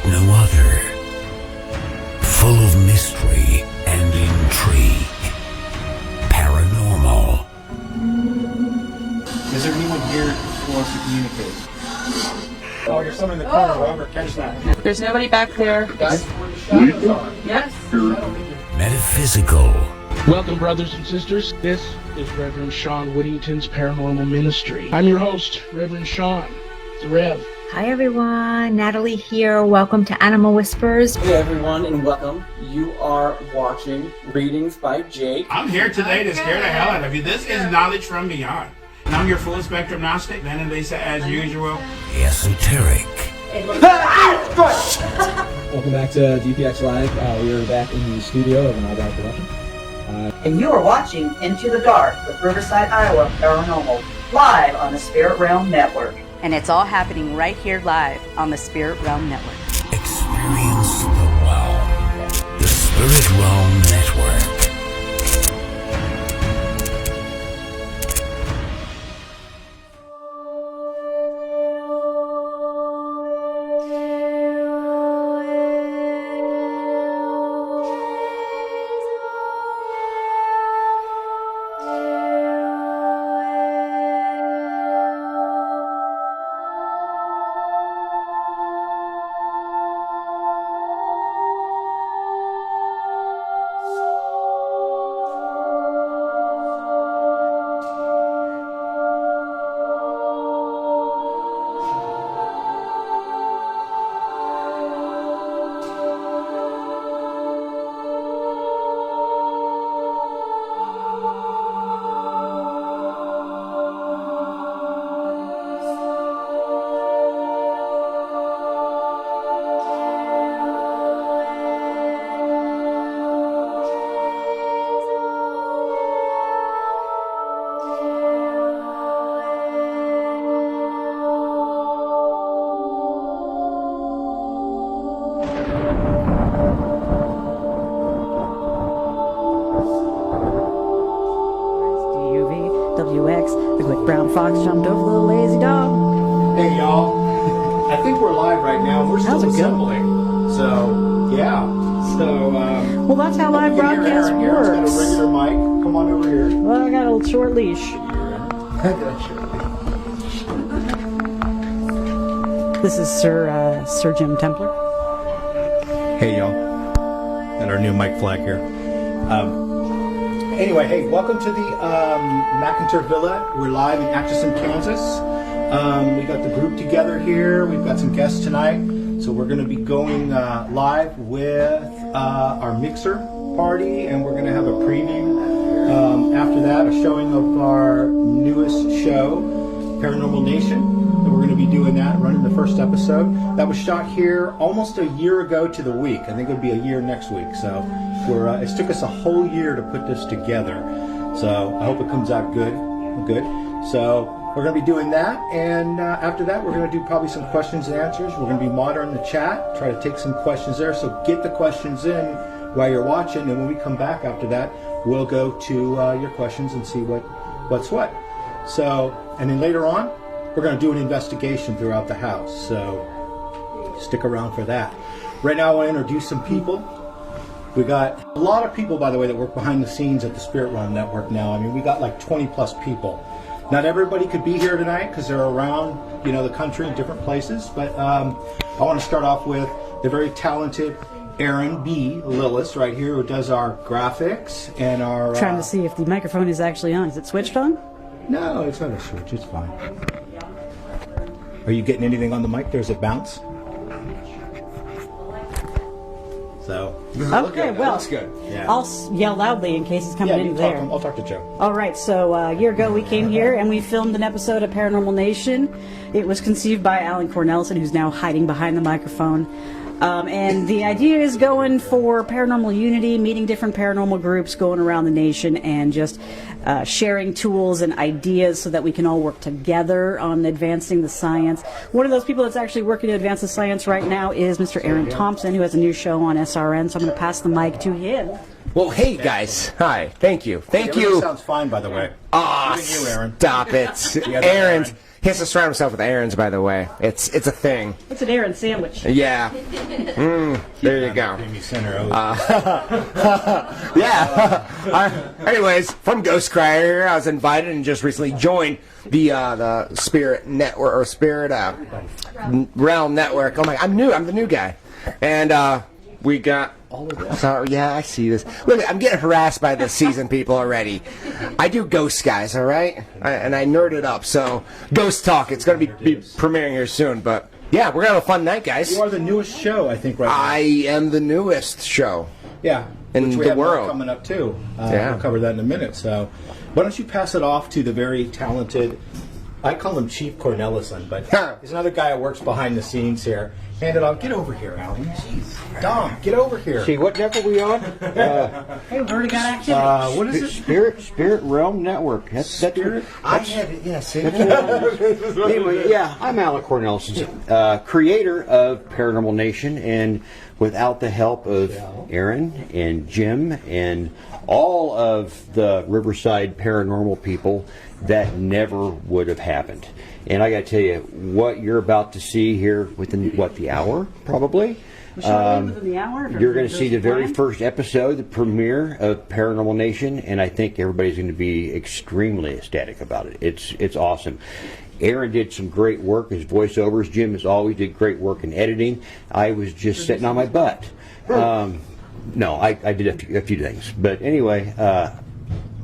no other. Full of mystery and intrigue. Paranormal. Is there anyone here who wants to communicate? Oh, there's someone in the corner. Whoever catch that. There's nobody back there. Guys? Yes. Metaphysical. Welcome, brothers and sisters. This is Reverend Sean Whittington's Paranormal Ministry. I'm your host, Reverend Sean, the Rev. Hi everyone, Natalie here. Welcome to Animal Whispers. Hey everyone, and welcome. You are watching Readings by Jake. I'm here today to scare the hell out of you. This is knowledge from beyond. And I'm your full spectrum Gnostic, then and Lisa as usual. Esoteric. Welcome back to DPX Live. We are back in the studio of an all-black production. And you are watching Into the Dark with Riverside Iowa Paranormal, live on the Spirit Realm Network. And it's all happening right here live on the Spirit Realm Network. Experience the realm. The Spirit Realm Network. Brown fox jumped over the lazy dog. Hey y'all, I think we're live right now. We're still assembling. So, yeah. So, well, that's how live broadcast works. Aaron's got a regular mic. Come on over here. Well, I got a little short leash. This is Sir Jim Templar. Hey y'all. Got our new mic flag here. Anyway, hey, welcome to the McInteer Villa. We're live in Atchison, Kansas. We got the group together here. We've got some guests tonight. So we're going to be going live with our mixer party, and we're going to have a preview. After that, a showing of our newest show, Paranormal Nation. And we're going to be doing that, running the first episode. That was shot here almost a year ago to the week. I think it'll be a year next week. So it took us a whole year to put this together. So I hope it comes out good. So we're going to be doing that. And after that, we're going to do probably some questions and answers. We're going to be monitoring the chat, try to take some questions there. So get the questions in while you're watching. And when we come back after that, we'll go to your questions and see what's what. So, and then later on, we're going to do an investigation throughout the house. So stick around for that. Right now, I want to introduce some people. We got a lot of people, by the way, that work behind the scenes at the Spirit Realm Network now. I mean, we got like 20 plus people. Not everybody could be here tonight because they're around, the country in different places. But I want to start off with the very talented Aaron B. Lillis right here, who does our graphics and our... Trying to see if the microphone is actually on. Is it switched on? No, it's not a switch. It's fine. Are you getting anything on the mic? There's a bounce. So. Okay, well, that's good. Yeah. I'll yell loudly in case it's coming in there. I'll talk to Joe. All right, so a year ago we came here and we filmed an episode of Paranormal Nation. It was conceived by Alan Cornelison, who's now hiding behind the microphone. And the idea is going for paranormal unity, meeting different paranormal groups, going around the nation, and just sharing tools and ideas so that we can all work together on advancing the science. One of those people that's actually working to advance the science right now is Mr. Aaron Thompson, who has a new show on SRN, so I'm going to pass the mic to him. Well, hey guys. Hi. Thank you. Thank you. Sounds fine, by the way. You, Aaron. Stop it. Yeah, Aaron. He has to surround himself with Aaron's, by the way. It's a thing. It's an Aaron sandwich. Yeah. There you go. Yeah. Anyways, from Ghost Crier, I was invited and just recently joined the Spirit Network or Spirit Realm Network. Oh my! I'm new. I'm the new guy, and we got. So yeah, I see this. Look, I'm getting harassed by the seasoned people already. I do ghost guys, all right, and I nerd it up. So Ghost Talk, it's going to be premiering here soon. But yeah, we're gonna have a fun night, guys. You are the newest show, I think, right now. I am the newest show. Yeah, in which we the have world coming up too. Yeah, we'll cover that in a minute. So why don't you pass it off to the very talented? I call him Chief Cornelison, but he's another guy who works behind the scenes here. Hand it on. Get over here, Alan. Jeez. Dom, get over here. See, what network are we on? Hey, we've already got activity. What is it? Spirit Realm Network. That's Spirit. I have it. Yeah, see. Anyway, yeah, I'm Alan Cornelison, creator of Paranormal Nation, and without the help of Aaron and Jim and all of the Riverside Paranormal people, that never would have happened. And I got to tell you, what you're about to see here within, the hour, probably? Within the hour? You're going to see the very first episode, the premiere of Paranormal Nation, and I think everybody's going to be extremely ecstatic about it. It's awesome. Aaron did some great work as voiceovers. Jim has always did great work in editing. I was just sitting on my butt. No, I did a few things. But anyway...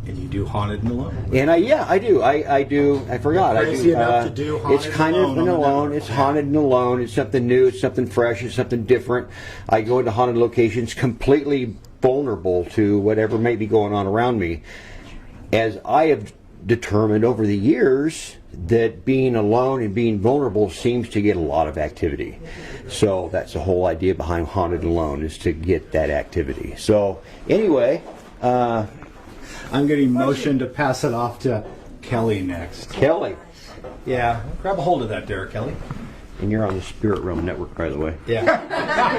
And you do Haunted and Alone. And I do. I do. I forgot. Crazy enough to do Haunted It's kind of an alone. It's Haunted and Alone. It's something new. It's something fresh. It's something different. I go into haunted locations completely vulnerable to whatever may be going on around me. As I have determined over the years that being alone and being vulnerable seems to get a lot of activity. So that's the whole idea behind Haunted and Alone, is to get that activity. So anyway... I'm getting motion to pass it off to Kelly next. Kelly? Yeah. Grab a hold of that there, Kelly. And you're on the Spirit Realm Network, by the way. Yeah.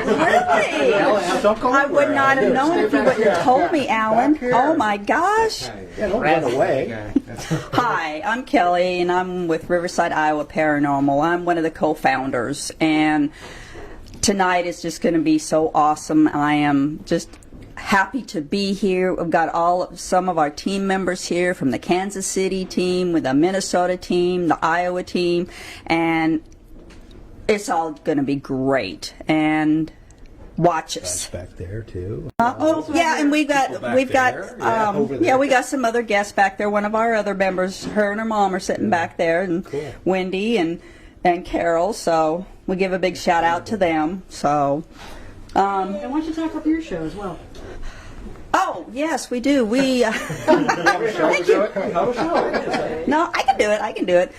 Really? I would not have known if you wouldn't have told me, Alan. Oh my gosh. Yeah, don't run away. Hi, I'm Kelly, and I'm with Riverside Iowa Paranormal. I'm one of the co-founders, and tonight is just going to be so awesome. I am just happy to be here. We've got some of our team members here from the Kansas City team, with the Minnesota team, the Iowa team, and it's all going to be great. And watch us. Back there too. Yeah, and we got some other guests back there. One of our other members, her and her mom are sitting back there, and Wendy and Carol. So we give a big shout out to them. So. And why don't you talk about your show as well? Oh, yes, we do. We thank you. No, I can do it.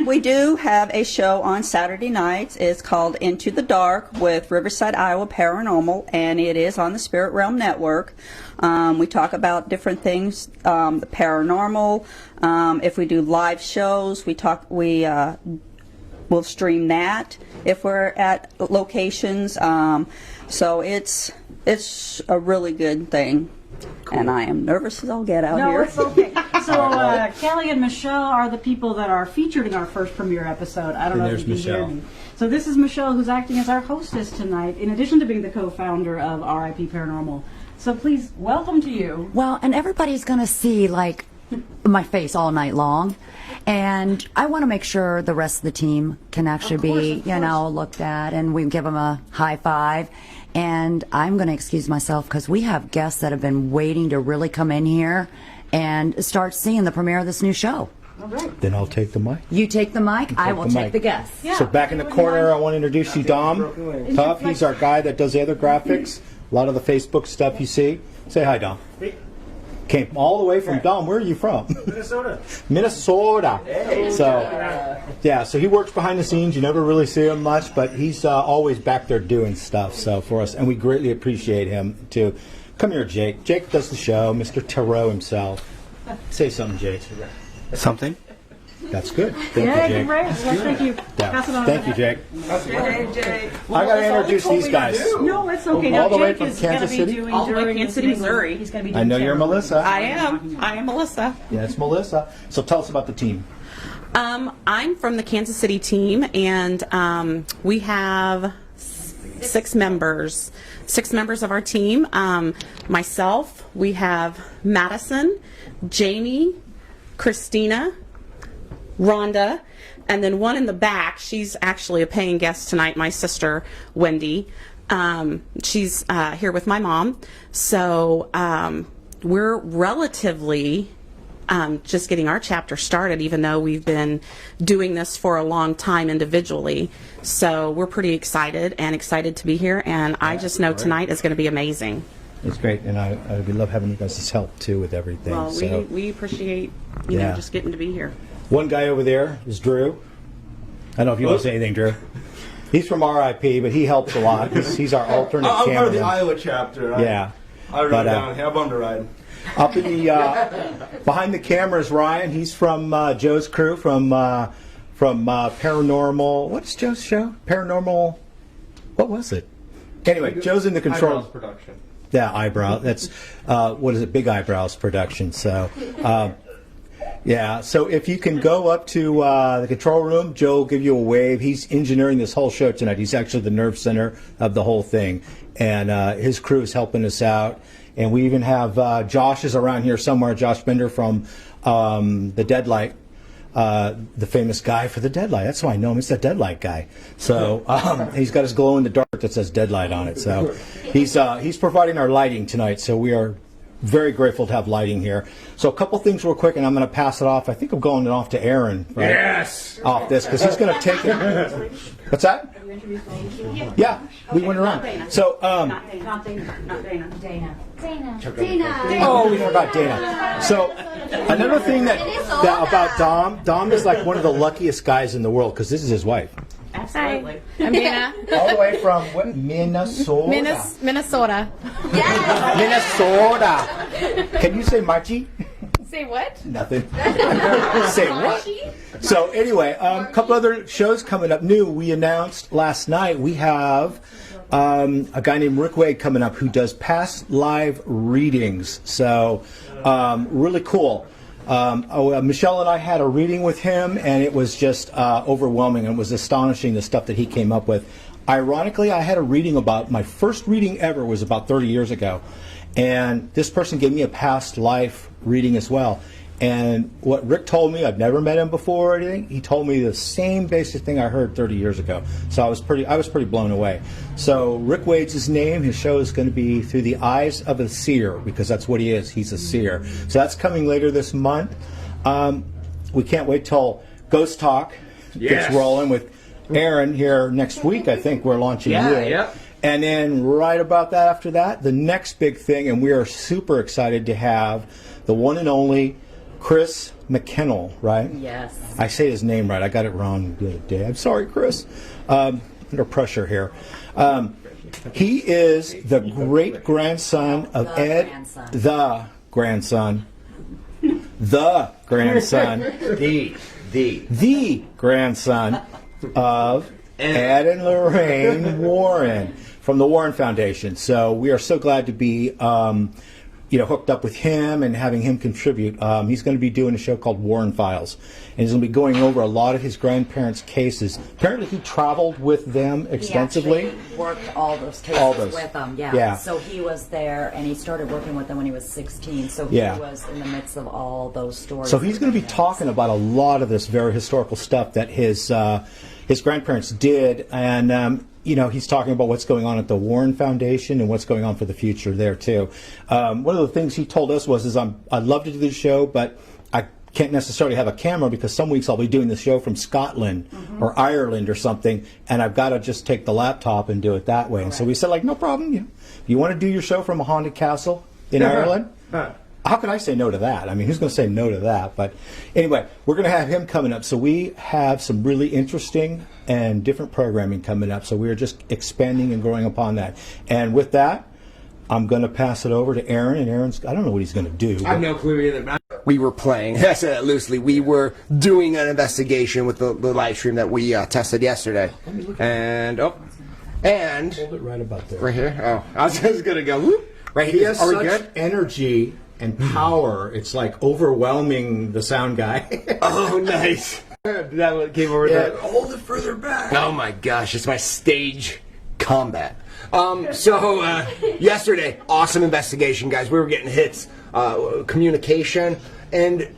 We do have a show on Saturday nights. It's called Into the Dark with Riverside Iowa Paranormal, and it is on the Spirit Realm Network. We talk about different things, the paranormal. If we do live shows, we'll stream that if we're at locations. So it's a really good thing. Cool. And I am nervous as I'll get out here. No, it's okay. So Kelly and Michelle are the people that are featured in our first premiere episode. I don't know if you can hear me. So this is Michelle, who's acting as our hostess tonight, in addition to being the co-founder of RIP Paranormal. So please, welcome to you. Well, and everybody's going to see, like, my face all night long. And I want to make sure the rest of the team can actually be, looked at, and we give them a high five. And I'm going to excuse myself because we have guests that have been waiting to really come in here and start seeing the premiere of this new show. All right. Then I'll take the mic. You take the mic, I will take the guests. Yeah. So back in the corner, I want to introduce you, Dom. Tough, he's our guy that does the other graphics, a lot of the Facebook stuff you see. Say hi, Dom. Came all the way from Dom. Where are you from? Minnesota. Hey. So he works behind the scenes. You never really see him much, but he's always back there doing stuff. So for us, and we greatly appreciate him too. Come here, Jake. Jake does the show. Mr. Tarot himself. Say something, Jake. Something? That's good. Thank Yeah, you, Jake. great. Well, thank you. Yeah. Pass it on. Thank you, Jake. Jake. I got to introduce these guys. No, it's okay. All Now, the way Jake from is going to Kansas be City? doing All the way during Kansas City, Missouri. He's going to be doing I know you're camera. Melissa. I am Melissa. Yeah, it's Melissa. So tell us about the team. I'm from the Kansas City team, and we have 6 members. 6 members of our team. Myself, we have Madison, Jamie, Christina, Rhonda, and then one in the back. She's actually a paying guest tonight, my sister, Wendy. She's here with my mom. So we're relatively just getting our chapter started, even though we've been doing this for a long time individually. So we're pretty excited to be here, and I just know tonight is going to be amazing. It's great, and we love having you guys' help too with everything. Well, so. we appreciate you know just getting to be here. One guy over there is Drew. I don't know if you want to say anything, Drew. He's from RIP, but he helps a lot. He's our alternate I'm cameraman. part of the Iowa chapter. Yeah. I run down here. I'm underride. Up in the behind the camera is Ryan. He's from Joe's crew from Paranormal. What's Joe's show? Paranormal. What was it? Anyway, Joe's in the control. Eyebrows production. Yeah, eyebrow. That's what is it? Big Eyebrows production. So. Yeah, so if you can go up to the control room, Joe will give you a wave. He's engineering this whole show tonight. He's actually the nerve center of the whole thing. And his crew is helping us out. And we even have Josh is around here somewhere, Josh Bender from the Deadlight, the famous guy for the Deadlight. That's why I know him. He's the Deadlight guy. So he's got his glow in the dark that says Deadlight on it. So he's providing our lighting tonight. So we are very grateful to have lighting here. So a couple things real quick, and I'm going to pass it off. I think I'm going it off to Aaron. Right? Yes! Off this, because he's going to take it. What's that? Yeah, we went around. So, Not Dana. oh, we forgot Dana. So, another thing that about Dom is like one of the luckiest guys in the world, because this is his wife. Absolutely. I'm Dana. All the way from what? Minnesota. Minnesota. Minnesota. Can you say Marchi? Say what? Nothing. Say what? So anyway, a couple other shows coming up new. We announced last night we have a guy named Rick Wade coming up who does past live readings. So really cool. Michelle and I had a reading with him, and it was just overwhelming. It was astonishing, the stuff that he came up with. Ironically, I had a reading about, my first reading ever was about 30 years ago. And this person gave me a past life reading as well. And what Rick told me, I've never met him before or anything, he told me the same basic thing I heard 30 years ago. So I was pretty blown away. So Rick Wade's his name. His show is going to be Through the Eyes of a Seer, because that's what he is. He's a seer. So that's coming later this month. We can't wait till Ghost Talk gets rolling with Aaron here next week. I think we're launching Yeah. And then right about that after that, the next big thing, and we are super excited to have the one and only Chris McKinnell, right? Yes. I say his name right. I got it wrong the other day. I'm sorry, Chris. Under pressure here. He is the great-grandson of Ed, the grandson, the grandson of Ed and Lorraine Warren from the Warren Foundation. So we are so glad to be hooked up with him and having him contribute. He's going to be doing a show called Warren Files, and he's going to be going over a lot of his grandparents' cases. Apparently, he traveled with them extensively. He actually worked all those cases with them. Yeah. So he was there, and he started working with them when he was 16. So he was in the midst of all those stories. So he's going to be talking about a lot of this very historical stuff that his grandparents did, and he's talking about what's going on at the Warren Foundation and what's going on for the future there too. One of the things he told us was, I'd love to do this show, but I can't necessarily have a camera because some weeks I'll be doing the show from Scotland or Ireland or something, and I've got to just take the laptop and do it that way. And so we said, no problem. If you want to do your show from a haunted castle in Ireland, how can I say no to that? I mean, who's going to say no to that? But anyway, we're going to have him coming up. So we have some really interesting and different programming coming up. So we are just expanding and growing upon that. And with that, I'm going to pass it over to Aaron. And Aaron's, I don't know what he's going to do. I have no clue either. we were playing. I said that loosely. We were doing an investigation with the live stream that we tested yesterday. And hold it right about there. Right here. Oh, I was just gonna go whoop. Right here. He has Are we such good? energy and power. It's like overwhelming the sound guy. Oh, nice. That one came over there. Hold it further back. Oh my gosh, it's my stage combat. Yesterday, awesome investigation, guys. We were getting hits, communication, and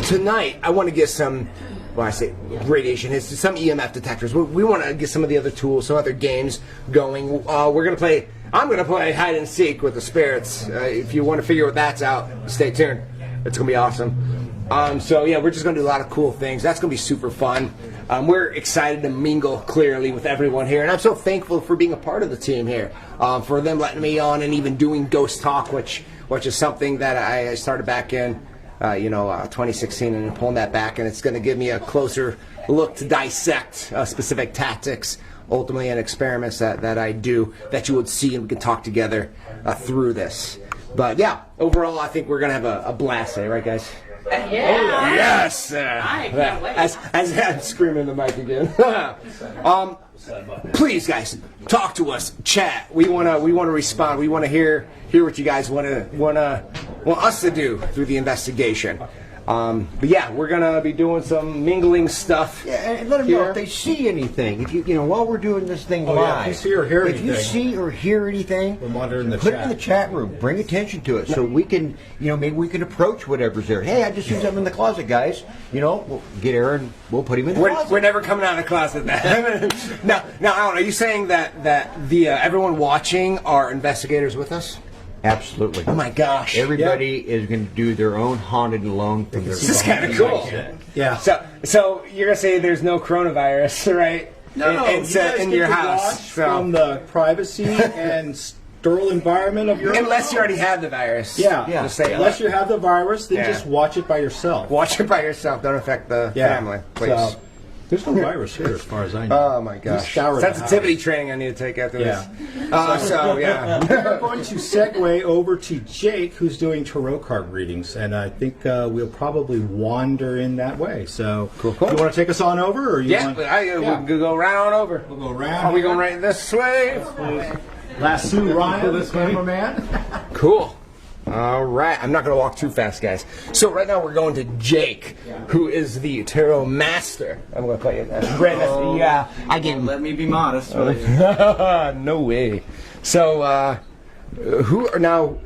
tonight I want to get some, well, I say radiation hits, some EMF detectors. We want to get some of the other tools, some other games going. I'm going to play hide and seek with the spirits. If you want to figure what that's out, stay tuned. It's going to be awesome. We're just going to do a lot of cool things. That's going to be super fun. We're excited to mingle clearly with everyone here, and I'm so thankful for being a part of the team here, for them letting me on and even doing Ghost Talk, which is something that I started back in 2016, and pulling that back, and it's going to give me a closer look to dissect specific tactics, ultimately, and experiments that I do that you would see, and we can talk together through this. But yeah, overall, I think we're going to have a blast today, right, guys? Yeah. Yes. I can't wait. As I'm screaming in the mic again. Please, guys, talk to us. Chat. We want to respond. We want to hear what you guys want us to do through the investigation. But yeah, we're gonna be doing some mingling stuff. Yeah, and let them know if they see anything. If you while we're doing this thing live, if you see or hear anything, you see or hear anything, we're monitoring the put chat. it in the chat room. Bring attention to it so we can, maybe we can approach whatever's there. Hey, I just seen something in the closet, guys. We'll get Aaron. We'll put him in the closet. We're never coming out of the closet. Now, Alan, are you saying that the everyone watching are investigators with us? Absolutely. Oh my gosh! Everybody is going to do their own haunted alone from their. This is kind of cool. Yeah. So you're gonna say there's no coronavirus, right? No, It's you guys in get your to house watch from the privacy and sterile environment of your unless home. you already have the virus. Yeah. Just say Unless you have the virus, then Yeah. just watch it by yourself. Watch it by yourself. Don't affect the family, please. So, there's no virus here, as far as I know. Oh my gosh! Showered the Sensitivity house. training I need to take after Yeah. this. Yeah. We're going to segue over to Jake, who's doing tarot card readings, and I think we'll probably wander in that way. So, cool. You want to take us on over, or you Yeah, want? we'll go right on over. We'll go round. Are we going right this way? Lasso Ryan, this cameraman. Cool. All right. I'm not going to walk too fast, guys. So right now we're going to Jake, who is the tarot master. I'm going to play it. Yeah, I gave him. Let me be modest. No way. So, now?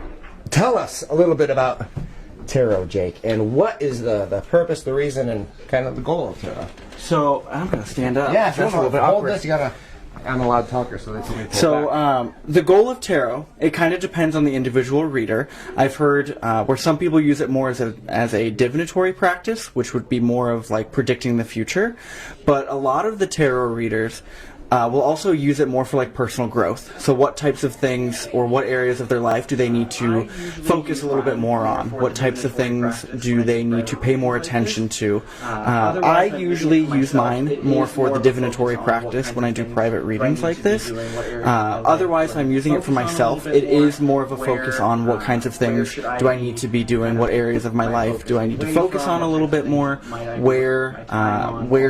Tell us a little bit about tarot, Jake, and what is the purpose, the reason, and kind of the goal of tarot. So I'm gonna stand up. Yeah, that's a little bit hold awkward. this. You gotta. I'm a loud talker, so they told me to pull So back. the goal of tarot, it kind of depends on the individual reader. I've heard where some people use it more as a divinatory practice, which would be more of like predicting the future. But a lot of the tarot readers will also use it more for like personal growth. So what types of things or what areas of their life do they need to focus a little bit more on? What types of things do they need to pay more attention to? I usually use mine more for the divinatory practice when I do private readings like this. Otherwise, I'm using it for myself. It is more of a focus on what kinds of things do I need to be doing, what areas of my life do I need to focus on a little bit more, where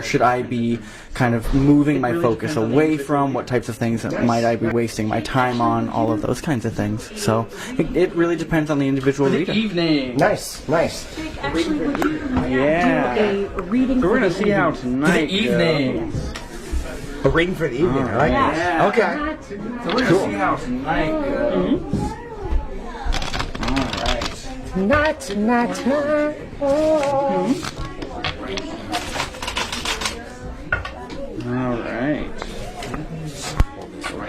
should I be kind of moving my focus away from, what types of things might I be wasting my time on, all of those kinds of things. So it really depends on the individual reader. Evening. Nice. Yeah. A reading So we're for gonna the see how tonight evening. A reading for the evening. I like Yeah. that. Okay. So we're gonna see how tonight goes. All right.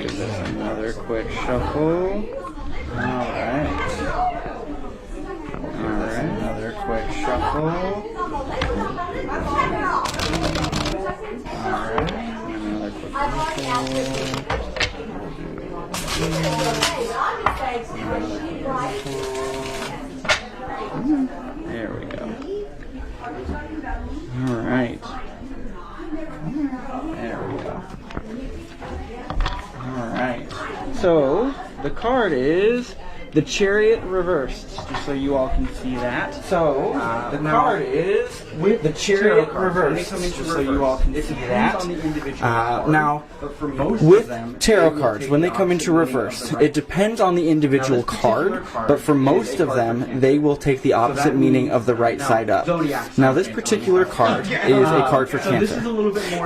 Give this another quick shuffle. All right. Another quick shuffle. All right. Another quick shuffle. There we go. All right. There we go. Alright. So, the card is the Chariot reversed, just so you all can see that. So the card is with the Chariot reversed, just so you all can see that. Now, with tarot cards, when they come into reverse, it depends on the individual card, but for most of them, they will take the opposite meaning of the right side up. Now, this particular card is a card for Cancer.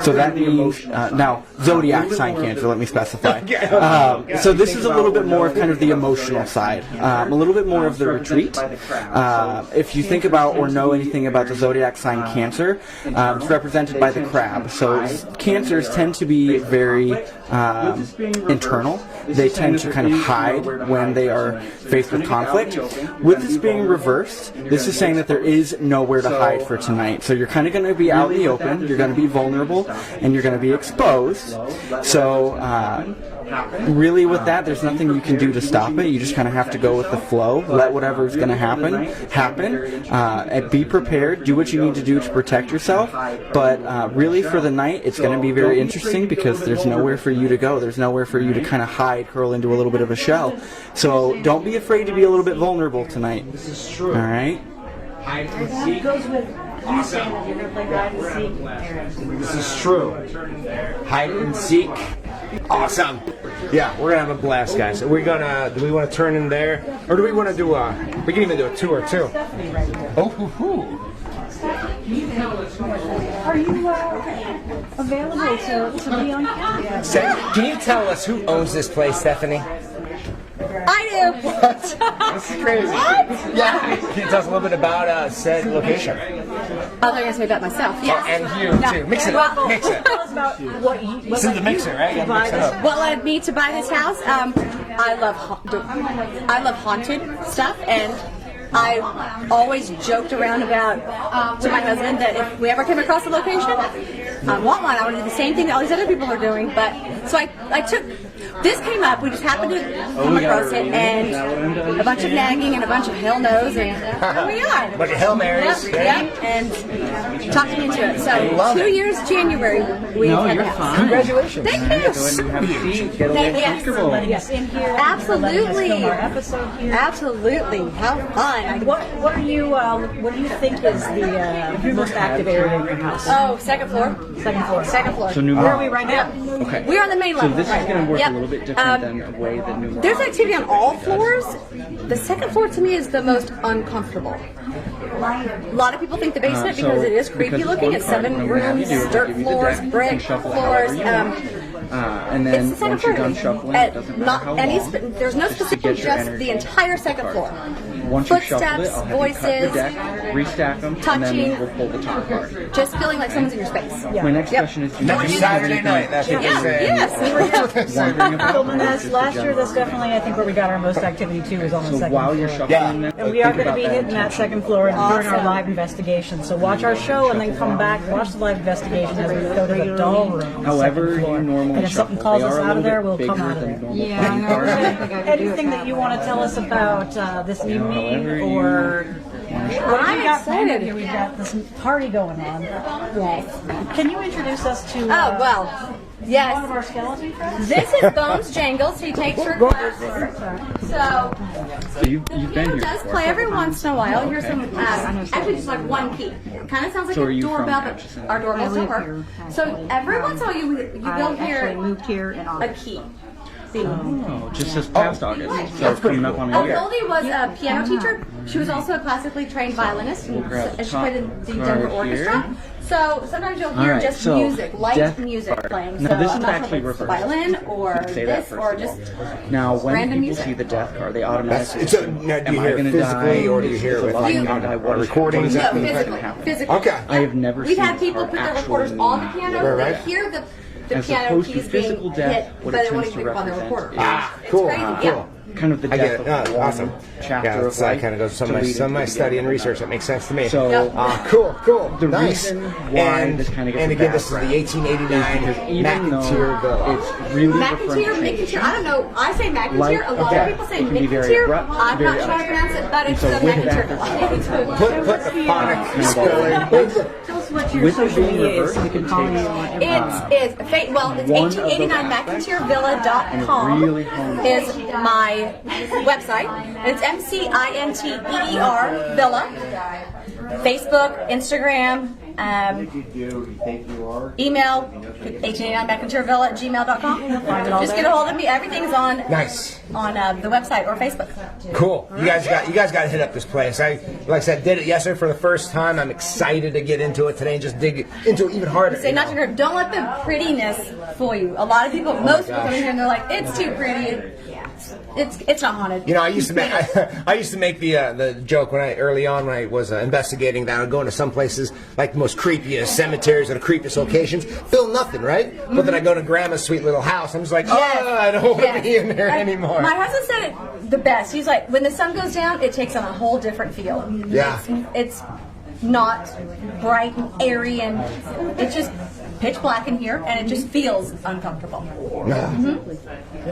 So that means, now, zodiac sign Cancer, let me specify. So this is a little bit more of kind of the emotional side, a little bit more of the retreat. If you think about or know anything about the zodiac sign Cancer, it's represented by the crab. So Cancers tend to be very internal. They tend to kind of hide when they are faced with conflict. With this being reversed, this is saying that there is nowhere to hide for tonight. So you're kind of going to be out in the open, you're going to be vulnerable, and you're going to be exposed. So really with that, there's nothing you can do to stop it. You just kind of have to go with the flow. Let whatever's going to happen. And be prepared. Do what you need to do to protect yourself. But really for the night, it's going to be very interesting because there's nowhere for you to go. There's nowhere for you to kind of hide, curl into a little bit of a shell. So don't be afraid to be a little bit vulnerable tonight. This is true. All right? Hide and seek. Goes with you saying that you're going to play hide and seek. This is true. Hide and seek. Awesome. Yeah, we're gonna have a blast, guys. Are we gonna? Do we want to turn in there, or do we want to do a? We can even do a tour too. Oh, hoo. Are you available to be on camera? Can you tell us who owns this place, Stephanie? I do. What? This is crazy. What? Yeah. Can you tell us a little bit about said location? I'll tell you guys about myself. Yes. And you too. Mix it up. Mix it. Tell us about what you. This is the mixer, right? You gotta mix it up. What led me to buy this house? I love haunted stuff, and I always joked around about to my husband that if we ever came across a location, I want one. I want to do the same thing that all these other people are doing. But so I took. This came up, we just happened to come across it, and a bunch of nagging and a bunch of hell no's, and here we are. A bunch of Hail Marys. Yep, and talked me into it. So 2 years January, we had the house. Congratulations. Thank you. Yes, in here. Absolutely. Absolutely. Absolutely. How fun. What do you think is the most active area in your house? Oh, second floor. Second floor. Second floor. So New Where are we right now? Okay. We're on the main level. So this is going to work Yep. a little bit different than the way that New There's activity on all floors. The second floor to me is the most uncomfortable. A lot of people think the basement because it is creepy looking. It's 7 rooms, dirt floors, brick floors. And then it's the once you're done shuffling, it doesn't matter how long. There's no specific, just the entire second floor. Once you've shuffled it, Footsteps, I'll have you cut the voices, deck, restack them, and touching, then we'll pull the top card. just feeling like someone's in your space. My next question is, do you Next Saturday night. That's what you're saying. Yes, we were here. Filming this last year, that's definitely, I think, where we got our most activity too, is on the So second while floor. you're shuffling that, And we are think going to be about hitting that second floor and during our live investigation. So watch our show and then come back, watch the live investigation as we go to the doll room. on the However second floor. you normally And if something shuffle, calls they us are a out of little there, bit we'll come bigger out of than there. normal Yeah, I know. Anything that you want to tell us about this evening, however or what I'm we got planned excited. here? We've got this party going on. Yes. Can you introduce us to? Oh, well, one of yes. our skeleton friends. This is Bones Jangles. He takes her classes. So you've been piano here does before. play every once in a while. Here's some, actually just like one key. Kind of sounds like So are a you from doorbell, but Atchison? our doorbells don't work. So every once in a while you will hear moved here in a key. See? Oh, just this past August. So it's coming up on a year. Goldie was a piano teacher. She was also a classically trained violinist, and grab the she played in the top Denver card Orchestra. here. So sometimes you'll hear Alright, just so music, light death music card. playing. Now, So this I'm is not actually sure if it's reversed. violin or You can say that this first or of all. just Now, when random people music. see the death card, they automatically So, now, do you am hear I going to physically, die? or do you hear Is with the light like gonna die? What is recordings? No, happening? physically. Physically. Okay. I have never We've seen had people our put their actual recorders on the meaning. piano. Right. They hear the As piano opposed to keys being physical hit, death, what but it it won't tends to even pick up on the represent recorder. is Cool. Crazy, Cool. yeah. kind of the I get death it. of one Awesome. chapter Yeah, of that's life kind of goes to lead some of my into study the and other. research. That makes sense to me. So cool. the Nice. reason why And this kind of gets and a again, bad this is the rap 1889 is because even though McInteer Villa. it's really McInteer, I don't know. I say McInteer. Like a lot a of people say death. It can be very McInteer. abrupt, I'm very not sure how to pronounce it, but it's so the with McInteer. Put the phonic spelling. us what your social media is so we can follow you on It's 1889McInteerVilla.com is my website. It's McInteer Villa. Facebook, Instagram, email 1889McInteerVilla@gmail.com. Just get a hold of me. Everything's on the website or Facebook. Cool. You guys got to hit up this place. Like I said, did it yesterday for the first time. I'm excited to get into it today and just dig into it even harder. Say not to her. Don't let the prettiness fool you. A lot of people, most people come in here and they're like, it's too pretty. It's not haunted. You know, I used to make the joke early on when I was investigating that I would go into some places like the most creepiest cemeteries or the creepiest locations, feel nothing, right? But then I go to Grandma's sweet little house. I'm just like, I don't want to be in there anymore. My husband said it the best. He's like, when the sun goes down, it takes on a whole different feel. Yeah. It's not bright and airy, and it's just pitch black in here, and it just feels uncomfortable.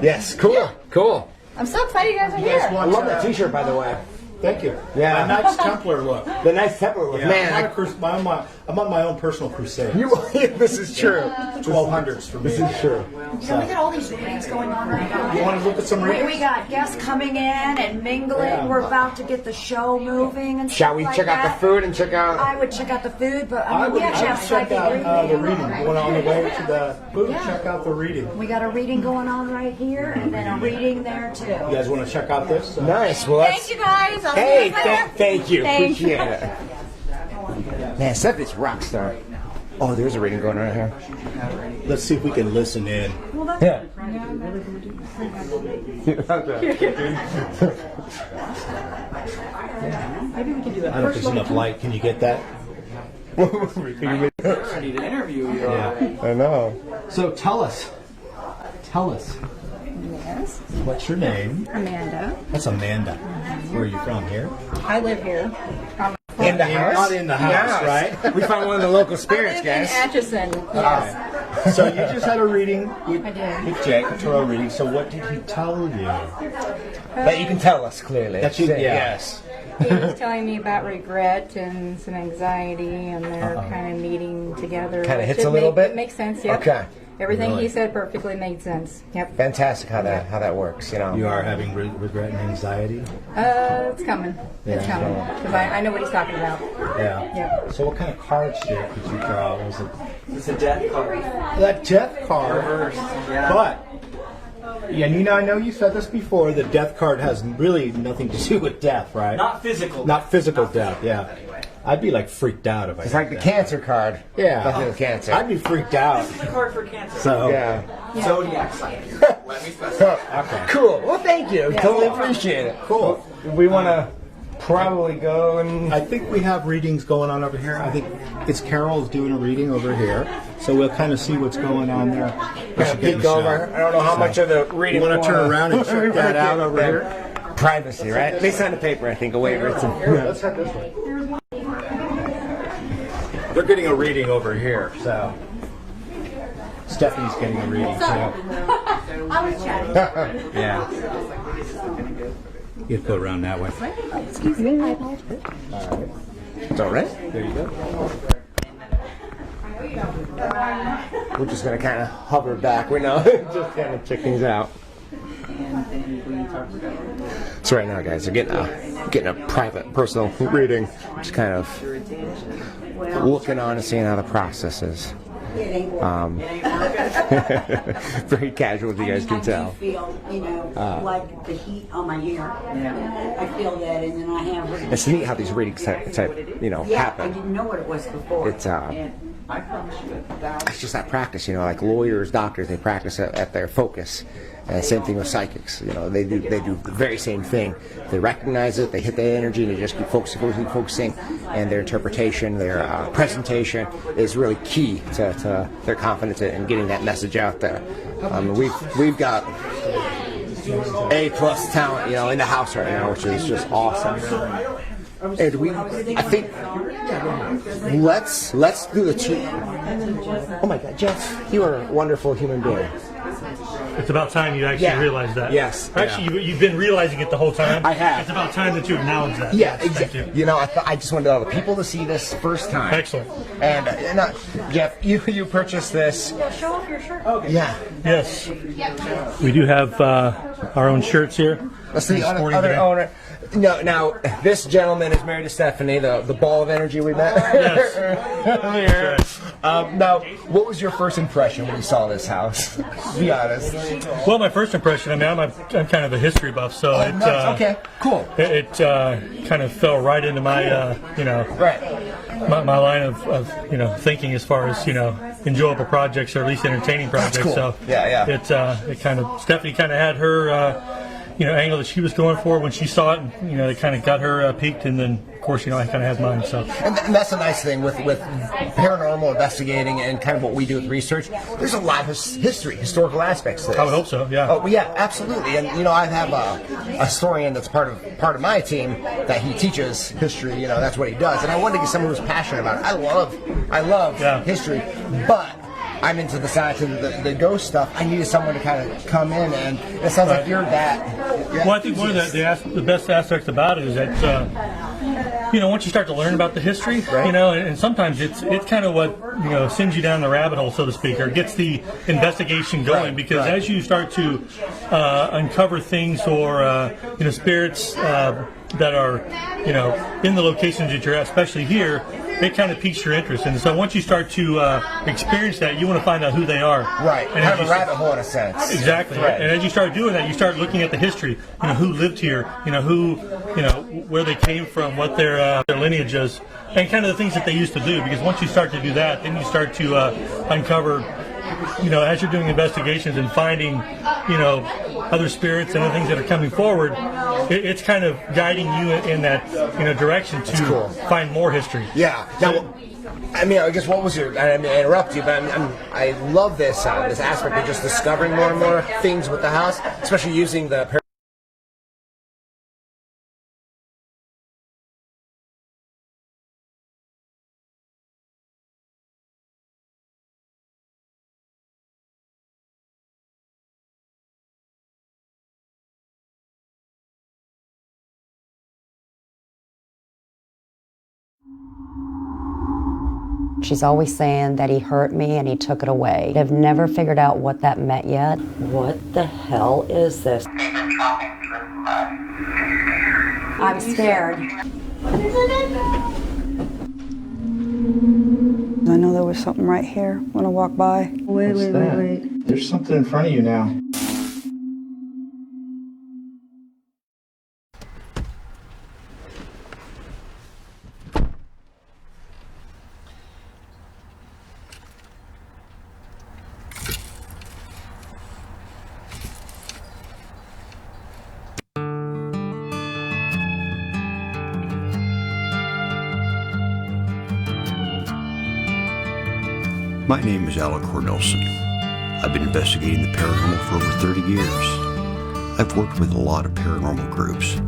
Yes, cool, cool. I'm so excited you guys are here. I love that T-shirt, by the way. Thank you. Yeah, my Knights Templar look. The Knights Templar look. Yeah, Man, I'm on my own personal crusade. This is true. 1200s for me. This is true. Yeah, we got all these readings going on right now. You want to look at some readings? We got guests coming in and mingling. Yeah. We're about to get the show moving and Shall stuff we like check out that. the food and check out? I would check out the food, but I we would actually have check psychic out the reading. reading. Going on the way to the food, check out the reading. We got a reading going on right here, and then a reading there too. You guys want to check out this? Nice. Well, Thank you guys. I'll see hey, you later. thank you. Thanks. Appreciate it. Man, Seth rock star. Oh, there's a reading going on right here. Let's see if we can listen in. Yeah. Maybe we can do that. I don't know if there's enough light. Can you get that? I need to interview you. Yeah. I know. So tell us. Yes. What's your name? Amanda. That's Amanda. Where are you from? Here? I live here. In the house? Not in the house, right? We found one of the local spirits, I live guys. in Atchison. Yes. So you just had a reading with I did. Jake, a tarot reading. So what did he tell you? That you can tell us clearly. That you, Yes. He was telling me about regret and some anxiety, and they're kind of meeting together. Kind of which hits it a little bit? It makes sense, yep. Okay. Everything Really? he said perfectly made sense. Yep. Fantastic how that works, you know. You are having regret and anxiety? It's coming. It's Yeah. coming. Because I know what he's talking about. Yeah. Yep. So what kind of cards did you draw? Was it It's a death card. that death card? Yeah. But yeah, Nina, I know you said this before. The death card has really nothing to do with death, right? Not physical. Not physical death. Yeah. I'd be like freaked out if I. It's got like the that. cancer card. Yeah. Nothing with cancer. I'd be freaked out. This is the card for cancer. So Yeah. Zodiac sign. Let me okay. Cool. Well, thank you. Totally appreciate it. Cool. We want to probably go and... I think we have readings going on over here. I think it's Carol's doing a reading over here, so we'll kind of see what's going on there. peek over. I don't know how much of the reading... You want to turn around and check that out over here? Privacy, right? They signed a paper, I think, a waiver. Let's head this way. They're getting a reading over here, so Stephanie's getting a reading too. I was chatting. Yeah. You go around that way. Excuse me. I apologize. All right. It's all right. There you go. We're just going to kind of hover back. We know. Just kind of check things out. So right now, guys, they're getting a private, personal reading. Just kind of looking on and seeing how the process is. Very casual, as you guys can tell. I feel, like the heat on my ear. I feel that, and then I have... It's neat how these readings type Yeah, happen. I didn't know what it was before. It's just that practice, like lawyers, doctors, they practice at their focus. And same thing with psychics. They do the very same thing. They recognize it, they hit the energy, and they just keep focusing. And their interpretation, their presentation is really key to their confidence in getting that message out there. We've got A+ talent, in the house right now, which is just awesome. And I think, let's do the two. Oh my God, Jeff, you are a wonderful human being. it's about time you actually realize that. Yes. Actually, you've been realizing it the whole time. I have. It's about time that you acknowledge that. Yeah, Yes, exactly. You know, I just wanted other people to see this first time. Excellent. And Jeff, you purchased this. Yeah, show off your shirt. Yeah. Yes. We do have our own shirts here. Let's see the other owner. No, now this gentleman is married to Stephanie, the ball of energy we met earlier. Now, what was your first impression when you saw this house? Be honest. Well, my first impression, I mean, I'm kind of a history buff, so okay, cool. It kind of fell right into my my line of thinking as far as enjoyable projects or at least entertaining projects. Cool. So it kind of Stephanie kind of had her angle that she was going for when she saw it, and it kind of got her piqued, and then of course I kind of had mine. So and that's a nice thing with paranormal investigating and kind of what we do with research. There's a lot of historical aspects to this. I would hope so. Yeah. Oh yeah, absolutely. And I have a historian that's part of my team that he teaches history. That's what he does. And I wanted to get someone who's passionate about it. I love history, but I'm into the science and the ghost stuff. I needed someone to kind of come in, and it sounds like you're that. Well, I think one of the best aspects about it is that once you start to learn about the history, and sometimes it's kind of what sends you down the rabbit hole, so to speak, or gets the investigation going. Because as you start to uncover things or spirits that are in the locations that you're at, especially here, it kind of piques your interest. And so once you start to experience that, you want to find out who they are. Right. And have a rabbit hole in a sense. Exactly. Right. And as you start doing that, you start looking at the history. Who lived here. Where they came from, what their lineage is, and kind of the things that they used to do. Because once you start to do that, then you start to uncover. As you're doing investigations and finding, other spirits and other things that are coming forward, it's kind of guiding you in that, direction to find more history. Yeah. Now, I guess what was your? I mean, I interrupt you, but I love this this aspect of just discovering more and more things with the house, especially using the. She's always saying that he hurt me and he took it away. I've never figured out what that meant yet. What the hell is this? I'm scared. I know there was something right here when I walked by. Wait. There's something in front of you now. My name is Alan Cornelson. I've been investigating the paranormal for over 30 years. I've worked with a lot of paranormal groups,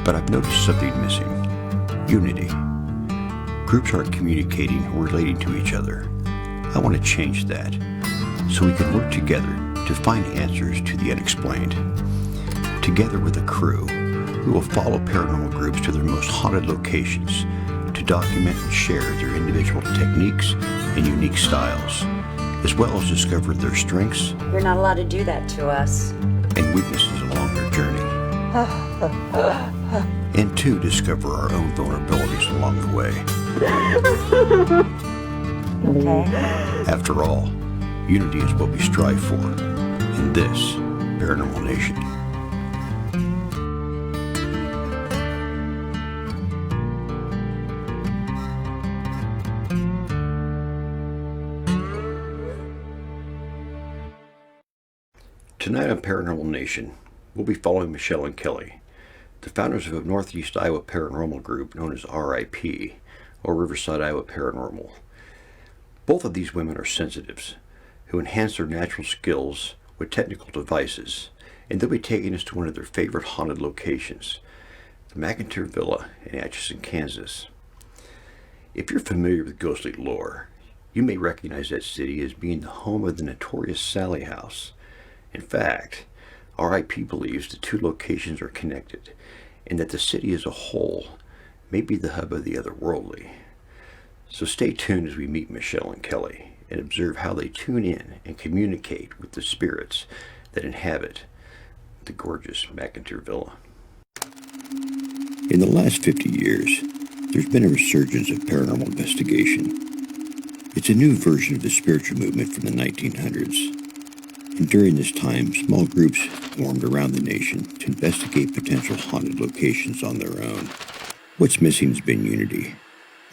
but I've noticed something missing: unity. Groups aren't communicating or relating to each other. I want to change that, so we can work together to find answers to the unexplained. Together with a crew, we will follow paranormal groups to their most haunted locations to document and share their individual techniques and unique styles, as well as discover their strengths You're not allowed to do that to us. and weaknesses along their journey, and to discover our own vulnerabilities along the way. Okay. After all, unity is what we strive for in this Paranormal Nation. Tonight on Paranormal Nation, we'll be following Michelle and Kelly, the founders of a Northeast Iowa Paranormal group known as RIP, or Riverside Iowa Paranormal. Both of these women are sensitives who enhance their natural skills with technical devices, and they'll be taking us to one of their favorite haunted locations, the McInteer Villa in Atchison, Kansas. If you're familiar with ghostly lore, you may recognize that city as being the home of the notorious Sally House, In fact, RIP believes the two locations are connected and that the city as a whole may be the hub of the otherworldly. So stay tuned as we meet Michelle and Kelly and observe how they tune in and communicate with the spirits that inhabit the gorgeous McInteer Villa. In the last 50 years, there's been a resurgence of paranormal investigation. It's a new version of the spiritual movement from the 1900s. And during this time, small groups formed around the nation to investigate potential haunted locations on their own. What's missing has been unity.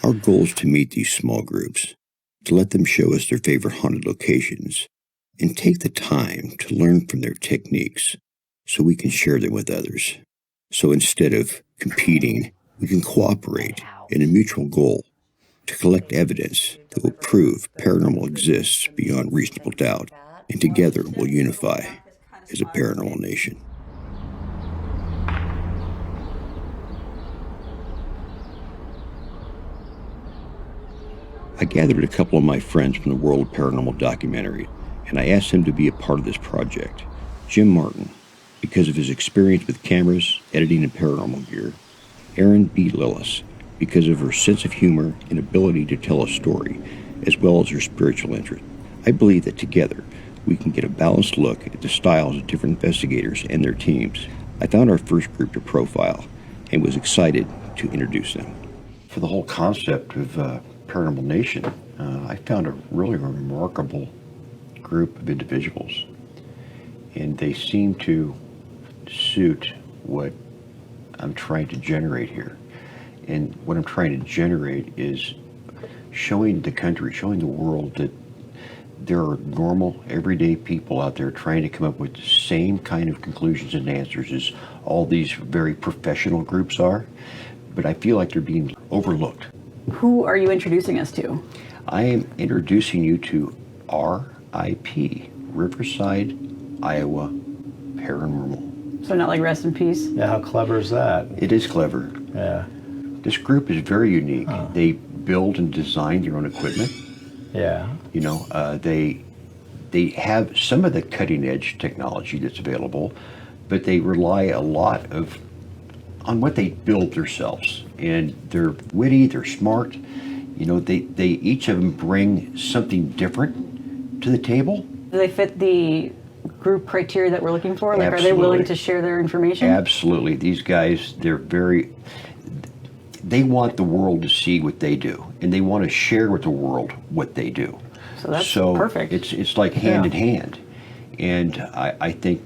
Our goal is to meet these small groups, to let them show us their favorite haunted locations, and take the time to learn from their techniques so we can share them with others. So instead of competing, we can cooperate in a mutual goal to collect evidence that will prove paranormal exists beyond reasonable doubt, and together we'll unify as a paranormal nation. I gathered a couple of my friends from the world of paranormal documentary, and I asked them to be a part of this project. Jim Martin, because of his experience with cameras, editing, and paranormal gear. Erin B. Lillis, because of her sense of humor and ability to tell a story, as well as her spiritual interest. I believe that together we can get a balanced look at the styles of different investigators and their teams. I found our first group to profile and was excited to introduce them. For the whole concept of Paranormal Nation, I found a really remarkable group of individuals, and they seem to suit what I'm trying to generate here. And what I'm trying to generate is showing the country, showing the world that there are normal, everyday people out there trying to come up with the same kind of conclusions and answers as all these very professional groups are, but I feel like they're being overlooked. Who are you introducing us to? I am introducing you to RIP, Riverside Iowa Paranormal. So not like rest in peace? Yeah, how clever is that? It is clever. Yeah. This group is very unique. They build and design their own equipment. Yeah. You know, they have some of the cutting edge technology that's available, but they rely a lot on what they build themselves. And they're witty, they're smart. You know, they each of them bring something different to the table. Do they fit the group criteria that we're looking for? Like, Absolutely. are they willing to share their information? Absolutely. These guys, they want the world to see what they do, and they want to share with the world what they do. So that's perfect. It's like hand in hand, and I think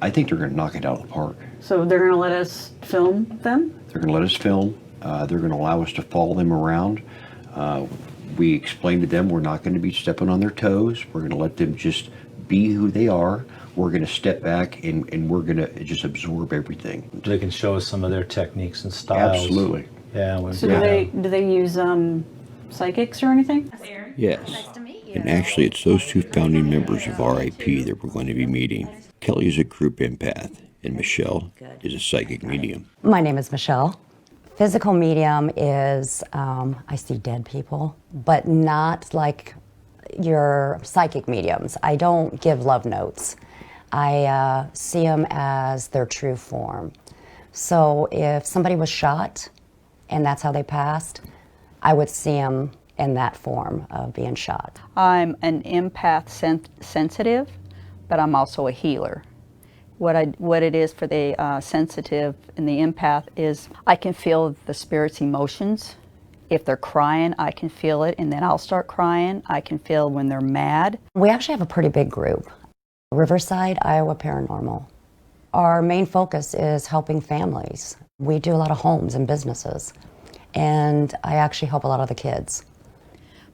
they're going to knock it out of the park. So they're going to let us film them? They're going to let us film. They're going to allow us to follow them around. We explain to them we're not going to be stepping on their toes. We're going to let them just be who they are. We're going to step back and we're going to just absorb everything. They can show us some of their techniques and styles. Absolutely. Yeah. So do they use psychics or anything? Yes. And actually, it's those two founding members of RIP that we're going to be meeting. Kelly is a group empath, and Michelle is a psychic medium. My name is Michelle. Physical medium is, I see dead people, but not like your psychic mediums. I don't give love notes. I see them as their true form. So if somebody was shot and that's how they passed, I would see them in that form of being shot. I'm an empath sensitive, but I'm also a healer. What it is for the sensitive and the empath is I can feel the spirit's emotions. If they're crying, I can feel it, and then I'll start crying. I can feel when they're mad. We actually have a pretty big group, Riverside Iowa Paranormal. Our main focus is helping families. We do a lot of homes and businesses, and I actually help a lot of the kids.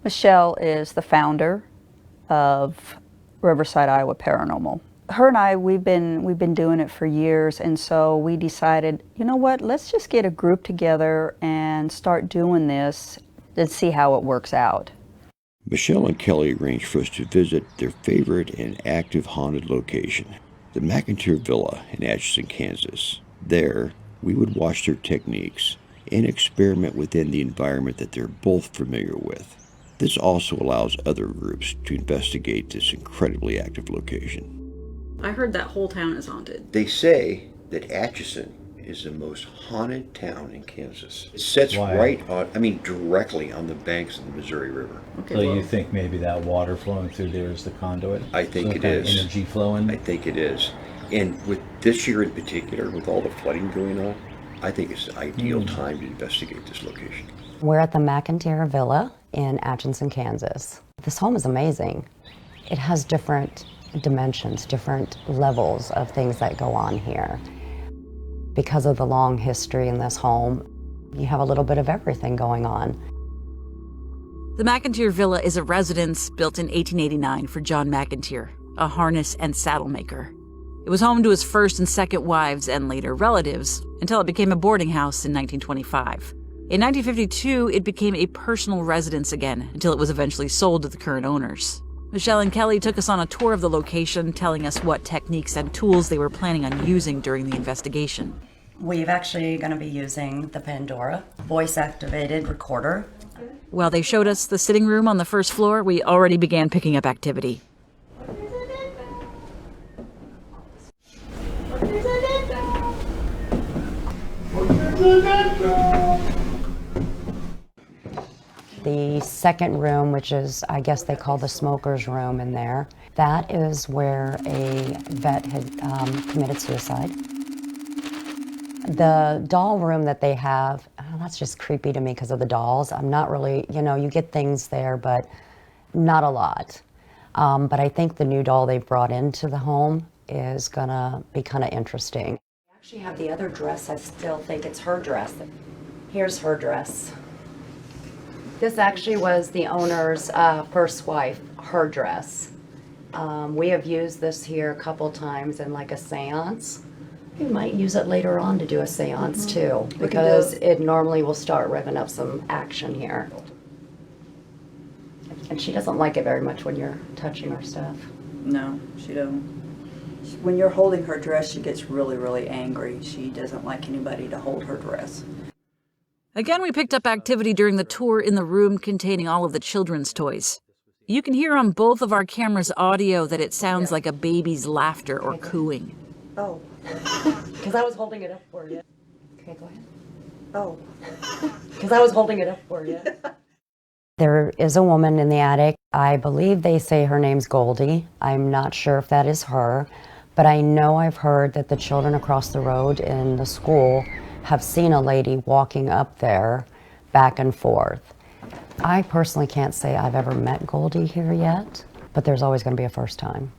Michelle is the founder of Riverside Iowa Paranormal. Her and I, we've been doing it for years, and so we decided, you know what, let's just get a group together and start doing this and see how it works out. Michelle and Kelly arranged for us to visit their favorite and active haunted location, the McInteer Villa in Atchison, Kansas. There, we would watch their techniques and experiment within the environment that they're both familiar with. This also allows other groups to investigate this incredibly active location. I heard that whole town is haunted. They say that Atchison is the most haunted town in Kansas. It sits directly on the banks of the Missouri River. So you think maybe that water flowing through there is the conduit? I think it is. Energy flowing? I think it is. And with this year in particular, with all the flooding going on, I think it's the ideal time to investigate this location. We're at the McInteer Villa in Atchison, Kansas. This home is amazing. It has different dimensions, different levels of things that go on here. Because of the long history in this home, you have a little bit of everything going on. The McInteer Villa is a residence built in 1889 for John McInteer, a harness and saddle maker. It was home to his first and second wives and later relatives until it became a boarding house in 1925. In 1952, it became a personal residence again until it was eventually sold to the current owners. Michelle and Kelly took us on a tour of the location, telling us what techniques and tools they were planning on using during the investigation. We're actually going to be using the Pandora voice-activated recorder. While they showed us the sitting room on the first floor, we already began picking up activity. The second room, which is, I guess they call the smoker's room in there, that is where a vet had committed suicide. The doll room that they have, that's just creepy to me because of the dolls. I'm not really, you get things there, but not a lot. But I think the new doll they've brought into the home is gonna be kind of interesting. I actually have the other dress. I still think it's her dress. Here's her dress. This actually was the owner's first wife, her dress. We have used this here a couple times in like a seance. We might use it later on to do a seance too, because it normally will start revving up some action here. And she doesn't like it very much when you're touching her stuff. No, she don't. When you're holding her dress, she gets really, really angry. She doesn't like anybody to hold her dress. Again, we picked up activity during the tour in the room containing all of the children's toys. You can hear on both of our cameras' audio that it sounds like a baby's laughter or cooing. Oh. Because I was holding it up for you. Okay, go ahead. Oh. Because I was holding it up for you. There is a woman in the attic. I believe they say her name's Goldie. I'm not sure if that is her, but I know I've heard that the children across the road in the school have seen a lady walking up there back and forth. I personally can't say I've ever met Goldie here yet, but there's always going to be a first time.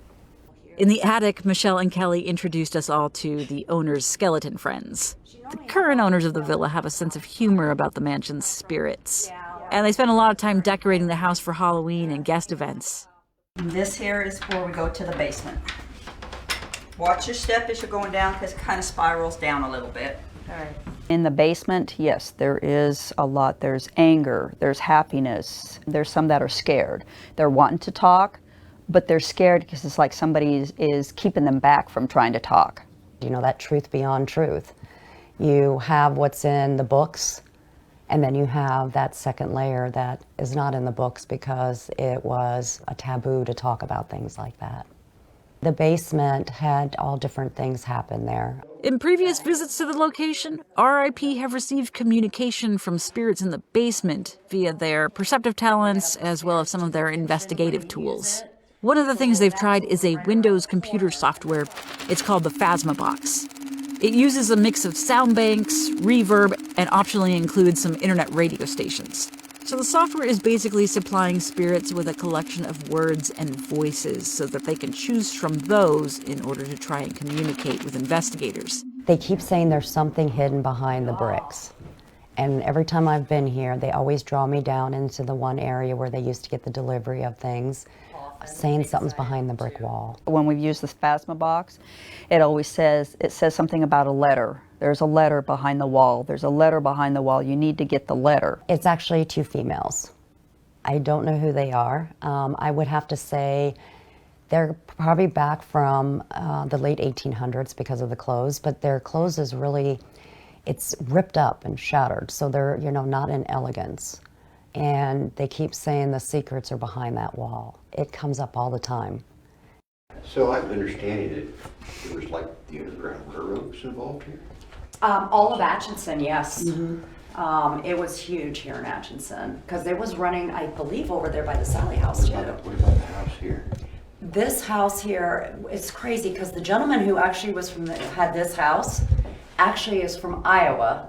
In the attic, Michelle and Kelly introduced us all to the owner's skeleton friends. The current owners of the villa have a sense of humor about the mansion's spirits, and they spend a lot of time decorating the house for Halloween and guest events. This here is where we go to the basement. Watch your step as you're going down because it kind of spirals down a little bit. All right. In the basement, yes, there is a lot. There's anger, there's happiness, there's some that are scared. They're wanting to talk, but they're scared because it's like somebody is keeping them back from trying to talk. That truth beyond truth. You have what's in the books, and then you have that second layer that is not in the books because it was a taboo to talk about things like that. The basement had all different things happen there. In previous visits to the location, RIP have received communication from spirits in the basement via their perceptive talents as well as some of their investigative tools. One of the things they've tried is a Windows computer software. It's called the Phasma Box. It uses a mix of sound banks, reverb, and optionally includes some internet radio stations. So the software is basically supplying spirits with a collection of words and voices so that they can choose from those in order to try and communicate with investigators. They keep saying there's something hidden behind the bricks. And every time I've been here, they always draw me down into the one area where they used to get the delivery of things, saying something's behind the brick wall. When we've used the Phasma Box, it always says something about a letter. There's a letter behind the wall. There's a letter behind the wall. You need to get the letter. It's actually two females. I don't know who they are. I would have to say they're probably back from the late 1800s because of the clothes, but their clothes is really, it's ripped up and shattered, so they're, not in elegance. And they keep saying the secrets are behind that wall. It comes up all the time. So I'm understanding that it was like the Underground Railroad was involved here? All of Atchison, yes. It was huge here in Atchison because it was running, I believe, over there by the Sally House too. What about the house here? This house here, it's crazy because the gentleman who actually was had this house actually is from Iowa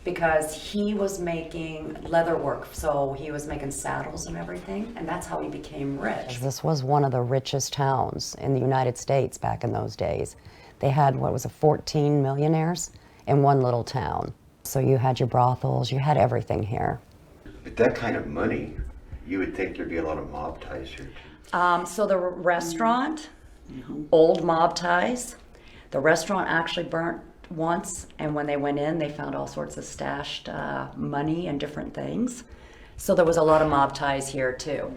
because he was making leather work. So he was making saddles and everything, and that's how he became rich. This was one of the richest towns in the United States back in those days. They had, 14 millionaires in one little town. So you had your brothels, you had everything here. With that kind of money, you would think there'd be a lot of mob ties here too. So the restaurant, old mob ties. The restaurant actually burnt once, and when they went in, they found all sorts of stashed money and different things. So there was a lot of mob ties here too.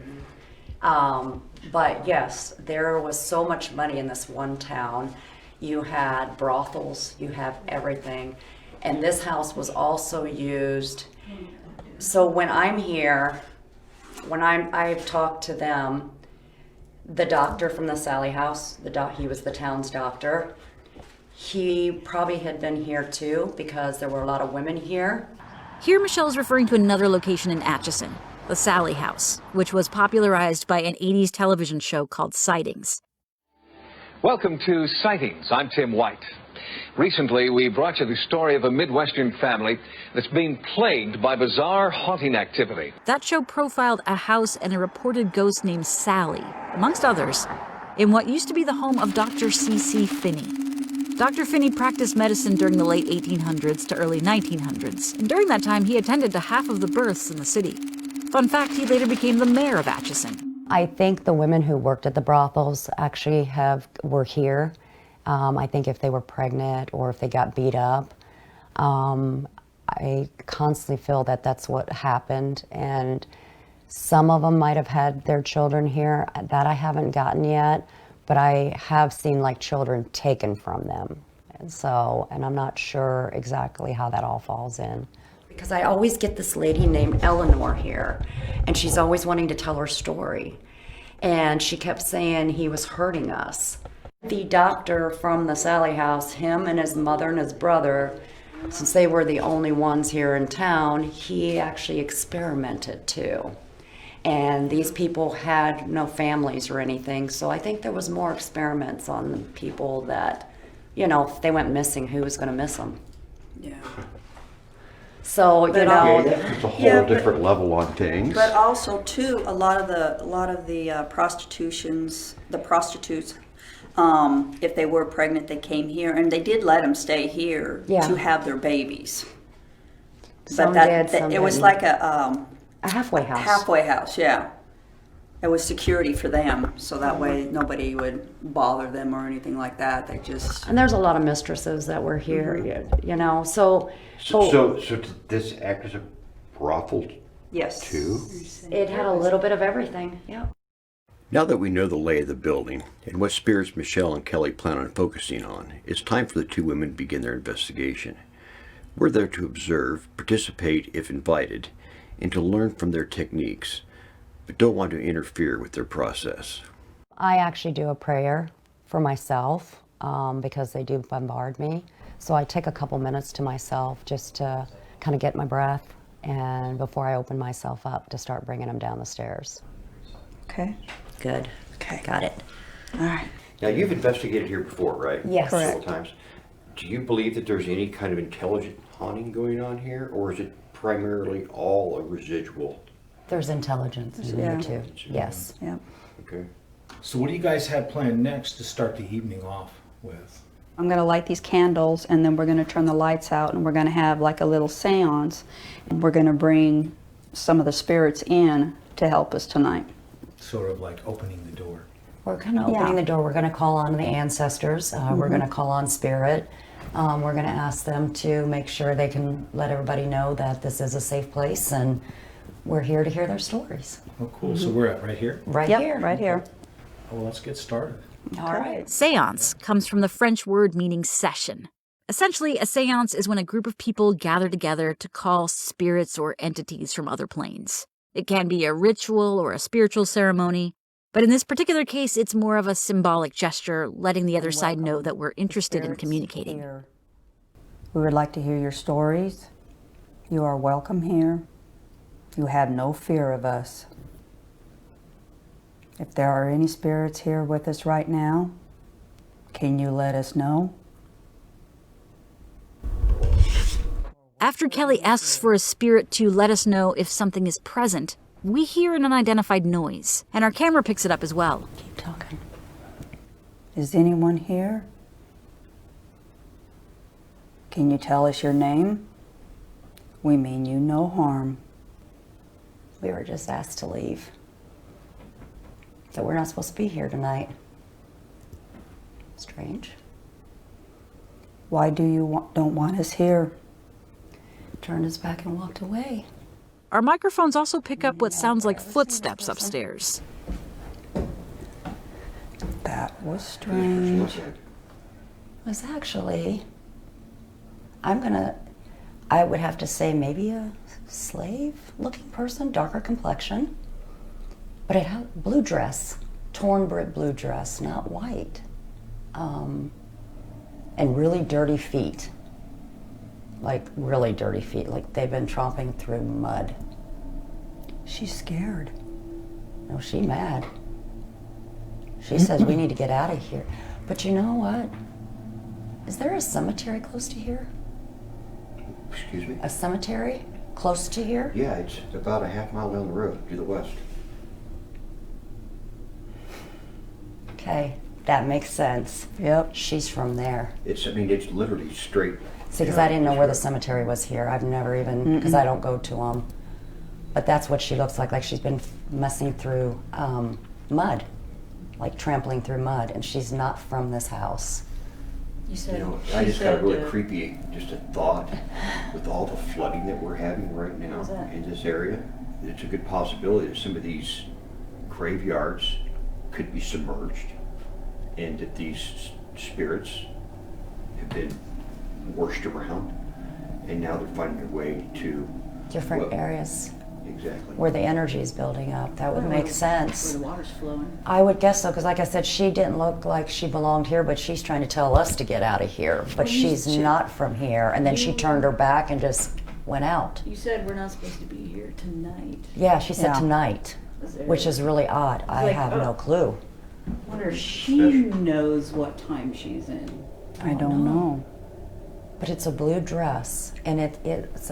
But yes, there was so much money in this one town. You had brothels, you have everything. And this house was also used. So when I'm here, I've talked to them, the doctor from the Sally House, he was the town's doctor. He probably had been here too because there were a lot of women here. Here, Michelle's referring to another location in Atchison, the Sally House, which was popularized by an 80s television show called Sightings. Welcome to Sightings. I'm Tim White. Recently, we brought you the story of a Midwestern family that's being plagued by bizarre haunting activity. That show profiled a house and a reported ghost named Sally, amongst others, in what used to be the home of Dr. C.C. Finney. Dr. Finney practiced medicine during the late 1800s to early 1900s, and during that time he attended to half of the births in the city. Fun fact, he later became the mayor of Atchison. I think the women who worked at the brothels actually were here. I think if they were pregnant or if they got beat up, I constantly feel that that's what happened. And some of them might have had their children here. That I haven't gotten yet, but I have seen like children taken from them. And I'm not sure exactly how that all falls in. Because I always get this lady named Eleanor here, and she's always wanting to tell her story. And she kept saying he was hurting us. The doctor from the Sally House, him and his mother and his brother, since they were the only ones here in town, he actually experimented too. And these people had no families or anything, so I think there was more experiments on the people that, if they went missing, who was going to miss them? Yeah. So, It's a whole different level on things. But also too, a lot of the prostitutes, if they were pregnant, they came here, and they did let them stay here to have their babies. Some But did, some it was didn't. like a halfway house. Halfway house, yeah. It was security for them, so that way nobody would bother them or anything like that. They just. And there's a lot of mistresses that were here, so. So did this act as a brothel Yes. too? It had a little bit of everything, yeah. Now that we know the lay of the building and what spirits Michelle and Kelly plan on focusing on, it's time for the two women to begin their investigation. We're there to observe, participate if invited, and to learn from their techniques, but don't want to interfere with their process. I actually do a prayer for myself because they do bombard me. So I take a couple minutes to myself just to kind of get my breath and before I open myself up to start bringing them down the stairs. Okay. Good. Okay. Got it. All right. Now you've investigated here before, right? Yes. Several times. Do you believe that there's any kind of intelligent haunting going on here, or is it primarily all a residual? There's intelligence in there too. Yes. Yeah. Okay. So what do you guys have planned next to start the evening off with? I'm going to light these candles, and then we're going to turn the lights out, and we're going to have like a little seance. And we're going to bring some of the spirits in to help us tonight. Sort of like opening the door. We're kind of opening the door. We're going to call on the ancestors. We're going to call on spirit. We're going to ask them to make sure they can let everybody know that this is a safe place and we're here to hear their stories. Oh, cool. So we're at right here? Right here. Right here. Well, let's get started. All right. Seance comes from the French word meaning session. Essentially, a seance is when a group of people gather together to call spirits or entities from other planes. It can be a ritual or a spiritual ceremony. But in this particular case, it's more of a symbolic gesture, letting the other side know that we're interested in communicating. We would like to hear your stories. You are welcome here. You have no fear of us. If there are any spirits here with us right now, can you let us know? After Kelly asks for a spirit to let us know if something is present, we hear an unidentified noise, and our camera picks it up as well. Keep talking. Is anyone here? Can you tell us your name? We mean you no harm. We were just asked to leave. So we're not supposed to be here tonight. Strange. Why do you don't want us here? Turned his back and walked away. Our microphones also pick up what sounds like footsteps upstairs. That was strange. It was actually, I would have to say maybe a slave-looking person, darker complexion, but it had a blue dress, torn blue dress, not white, and really dirty feet. Like really dirty feet, like they've been tromping through mud. She's scared. No, she's mad. She says we need to get out of here. But you know what? Is there a cemetery close to here? Excuse me? A cemetery close to here? Yeah, it's about a half mile down the road to the west. Okay, that makes sense. Yep. She's from there. It's literally straight. See, because I didn't know where the cemetery was here. I've never even, because I don't go to them. But that's what she looks like she's been messing through mud, like trampling through mud, and she's not from this house. I just got a really creepy, just a thought, with all the flooding that we're having right now in this area. It's a good possibility that some of these graveyards could be submerged, and that these spirits have been washed around, and now they're finding their way to different areas. Exactly. Where the energy is building up. That would make sense. Where the water's flowing. I would guess so, because like I said, she didn't look like she belonged here, but she's trying to tell us to get out of here. But she's not from here. And then she turned her back and just went out. You said we're not supposed to be here tonight. Yeah, she said tonight, which is really odd. I have no clue. I wonder if she knows what time she's in. I don't know. But it's a blue dress, and it's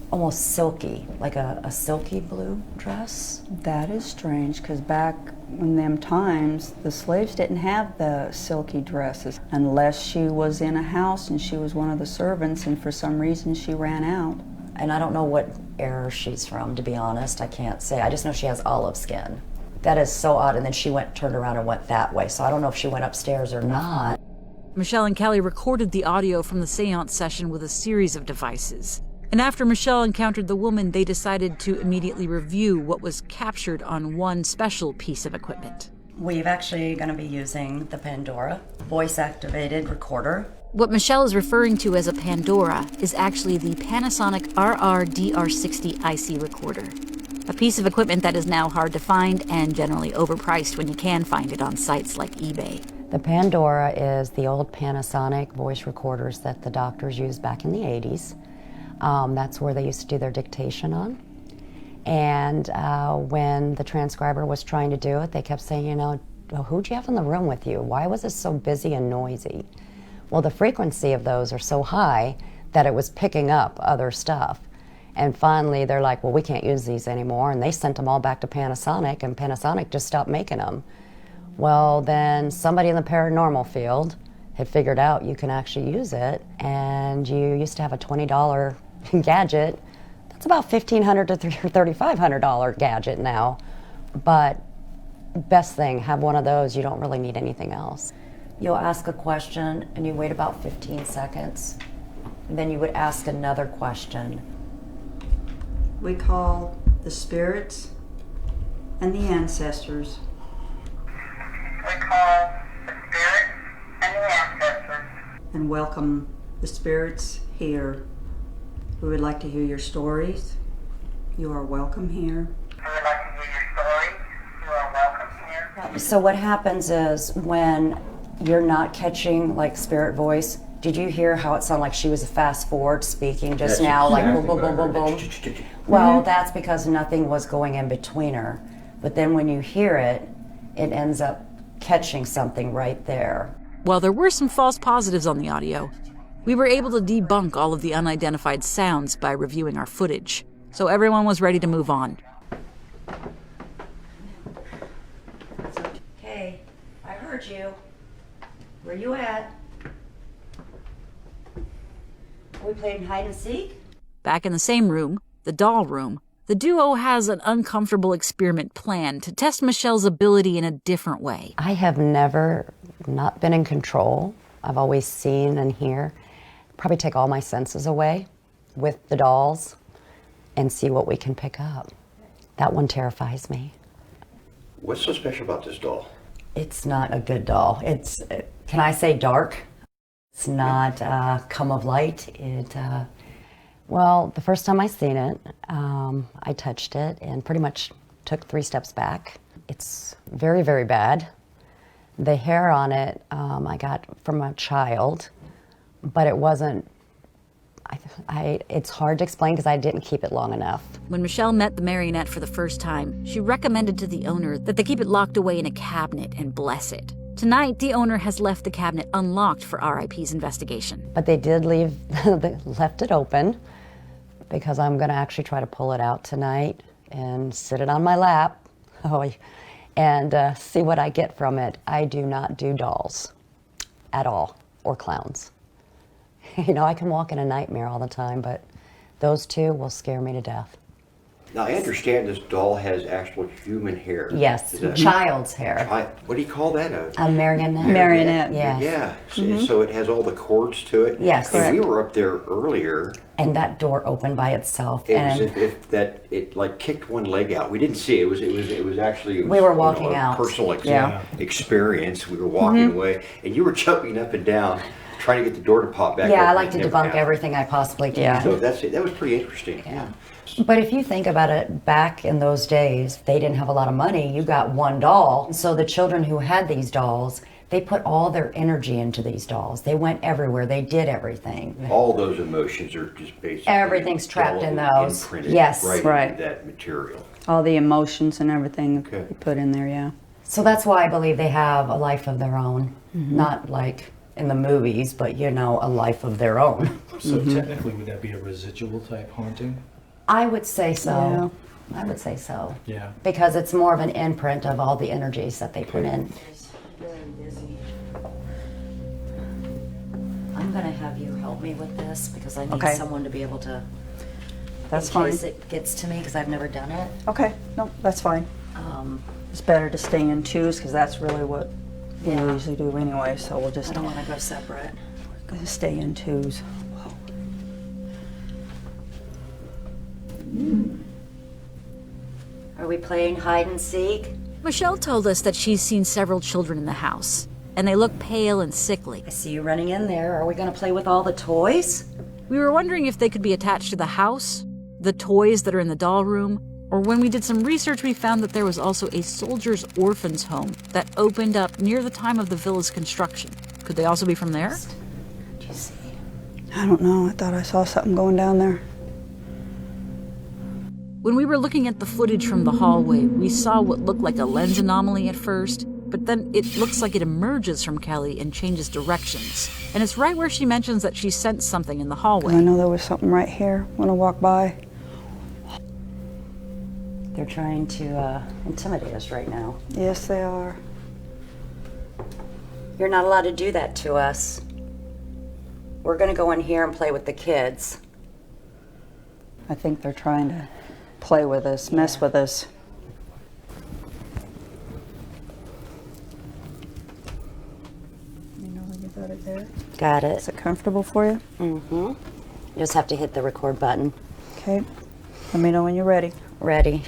almost silky, like a silky blue dress. That is strange, because back in them times, the slaves didn't have the silky dresses, unless she was in a house and she was one of the servants, and for some reason she ran out. And I don't know what era she's from, to be honest. I can't say. I just know she has olive skin. That is so odd. And then she turned around and went that way. So I don't know if she went upstairs or not. Michelle and Kelly recorded the audio from the seance session with a series of devices. And after Michelle encountered the woman, they decided to immediately review what was captured on one special piece of equipment. We're actually going to be using the Pandora voice-activated recorder. What Michelle is referring to as a Pandora is actually the Panasonic RR-DR60 IC recorder, a piece of equipment that is now hard to find and generally overpriced when you can find it on sites like eBay. The Pandora is the old Panasonic voice recorders that the doctors used back in the 80s. That's where they used to do their dictation on. And when the transcriber was trying to do it, they kept saying, you know, who'd you have in the room with you? Why was it so busy and noisy? Well, the frequency of those are so high that it was picking up other stuff. And finally, they're like, well, we can't use these anymore. And they sent them all back to Panasonic, and Panasonic just stopped making them. Well, then somebody in the paranormal field had figured out you can actually use it, and you used to have a $20 gadget. That's about $1,500 to $3,500 gadget now. But best thing, have one of those. You don't really need anything else. You'll ask a question, and you wait about 15 seconds. And then you would ask another question. We call the spirits and the ancestors. We call the spirits and the ancestors. And welcome the spirits here. We would like to hear your stories. You are welcome here. We would like to hear your stories. So what happens is when you're not catching like spirit voice, did you hear how it sounded like she was a fast forward speaking just That's now, like exactly boom, boom, boom, boom, boom? Well, that's because nothing was going in between her. But then when you hear it, it ends up catching something right there. While there were some false positives on the audio, we were able to debunk all of the unidentified sounds by reviewing our footage. So everyone was ready to move on. Hey, I heard you. Where you at? Are we playing hide and seek? Back in the same room, the doll room, the duo has an uncomfortable experiment planned to test Michelle's ability in a different way. I have never not been in control. I've always seen and hear. Probably take all my senses away with the dolls and see what we can pick up. That one terrifies me. What's so special about this doll? It's not a good doll. It's, can I say dark? It's not come of light. Well, the first time I seen it, I touched it and pretty much took 3 steps back. It's very, very bad. The hair on it I got from a child, but it wasn't, it's hard to explain because I didn't keep it long enough. When Michelle met the marionette for the first time, she recommended to the owner that they keep it locked away in a cabinet and bless it. Tonight, the owner has left the cabinet unlocked for RIP's investigation. But they did leave, they left it open because I'm going to actually try to pull it out tonight and sit it on my lap and see what I get from it. I do not do dolls at all, or clowns. You know, I can walk in a nightmare all the time, but those two will scare me to death. Now, I understand this doll has actual human hair. Yes, child's hair. What do you call that? A marionette. Marionette. Yes. Yeah. So it has all the cords to it. Yes. And we were up there earlier. And that door opened by itself. It was if it like kicked one leg out. We didn't see it. It was actually. We were walking a out. Personal experience. We were walking away, and you were jumping up and down, trying to get the door to pop back. Yeah, I like to debunk everything I possibly can. So that was pretty interesting. Yeah. But if you think about it, back in those days, they didn't have a lot of money. You got one doll. So the children who had these dolls, they put all their energy into these dolls. They went everywhere. They did everything. All those emotions are just basically everything's trapped in those. Yes, right. Into that material. All the emotions and everything you put in there, yeah. So that's why I believe they have a life of their own, not like in the movies, but you know, a life of their own. So technically, would that be a residual type haunting? I would say so. Yeah. I would say so. Yeah. Because it's more of an imprint of all the energies that they put in. I'm going to have you help me with this because I need someone to be able to. That's in fine. case it gets to me because I've never done it. Okay, no, that's fine. It's better to stay in twos because that's really what we usually do anyway. So we'll just. I don't want to go separate. Just stay in twos. Are we playing hide and seek? Michelle told us that she's seen several children in the house, and they look pale and sickly. I see you running in there. Are we going to play with all the toys? We were wondering if they could be attached to the house, the toys that are in the doll room, or when we did some research, we found that there was also a soldiers' orphans home that opened up near the time of the villa's construction. Could they also be from there? Do you see? I don't know. I thought I saw something going down there. When we were looking at the footage from the hallway, we saw what looked like a lens anomaly at first, but then it looks like it emerges from Kelly and changes directions. And it's right where she mentions that she sensed something in the hallway. I know there was something right here when I walked by. They're trying to intimidate us right now. Yes, they are. You're not allowed to do that to us. We're going to go in here and play with the kids. I think they're trying to play with us, mess with us. You know when you got it there? Got it. Is it comfortable for you? Mm-hmm. You just have to hit the record button. Okay. Let me know when you're ready. Ready.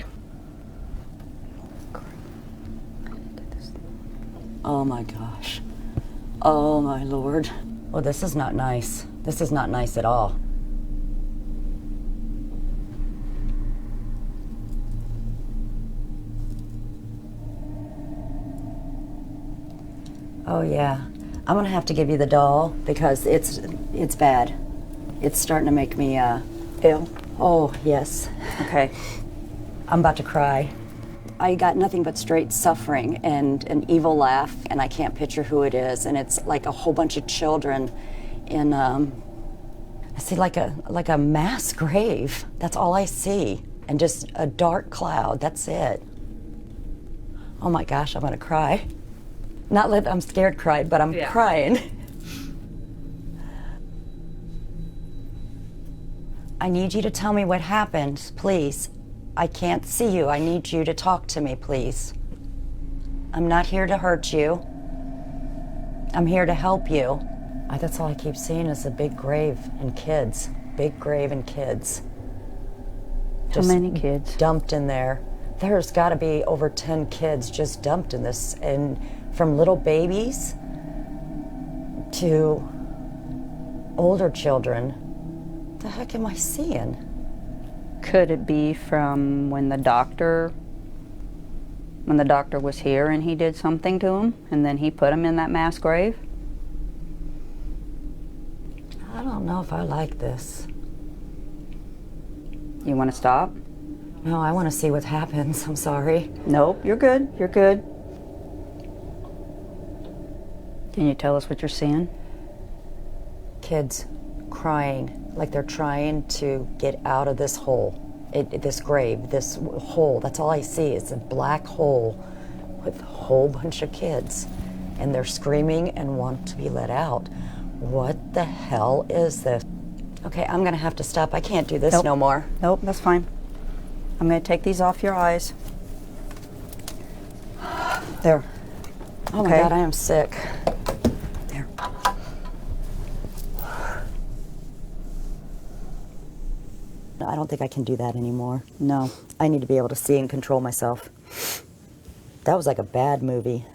Oh my gosh. Oh my Lord. Well, this is not nice. This is not nice at all. Oh yeah. I'm gonna have to give you the doll because it's bad. It's starting to make me Ill? Oh yes. Okay. I'm about to cry. I got nothing but straight suffering and an evil laugh, and I can't picture who it is. And it's like a whole bunch of children in I see like a mass grave. That's all I see, and just a dark cloud. That's it. Oh my gosh, I'm gonna cry. Not let I'm scared cried, but I'm crying. I need you to tell me what happened, please. I can't see you. I need you to talk to me, please. I'm not here to hurt you. I'm here to help you. That's all I keep seeing is a big grave and kids. Big grave and kids. How many kids? Dumped in there. There's got to be over 10 kids just dumped in this, and from little babies to older children. What the heck am I seeing? Could it be from when the doctor was here and he did something to him and then he put him in that mass grave? I don't know if I like this. You want to stop? No, I want to see what happens. I'm sorry. Nope, you're good. You're good. Can you tell us what you're seeing? Kids crying like they're trying to get out of this hole, this grave, this hole. That's all I see. It's a black hole with a whole bunch of kids, and they're screaming and want to be let out. What the hell is this? Okay, I'm gonna have to stop. I can't do this no more. Nope, that's fine. I'm gonna take these off your eyes. There. Oh my God, I am sick. There. I don't think I can do that anymore. No. I need to be able to see and control myself. That was like a bad movie.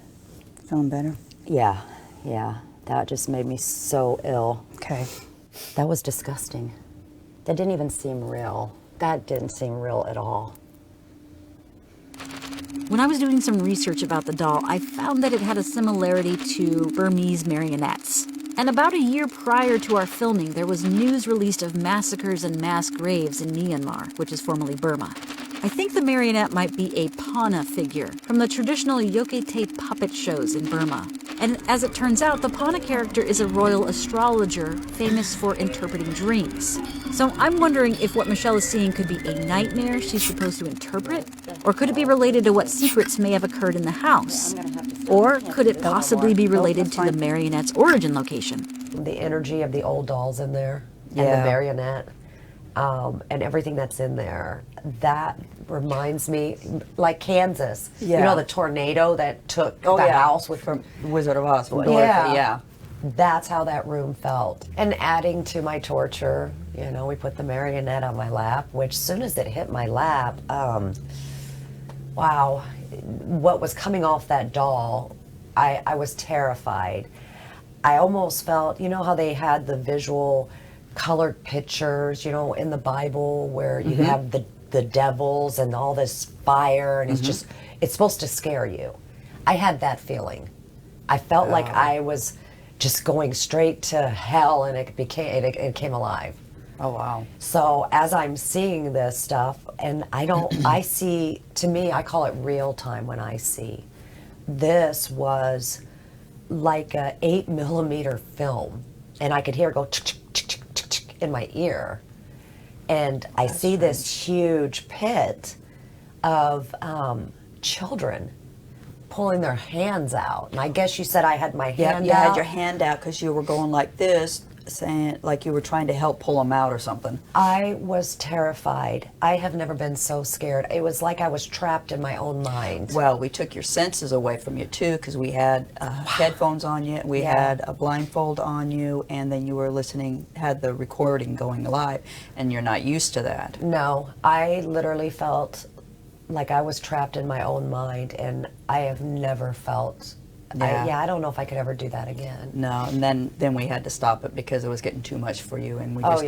Feeling better? Yeah, yeah. That just made me so ill. Okay. That was disgusting. That didn't even seem real. That didn't seem real at all. When I was doing some research about the doll, I found that it had a similarity to Burmese marionettes. And about a year prior to our filming, there was news released of massacres and mass graves in Myanmar, which is formerly Burma. I think the marionette might be a Pana figure from the traditional Yokete puppet shows in Burma. And as it turns out, the Pana character is a royal astrologer famous for interpreting dreams. So I'm wondering if what Michelle is seeing could be a nightmare she's supposed to interpret, or could it be related to what secrets may have occurred in the house? Or could it possibly be related to the marionette's origin location? The energy of the old dolls in there, and the marionette, and everything that's in there, that reminds me, like Kansas. Yeah. You know, the tornado that took the house with from Wizard of Oz. From Dorothy, yeah. That's how that room felt. And adding to my torture, you know, we put the marionette on my lap, which as soon as it hit my lap, wow, what was coming off that doll, I was terrified. I almost felt, you know how they had the visual colored pictures, you know, in the Bible where you have the devils and all this fire, and it's supposed to scare you. I had that feeling. I felt like I was just going straight to hell, and it came alive. Oh, wow. So as I'm seeing this stuff, and I see, to me, I call it real time when I see. This was like a 8mm film, and I could hear it go in my ear. And I see this huge pit of children pulling their hands out. And I guess you said I had my hand out? You had your hand out because you were going like this, saying like you were trying to help pull them out or something. I was terrified. I have never been so scared. It was like I was trapped in my own mind. Well, we took your senses away from you too, because we had headphones on you, we had a blindfold on you, and then you were listening, had the recording going live, and you're not used to that. No, I literally felt like I was trapped in my own mind, and I have never felt. I don't know if I could ever do that again. No, and then we had to stop it because it was getting too much for you, and we just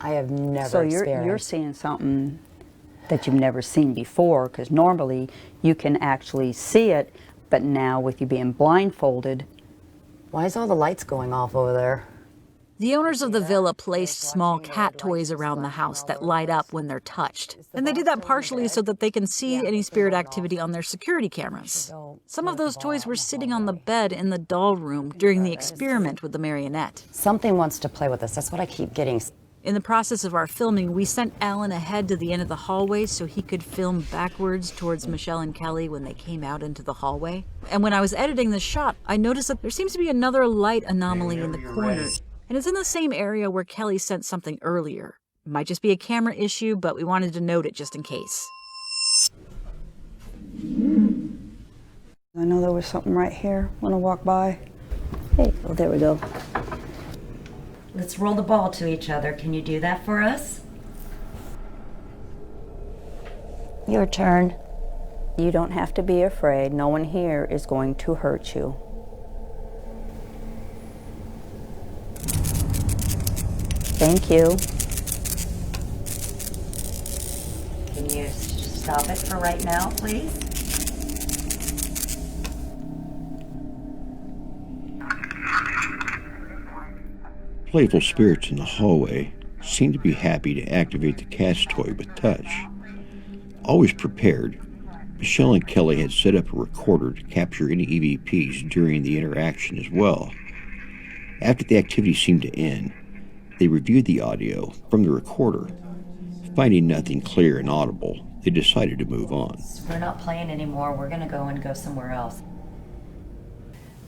I have never. So you're seeing something that you've never seen before, because normally you can actually see it, but now with you being blindfolded, Why is all the lights going off over there? The owners of the villa placed small cat toys around the house that light up when they're touched. And they did that partially so that they can see any spirit activity on their security cameras. Some of those toys were sitting on the bed in the doll room during the experiment with the marionette. Something wants to play with us. That's what I keep getting. In the process of our filming, we sent Alan ahead to the end of the hallway so he could film backwards towards Michelle and Kelly when they came out into the hallway. And when I was editing the shot, I noticed that there seems to be another light anomaly in the corner. And it's in the same area where Kelly sent something earlier. It might just be a camera issue, but we wanted to note it just in case. I know there was something right here when I walked by. Hey, oh, there we go. Let's roll the ball to each other. Can you do that for us? Your turn. You don't have to be afraid. No one here is going to hurt you. Thank you. Can you stop it for right now, please? Playful spirits in the hallway seem to be happy to activate the cat's toy with touch. Always prepared, Michelle and Kelly had set up a recorder to capture any EVPs during the interaction as well. After the activity seemed to end, they reviewed the audio from the recorder. Finding nothing clear and audible, they decided to move on. We're not playing anymore. We're going to go somewhere else.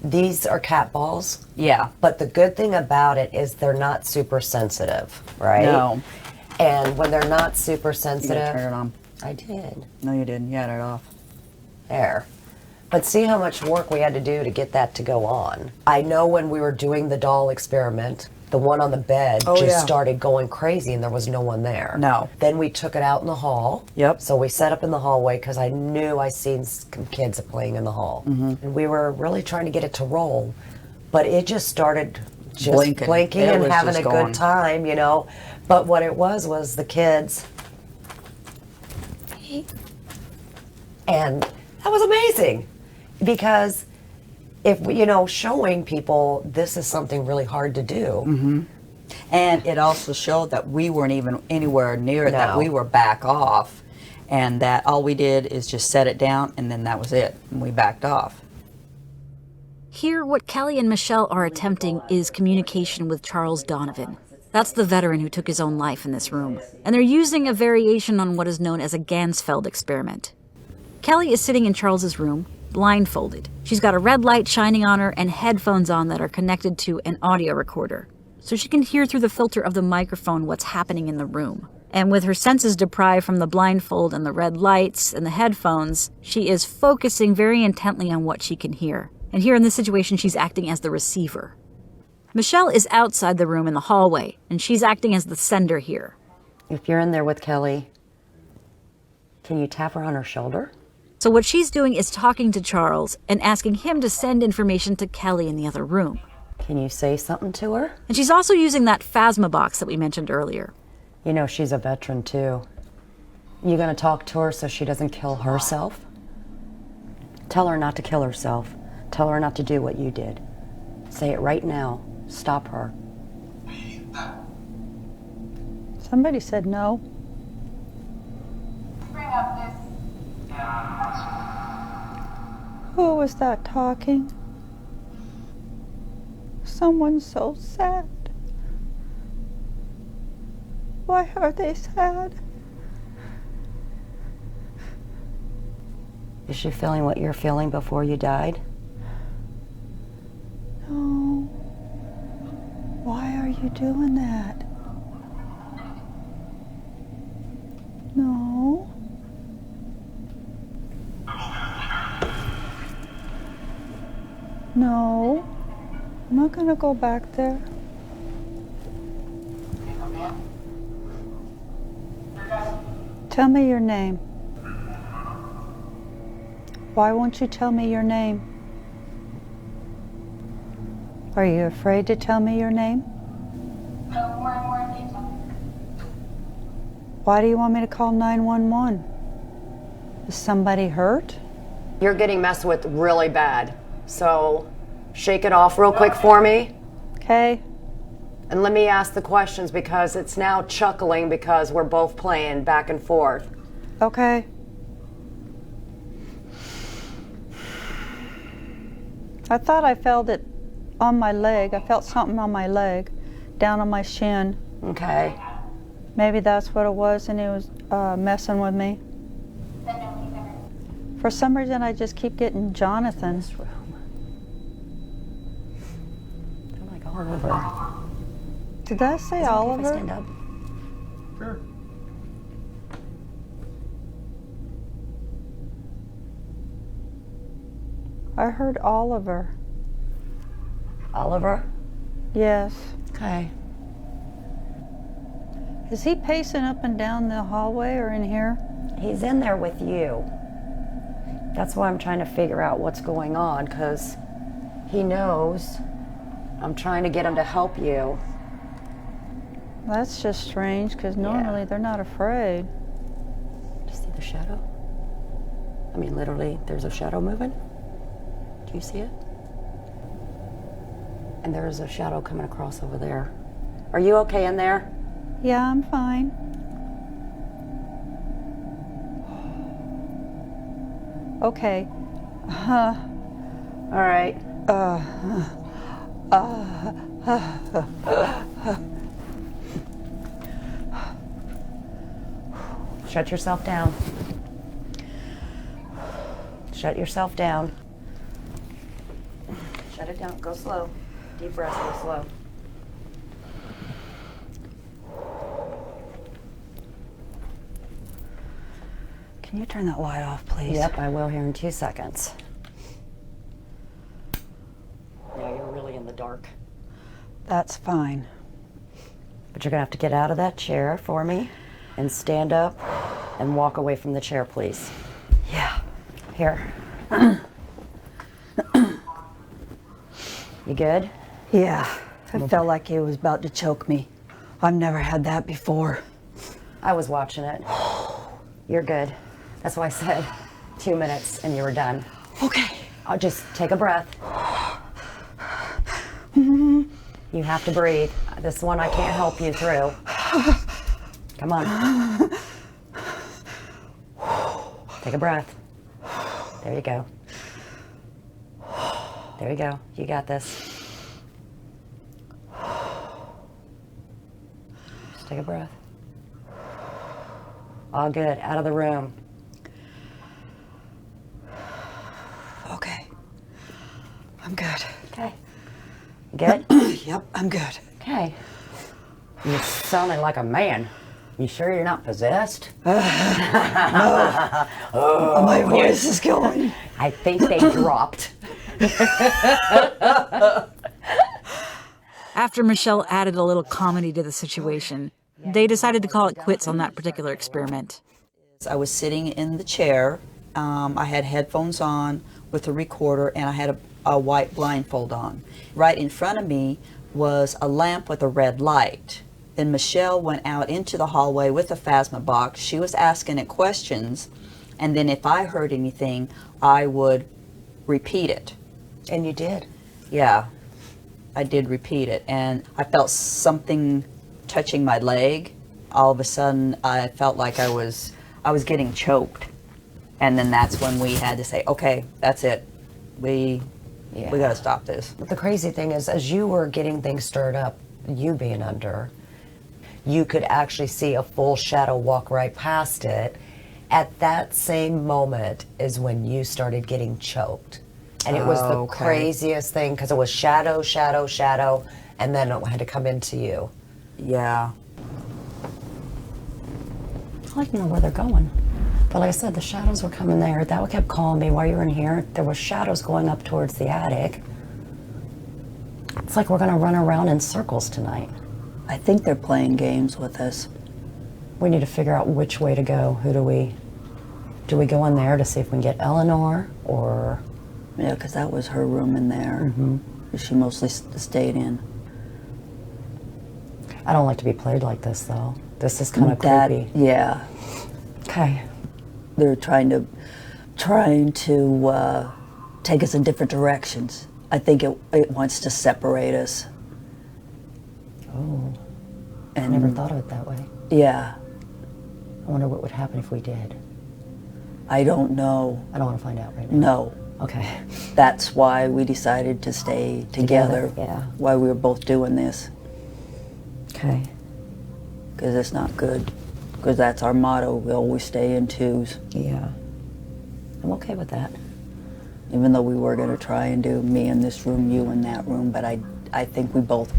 These are cat balls? Yeah. But the good thing about it is they're not super sensitive, right? No. And when they're not super sensitive... You gotta turn it on. I did. No, you didn't. You had it off. There. But see how much work we had to do to get that to go on. I know when we were doing the doll experiment, the one on the bed started going crazy and there was no one there. No. Then we took it out in the hall. Yep. So we set up in the hallway because I knew I seen some kids playing in the hall. And we were really trying to get it to roll, but it just started blinking and having a good time, you know. But what it was the kids. And that was amazing because if we, showing people this is something really hard to do. And it also showed that we weren't even anywhere near that. We were back off, and that all we did is just set it down, and then that was it, and we backed off. Here, what Kelly and Michelle are attempting is communication with Charles Donovan. That's the veteran who took his own life in this room. And they're using a variation on what is known as a Gansfeld experiment. Kelly is sitting in Charles's room, blindfolded. She's got a red light shining on her and headphones on that are connected to an audio recorder, so she can hear through the filter of the microphone what's happening in the room. And with her senses deprived from the blindfold and the red lights and the headphones, she is focusing very intently on what she can hear. And here in this situation, she's acting as the receiver. Michelle is outside the room in the hallway, and she's acting as the sender here. If you're in there with Kelly, can you tap her on her shoulder? So what she's doing is talking to Charles and asking him to send information to Kelly in the other room. Can you say something to her? And she's also using that Phasma box that we mentioned earlier. You know, she's a veteran too. You gonna talk to her so she doesn't kill herself? Tell her not to kill herself. Tell her not to do what you did. Say it right now. Stop her. Somebody said no. Who was that talking? Someone so sad. Why are they sad? Is she feeling what you're feeling before you died? No. Why are you doing that? No. No. I'm not gonna go back there. Tell me your name. Why won't you tell me your name? Are you afraid to tell me your name? Why do you want me to call 911? Is somebody hurt? You're getting messed with really bad. So Shake it off real quick for me. Okay. And let me ask the questions because it's now chuckling because we're both playing back and forth. Okay. I thought I felt it on my leg. I felt something on my leg, down on my shin. Okay. Maybe that's what it was, and it was messing with me. For some reason, I just keep getting Jonathan. I'm like Oliver. Did I say Is it okay if I Oliver? stand up? Sure. I heard Oliver. Oliver? Yes. Okay. Is he pacing up and down the hallway or in here? He's in there with you. That's why I'm trying to figure out what's going on, because he knows. I'm trying to get him to help you. That's just strange, because normally they're not afraid. Do you see the shadow? I mean, literally, there's a shadow moving. Do you see it? And there's a shadow coming across over there. Are you okay in there? Yeah, I'm fine. Okay. All right. Shut yourself down. Shut yourself down. Shut it down. Go slow. Deep breath. Go slow. Can you turn that light off, please? Yep, I will here in 2 seconds. Yeah, you're really in the dark. That's fine. But you're gonna have to get out of that chair for me and stand up and walk away from the chair, please. Yeah. Here. You good? Yeah. I felt like it was about to choke me. I've never had that before. I was watching it. You're good. That's why I said 2 minutes and you were done. Okay. I'll just take a breath. You have to breathe. This one I can't help you through. Come on. Take a breath. There you go. There you go. You got this. Just take a breath. All good. Out of the room. Okay. I'm good. Okay. Good? Yep, I'm good. Okay. You're sounding like a man. You sure you're not possessed? No. Oh, My voice is going. I think they dropped. After Michelle added a little comedy to the situation, they decided to call it quits on that particular experiment. I was sitting in the chair. I had headphones on with a recorder, and I had a white blindfold on. Right in front of me was a lamp with a red light. Then Michelle went out into the hallway with a phasma box. She was asking it questions, and then if I heard anything, I would repeat it. And you did? Yeah, I did repeat it, and I felt something touching my leg. All of a sudden, I felt like I was getting choked, and then that's when we had to say, okay, that's it. We got to stop this. But the crazy thing is, as you were getting things stirred up, you being under, you could actually see a full shadow walk right past it. At that same moment is when you started getting choked. And it was the craziest thing, because it was shadow, shadow, shadow, and then it had to come into you. Yeah. I'd like to know where they're going. But like I said, the shadows were coming there. That kept calling me while you were in here. There were shadows going up towards the attic. It's like we're going to run around in circles tonight. I think they're playing games with us. We need to figure out which way to go. Who do we go in there to see if we can get Eleanor, or... Yeah, because that was her room in there. She mostly stayed in. I don't like to be played like this, though. This is kind of creepy. Yeah. Okay. They're trying to take us in different directions. I think it wants to separate us. Oh. And I never thought of it that way. Yeah. I wonder what would happen if we did. I don't know. I don't want to find out right now. No. Okay. That's why we decided to stay together. Yeah. Why we were both doing this. Okay. Because it's not good. Because that's our motto. We always stay in twos. Yeah. I'm okay with that. Even though we were going to try and do me in this room, you in that room, but I think we both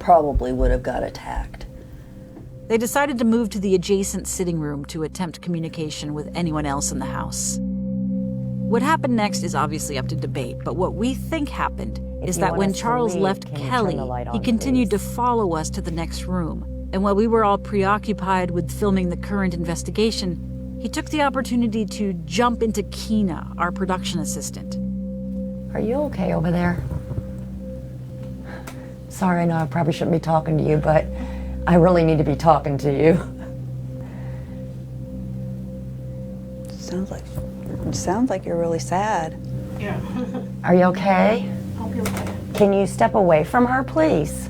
probably would have got attacked. They decided to move to the adjacent sitting room to attempt communication with anyone else in the house. What happened next is obviously up to debate, but what we think happened is that when Charles left Kelly, he continued to follow us to the next room. And while we were all preoccupied with filming the current investigation, he took the opportunity to jump into Keena, our production assistant. Are you okay over there? Sorry, I know I probably shouldn't be talking to you, but I really need to be talking to you. Sounds like you're really sad. Yeah. Are you okay? I'll be okay. Can you step away from her, please?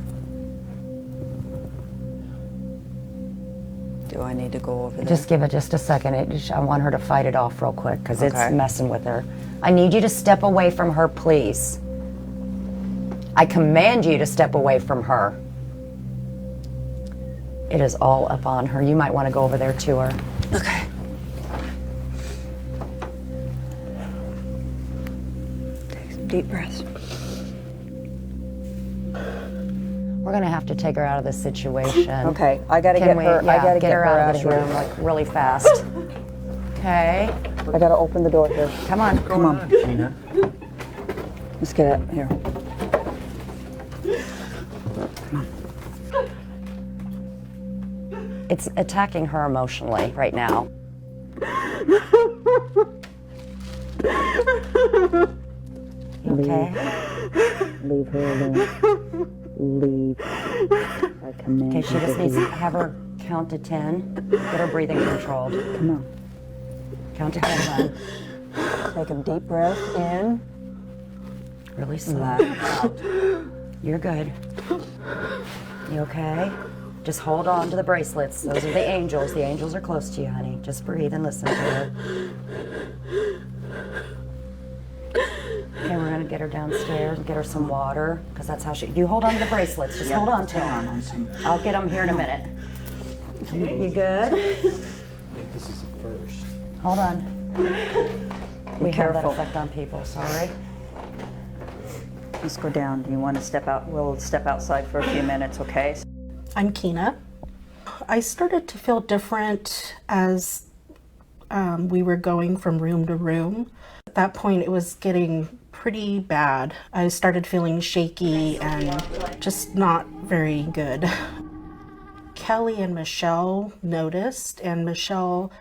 Do I need to go over there? Just give it just a second. I want her to fight it off real quick because it's messing with her. I need you to step away from her, please. I command you to step away from her. It is all up on her. You might want to go over there to her. Okay. Take some deep breaths. We're gonna have to take her out of this situation. Okay, I gotta get her. Yeah, I gotta get her out of this here. room like really fast. Okay. I gotta open the door here. Come on. Come on. Gina. Let's get out here. It's attacking her emotionally right now. Okay. Leave her alone. Leave. I command Okay, she just needs to have her count to 10. Get her breathing controlled. Come on. Count to 10, hon. Take a deep breath in. Really slow. Let out. You're good. You okay? Just hold on to the bracelets. Those are the angels. The angels are close to you, honey. Just breathe and listen to her. Okay, we're gonna get her downstairs and get her some water, because that's how you hold on to the bracelets. Just hold on to them. I'll get them here in a minute. You good? This is the first. Hold on. We have that effect on people, sorry. Let's go down. Do you want to step out? We'll step outside for a few minutes, okay? I'm Keena. I started to feel different as we were going from room to room. At that point, it was getting pretty bad. I started feeling shaky and just not very good. Kelly and Michelle noticed, and Michelle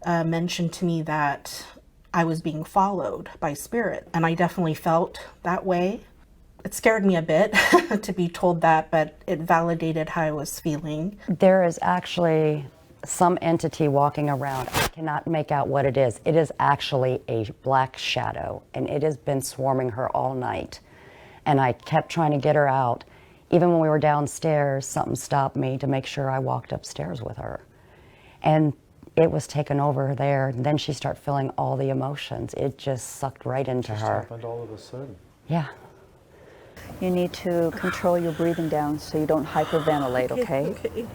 mentioned to me that I was being followed by spirit, and I definitely felt that way. It scared me a bit to be told that, but it validated how I was feeling. There is actually some entity walking around. I cannot make out what it is. It is actually a black shadow, and it has been swarming her all night. And I kept trying to get her out. Even when we were downstairs, something stopped me to make sure I walked upstairs with her. And it was taken over there, and then she started feeling all the emotions. It just sucked right into her. It happened all of a sudden. Yeah. You need to control your breathing down so you don't hyperventilate, okay? Okay.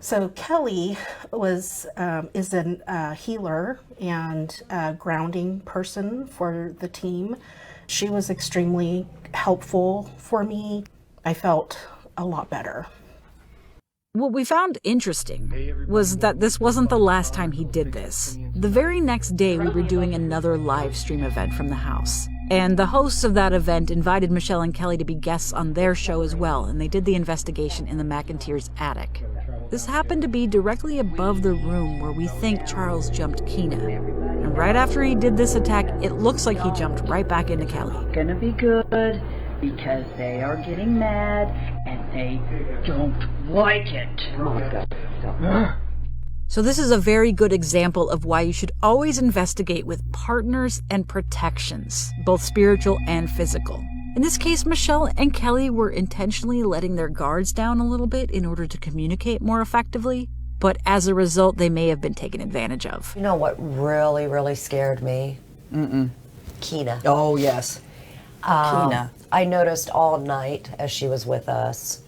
So Kelly is a healer and a grounding person for the team. She was extremely helpful for me. I felt a lot better. What we found interesting was that this wasn't the last time he did this. The very next day, we were doing another live stream event from the house. And the hosts of that event invited Michelle and Kelly to be guests on their show as well, and they did the investigation in the McInteer's attic. This happened to be directly above the room where we think Charles jumped Keena. And right after he did this attack, it looks like he jumped right back into Kelly. Gonna be good, because they are getting mad and they don't like it. Come on, go. So this is a very good example of why you should always investigate with partners and protections, both spiritual and physical. In this case, Michelle and Kelly were intentionally letting their guards down a little bit in order to communicate more effectively, but as a result, they may have been taken advantage of. You know what really, really scared me? Keena. Oh, yes. Keena. I noticed all night as she was with us,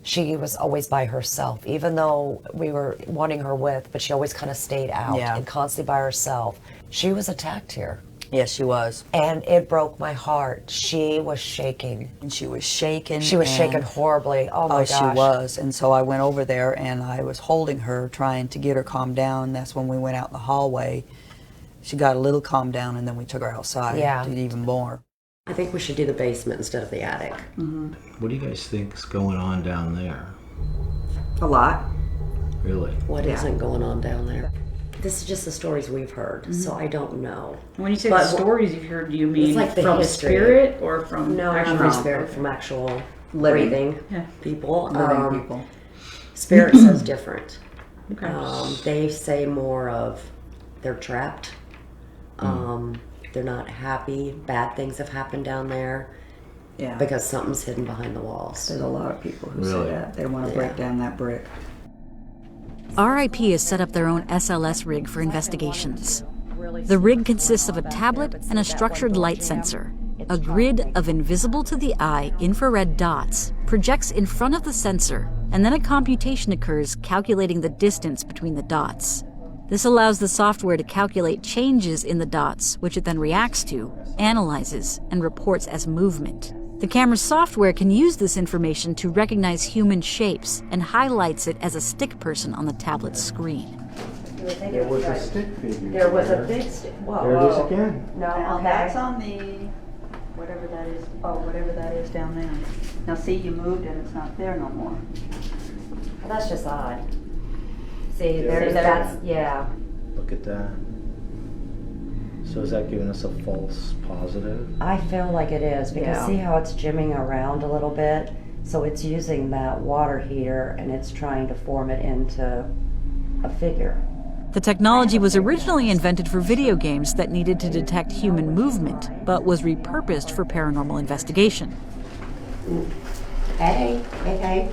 she was always by herself, even though we were wanting her with, but she always kind of stayed out and constantly by herself. She was attacked here. Yes, she was. And it broke my heart. She was shaking. And she was shaking. She was shaking horribly. Oh my gosh. She was. And so I went over there and I was holding her, trying to get her calmed down. That's when we went out in the hallway. She got a little calmed down and then we took her outside. Yeah. Did even more. I think we should do the basement instead of the attic. What do you guys think's going on down there? A lot. Really? What isn't going on down there? This is just the stories we've heard, so I don't know. When you say the stories you've heard, do you mean it's like the from history. spirit or from No, actual? not from spirit, from actual Living. breathing people. Living people. Spirit says different. Okay. They say more of they're trapped. They're not happy. Bad things have happened down there. Yeah. Because something's hidden behind the walls. There's a lot of people who say that. They want to break down that brick. RIP has set up their own SLS rig for investigations. The rig consists of a tablet and a structured light sensor. A grid of invisible to the eye infrared dots projects in front of the sensor, and then a computation occurs calculating the distance between the dots. This allows the software to calculate changes in the dots, which it then reacts to, analyzes, and reports as movement. The camera's software can use this information to recognize human shapes and highlights it as a stick person on the tablet's screen. There was a stick figure. There was a big stick. Whoa. There it is again. No, Now that's on the, whatever that is, whatever that is down there. Now see, you moved and it's not there no more. Well, that's just odd. See, Yeah. that's, yeah. Look at that. So is that giving us a false positive? I feel like it is, because see how it's jimming around a little bit? So it's using that water heater and it's trying to form it into a figure. The technology was originally invented for video games that needed to detect human movement, but was repurposed for paranormal investigation. Hey, hey, hey.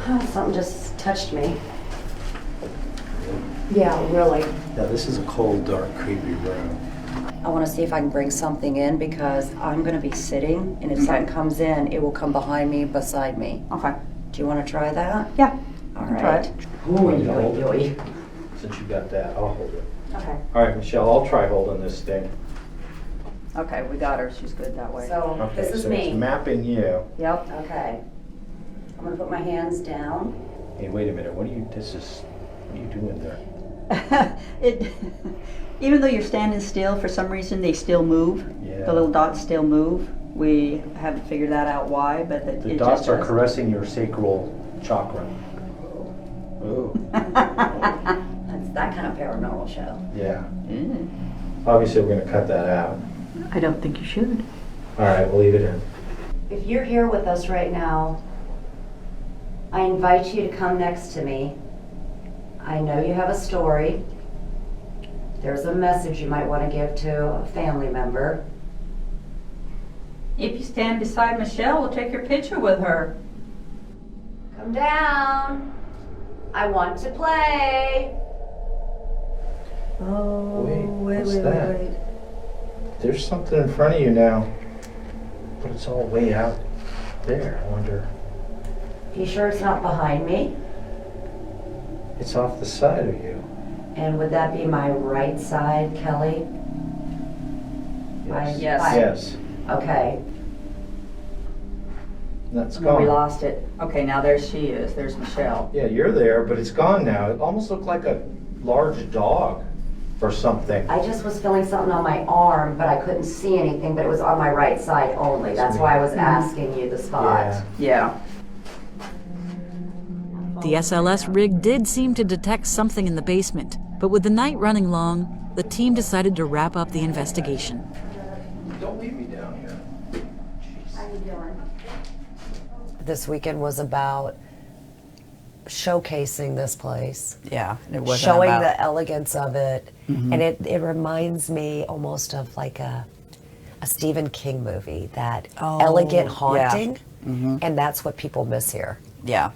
Oh, something just touched me. Yeah, really. Yeah, this is a cold, dark, creepy room. I want to see if I can bring something in because I'm going to be sitting, and if something comes in, it will come behind me, beside me. Okay. Do you want to try that? Yeah. All can right. try it. Ooh, Since you got that, I'll hold it. Okay. All right, Michelle, I'll try holding this thing. Okay, we got her. She's good that way. So Okay, this is so me. it's mapping you. Yep. Okay. I'm going to put my hands down. Hey, wait a minute. What are you doing there? Even though you're standing still, for some reason they still move. Yeah. The little dots still move. We haven't figured that out why, but The it dots just are does. caressing your sacral chakra. Ooh. That's that kind of paranormal show. Yeah. Obviously, we're going to cut that out. I don't think you should. All right, we'll leave it in. If you're here with us right now, I invite you to come next to me. I know you have a story. There's a message you might want to give to a family member. If you stand beside Michelle, we'll take your picture with her. Come down. I want to play. Oh, What's that? There's something in front of you now, but it's all way out there. I wonder. You sure it's not behind me? It's off the side of you. And would that be my right side, Kelly? Yes. Yes. Okay. That's We gone. lost it. Okay, now there she is. There's Michelle. Yeah, you're there, but it's gone now. It almost looked like a large dog or something. I just was feeling something on my arm, but I couldn't see anything, but it was on my right side only. That's why I was asking you the spot. Yeah. The SLS rig did seem to detect something in the basement, but with the night running long, the team decided to wrap up the investigation. Don't leave me down here. This weekend was about showcasing this place. Yeah, it wasn't showing about- the elegance of it, Mhm. and it reminds me almost of like a Stephen King movie, that elegant yeah. haunting, Mhm. and that's what people miss here. Yeah.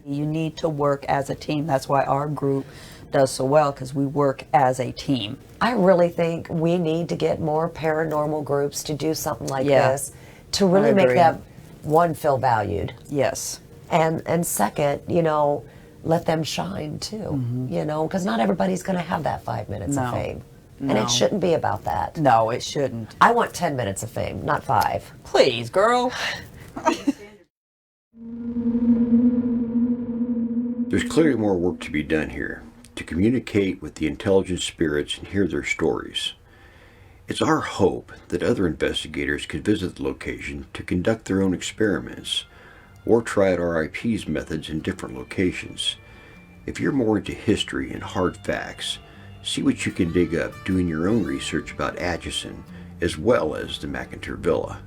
You need to work as a team. That's why our group does so well, because we work as a team. I really think we need to get more paranormal groups to do something like Yeah. this, to really I make agree. them, one, feel valued. Yes. And second, let them shine too, because not everybody's going to have that 5 minutes of No. fame. And No. it shouldn't be about that. No, it shouldn't. I want 10 minutes of fame, not 5. Please, girl. There's clearly more work to be done here to communicate with the intelligent spirits and hear their stories. It's our hope that other investigators could visit the location to conduct their own experiments or try out RIP's methods in different locations. If you're more into history and hard facts, see what you can dig up doing your own research about Atchison as well as the McInteer Villa.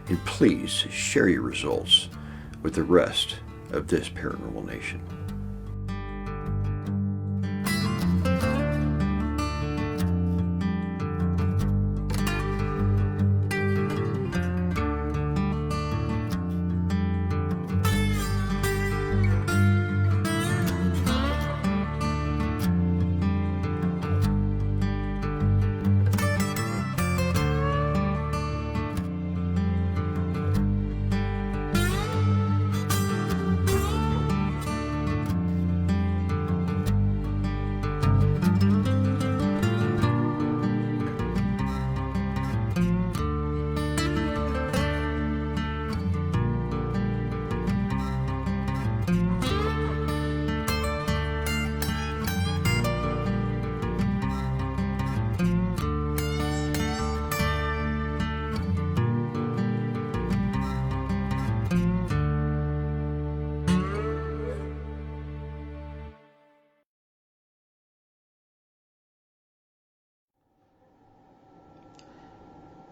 And please share your results with the rest of this Paranormal Nation.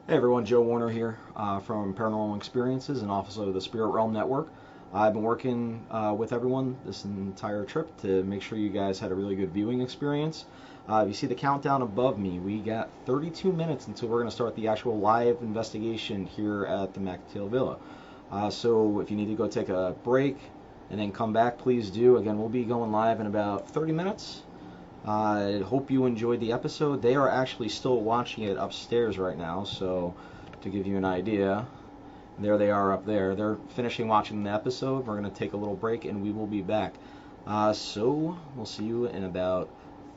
Hey everyone, Joe Warner here from Paranormal Experiences and also the Spirit Realm Network. I've been working with everyone this entire trip to make sure you guys had a really good viewing experience. You see the countdown above me. We got 32 minutes until we're going to start the actual live investigation here at the McInteer Villa. So if you need to go take a break and then come back, please do. Again, we'll be going live in about 30 minutes. I hope you enjoyed the episode. They are actually still watching it upstairs right now, so to give you an idea, there they are up there. They're finishing watching the episode. We're going to take a little break and we will be back. So we'll see you in about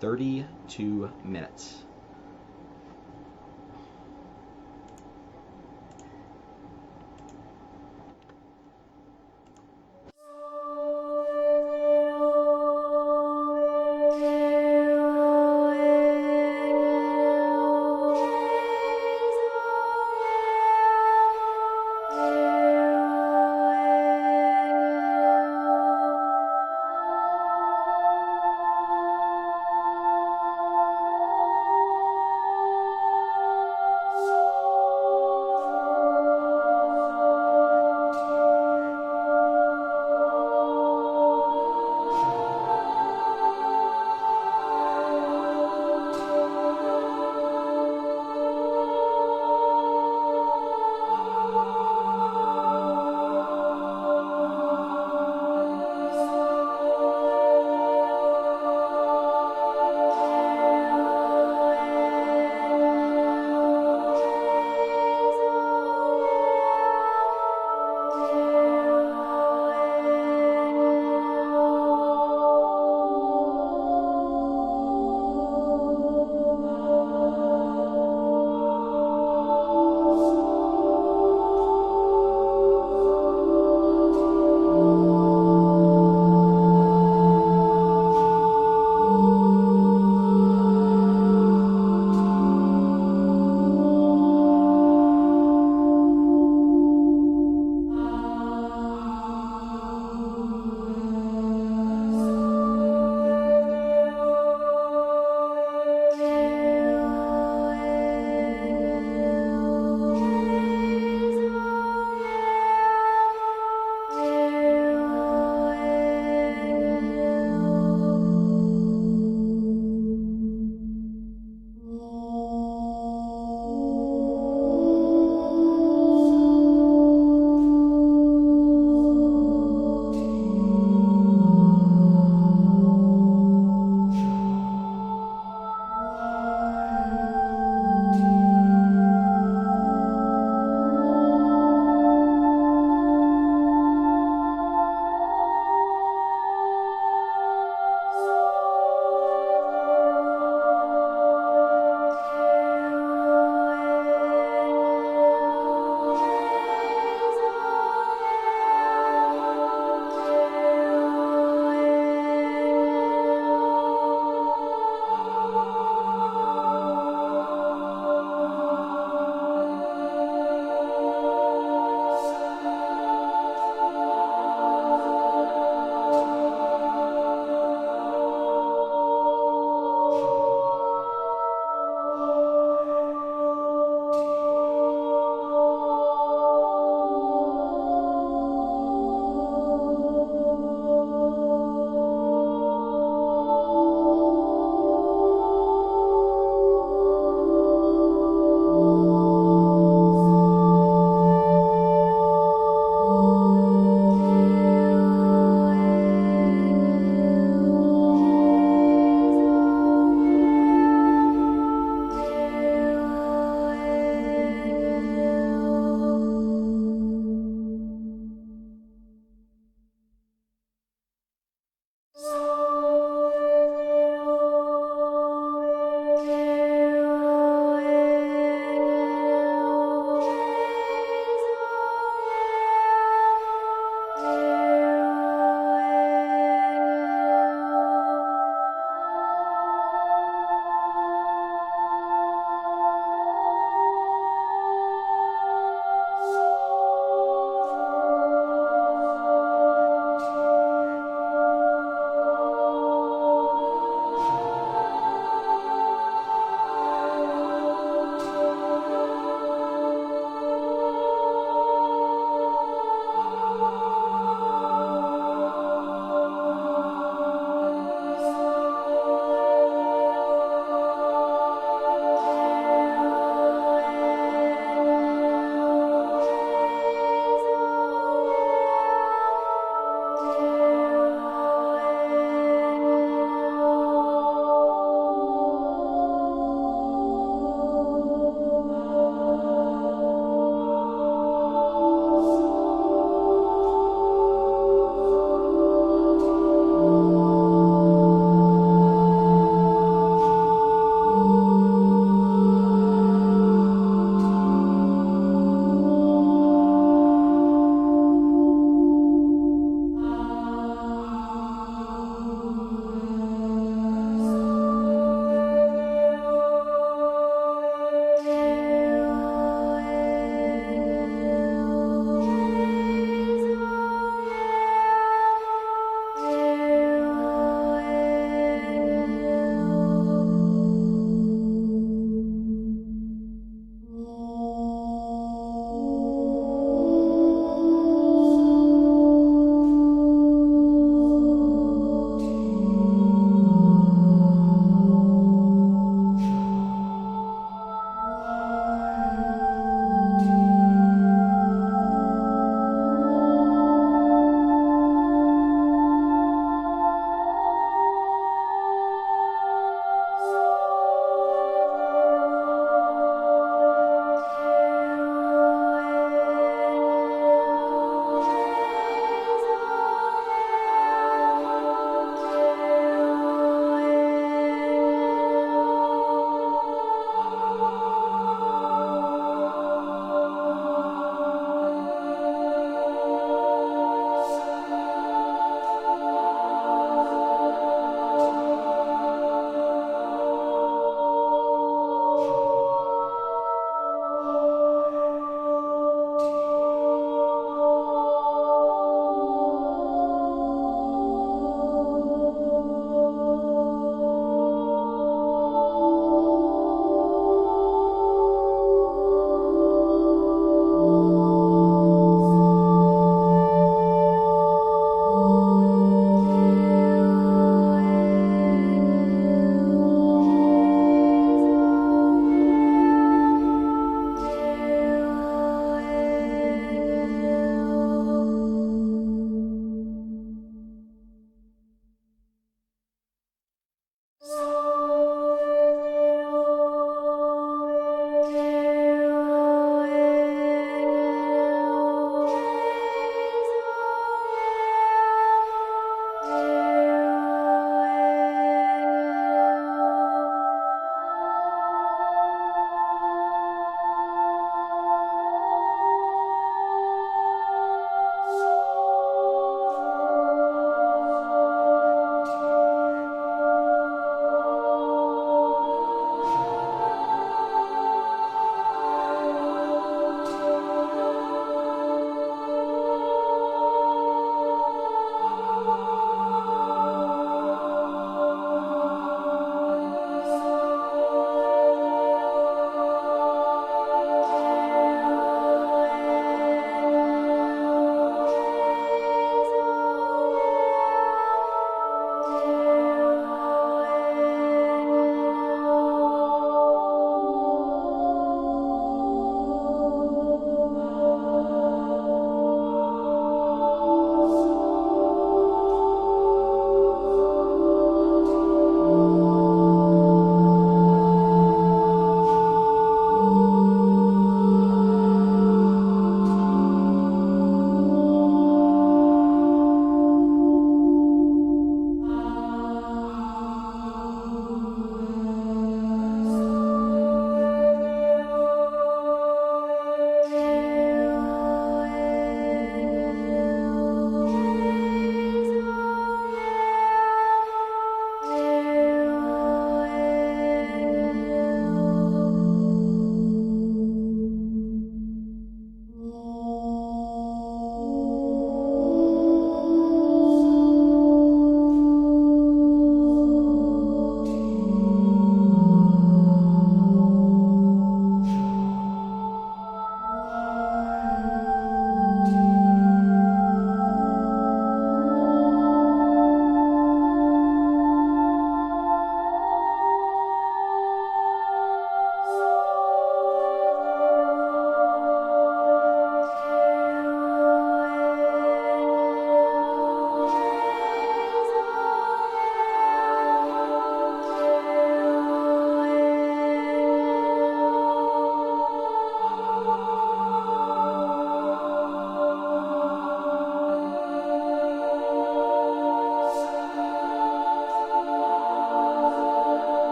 32 minutes.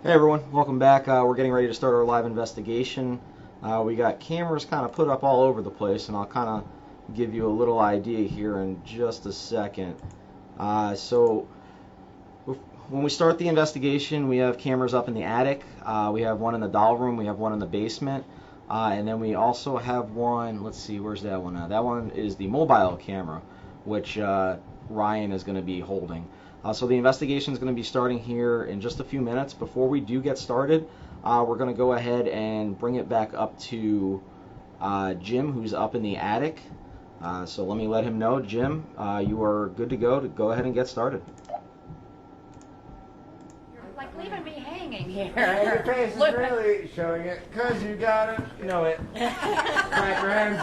Hey everyone, welcome back. We're getting ready to start our live investigation. We got cameras kind of put up all over the place, and I'll kind of give you a little idea here in just a second. So when we start the investigation, we have cameras up in the attic, we have one in the doll room, we have one in the basement, and then we also have one, let's see, where's that one at? That one is the mobile camera, which Ryan is going to be holding. So the investigation is going to be starting here in just a few minutes. Before we do get started, we're going to go ahead and bring it back up to Jim, who's up in the attic. So let me let him know. Jim, you are good to go ahead and get started. You're like leaving me hanging here. Hey, your face is really showing it, because you gotta know it. My friends.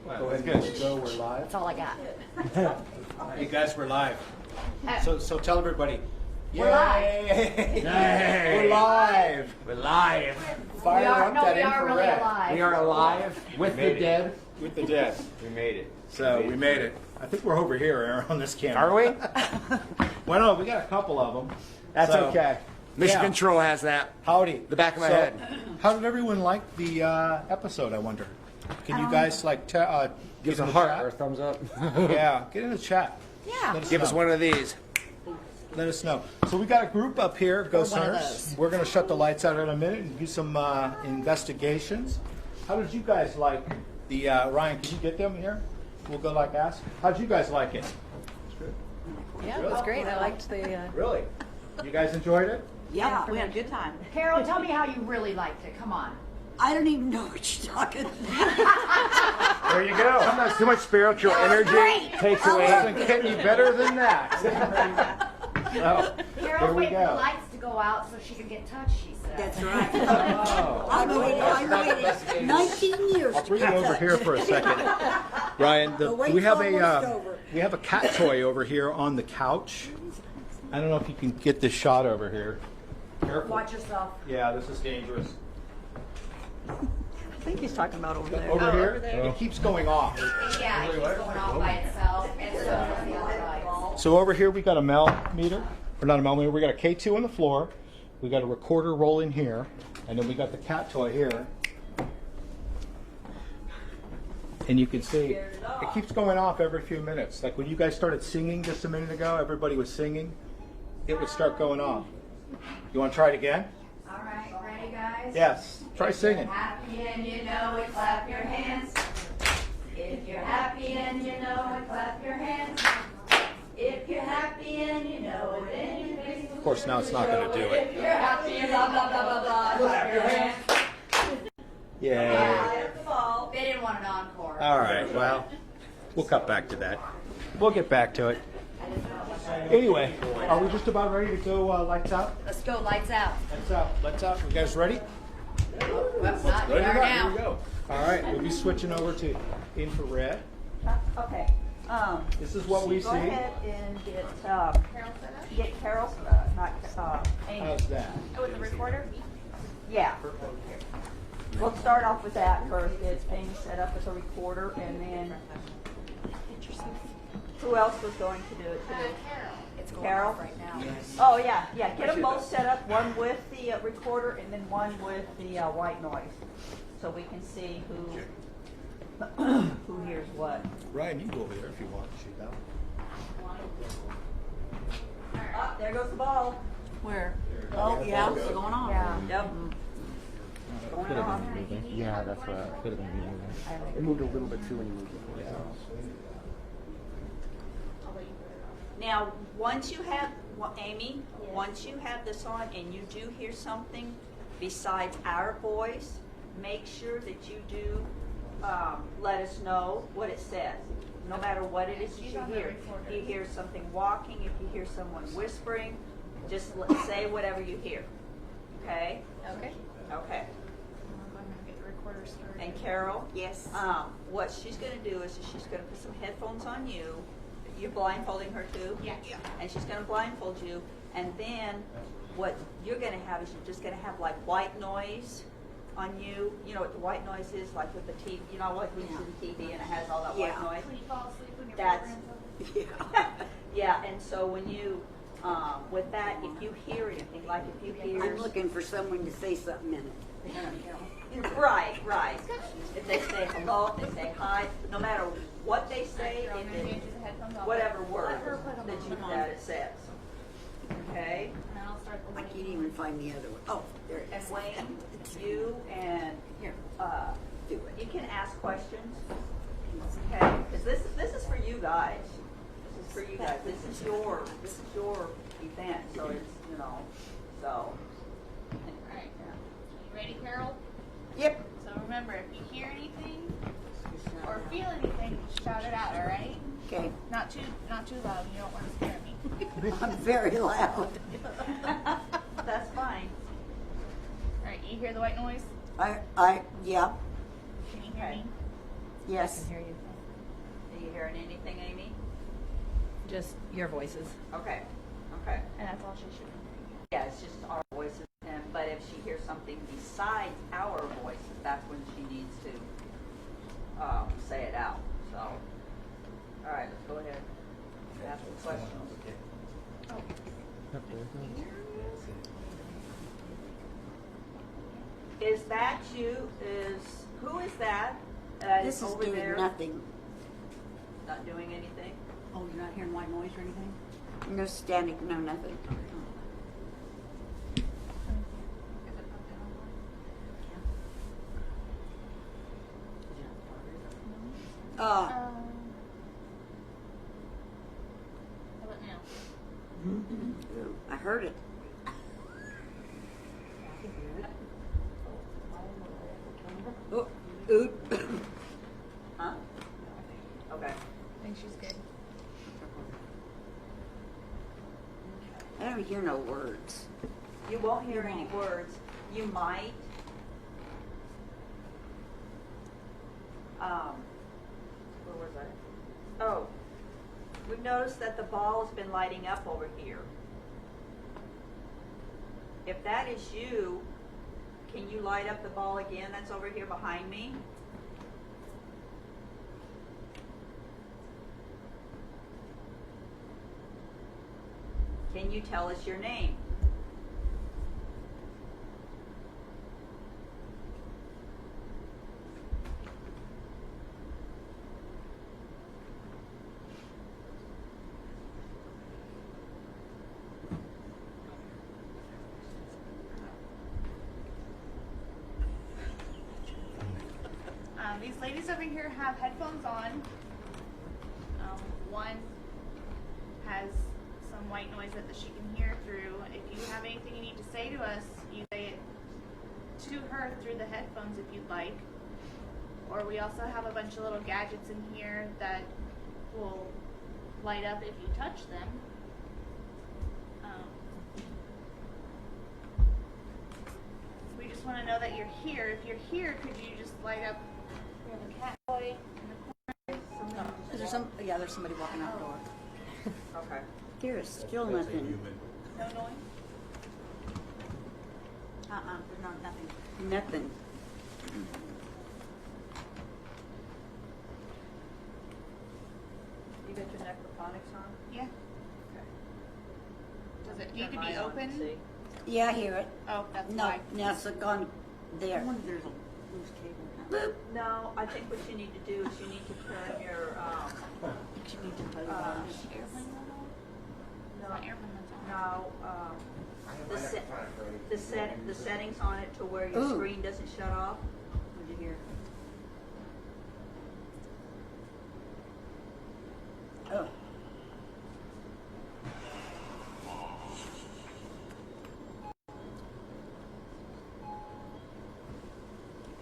Well, it's good to go. We're live. That's all I got. You guys, we're live. So tell everybody. We're live. Yay! Yay. We're live. We're live. Fire up that we are really infrared. alive. We are alive with the dead. With the dead. We made it. So we made it. I think we're over here, Aaron, on this camera. Are we? Well, no, we got a couple of them. That's So, okay. Mission yeah. Control has that. Howdy. The back of my So, head. How did everyone like the episode, I wonder? Can you guys like Give us get a in the heart chat? or a thumbs up. Yeah, get in the chat. Yeah. Give us one of these. Let us know. So we got a group up here, Ghost one of Hunters. those. We're going to shut the lights out in a minute and do some investigations. How did you guys like the Ryan? Can you get them here? We'll go like ask. How did you guys like it? Yeah, it was great. I liked the. Really? You guys enjoyed it? Yeah, we had a good time. Carol, tell me how you really liked it. Come on. I don't even know what you're talking about. There you go. Sometimes too much spiritual energy takes away. Doesn't get any better than that. So, Carol here we waited for the go. lights to go out so she could get touched, she said. That's right. Oh. I waited 19 years. I'll bring you over here for a second, Ryan. We have a cat toy over here on the couch. I don't know if you can get this shot over here. Careful. Watch yourself. Yeah, this is dangerous. I think he's talking about over there. Over here, over there. it keeps going off. Yeah, it keeps going off by itself. And so does the other lights. So over here we got a mel meter, or not a mel meter. We got a K2 on the floor. We got a recorder rolling here, and then we got the cat toy here. And you can see it keeps going off every few minutes. Like when you guys started singing just a minute ago, everybody was singing. It would start going off. You want to try it again? All right, ready, guys? Yes. Try singing. If you're happy and you know it, clap your hands. If you're happy and you know it, clap your hands. If you're happy and you know it, then you face the Of course, now it's not going to do If it. you're happy and blah, blah, blah, blah, blah, clap your hands. Yeah. They didn't want an encore. All right. Well, we'll cut back to that. We'll get back to it. Anyway, are we just about ready to go lights out? Let's go, lights out. Lights out. Lights out. You guys ready? Well, not Ready here to go. now. Here we go. All right. We'll be switching over to infrared. Okay. This is what we go see. ahead and get Carol's, not Amy. How's that? Oh, with the recorder? Yeah. We'll start off with that first. It's Amy set up with a recorder, and then who else was going to do it too? It's going Carol? off right now. Oh yeah. Get them both set up. One with the recorder, and then one with the white noise, so we can see who hears what. Ryan, you can go over there if you want to shoot that. Oh, there goes the ball. Where? Oh yeah, it's going on. Yeah. Yep. Going on. Yeah, that's what could have been moving. It moved a little bit too when you moved it. Now, once you have, Amy, once you have this on and you do hear something besides our voice, make sure that you do let us know what it says. No matter what it is you hear. If you hear something walking, if you hear someone whispering, just say whatever you hear. Okay? Okay. Okay. Get the recorder started. And Carol? Yes. What she's going to do is she's going to put some headphones on you. You're blindfolding her too? Yeah. And she's going to blindfold you. And then what you're going to have is you're just going to have like white noise on you. You know what the white noise is, like with the TV. You know, like when you see the TV and it has all that white noise? When you fall asleep when your That's, program's over. yeah. And so when you With that, if you hear anything, like if you hear... I'm looking for someone to say something in it. Right. If they say hello, if they say hi, no matter what they say, if it's whatever word that it says. Okay? I can't even find the other one. Oh, there it And is. Wayne, you and Do it. you can ask questions. Okay? Because this is for you guys. This is for you guys. This is your event. So it's so. Alright. You ready, Carol? Yep. So remember, if you hear anything or feel anything, shout it out, alright? Okay. Not too loud, you don't want to scare me. I'm very loud. That's fine. Alright, you hear the white noise? Yeah. Can you hear me? Yes. I can hear you. Are you hearing anything, Amy? Just your voices. Okay. And that's all she should hear. Yeah, it's just our voices. But if she hears something besides our voices, that's when she needs to say it out. So, all right, let's go ahead. Ask the questions. Is that you? Who is that? This is over doing there? nothing. Not doing anything. Oh, you're not hearing white noise or anything? No static, no nothing. How about now? I heard it. Oh, oop. Huh? Okay. I think she's good. I don't hear no words. You won't hear any words. You might. Where was I? Oh, we've noticed that the ball has been lighting up over here. If that is you, can you light up the ball again that's over here behind me? Can you tell us your name? These ladies over here have headphones on. One has some white noise that she can hear through. If you have anything you need to say to us, you say it to her through the headphones if you'd like. Or we also have a bunch of little gadgets in here that will light up if you touch them. We just want to know that you're here. If you're here, could you just light up? We have a cat toy in the corner. Is there some? Yeah, there's somebody walking out the door. Okay. There's still nothing. No noise? There's nothing. Nothing. You got your necrophonics on? Yeah. Okay. Does it need Turn to be mine on and open? see. Yeah, I hear it. Oh, that's No, why. now it's gone there. There's a loose cable. Boop. No, I think what you need to do is you need to turn your You need to put it on. the settings on it to where your Ooh. screen doesn't shut off. What did you hear? Oh.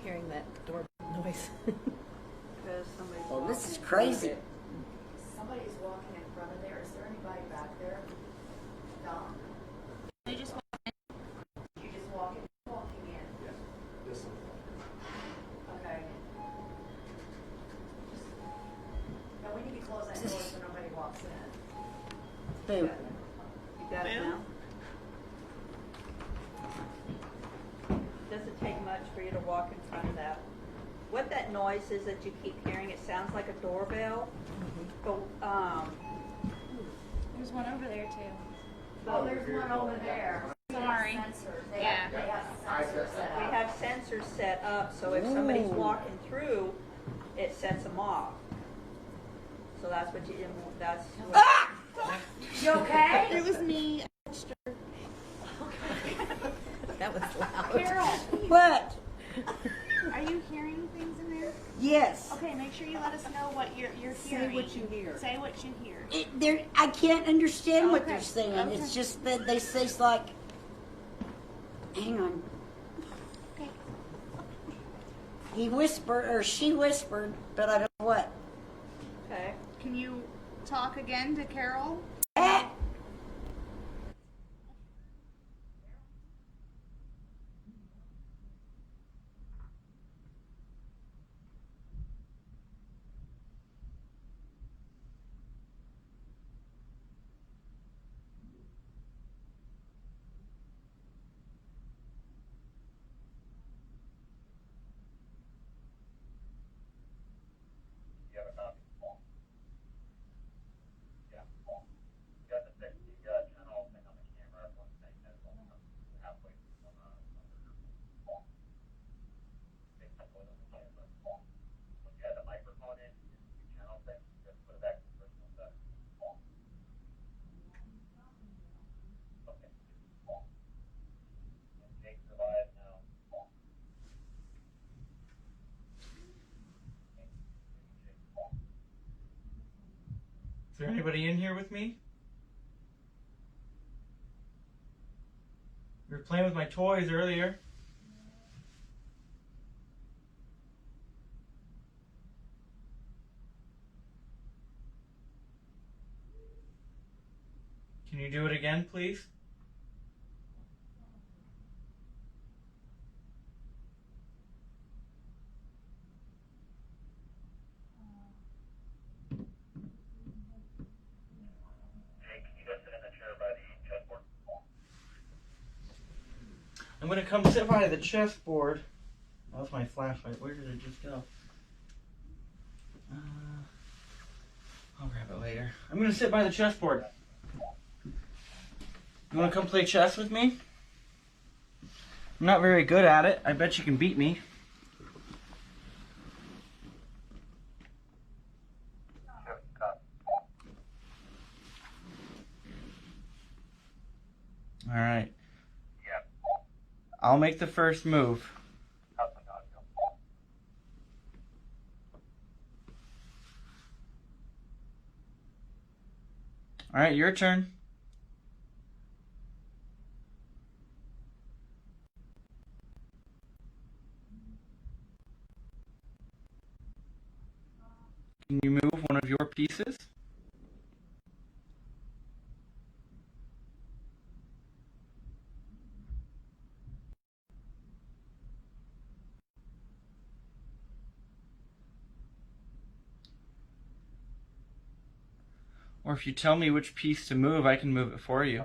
Hearing that door noise. Because somebody's Well, this is walking. crazy. Somebody's walking in front of there. Is there anybody back there? No. They just walk in. You just walking in. Yes. This one. Okay. No, we need to close that door so nobody walks in. Boom. You got it now? Doesn't take much for you to walk in front of that. What that noise is that you keep hearing, it sounds like a doorbell. But There's one over there too. Oh, there's one over there. Sorry. Yeah. They have sensors set We up. have sensors set up, so if somebody's walking through, it sets them off. So that's what you, that's what. You okay? It was me. That was loud. Carol, What? are you hearing things in there? Yes. Okay, make sure you let us know what you're Say hearing. what you hear. Say what you hear. I can't understand what they're Okay, saying. okay. It's just that they say it's like, hang on. Okay. He whispered, or she whispered, but I don't know what. Okay. Can you talk again to Carol? Is there anybody in here with me? We were playing with my toys earlier. Can you do it again, please? I'm gonna come sit by the chessboard. That was my flashlight. Where did it just go? I'll grab it later. I'm gonna sit by the chessboard. You wanna come play chess with me? I'm not very good at it. I bet you can beat me. All right. I'll make the first move. All right, your turn. Can you move one of your pieces? Or if you tell me which piece to move, I can move it for you.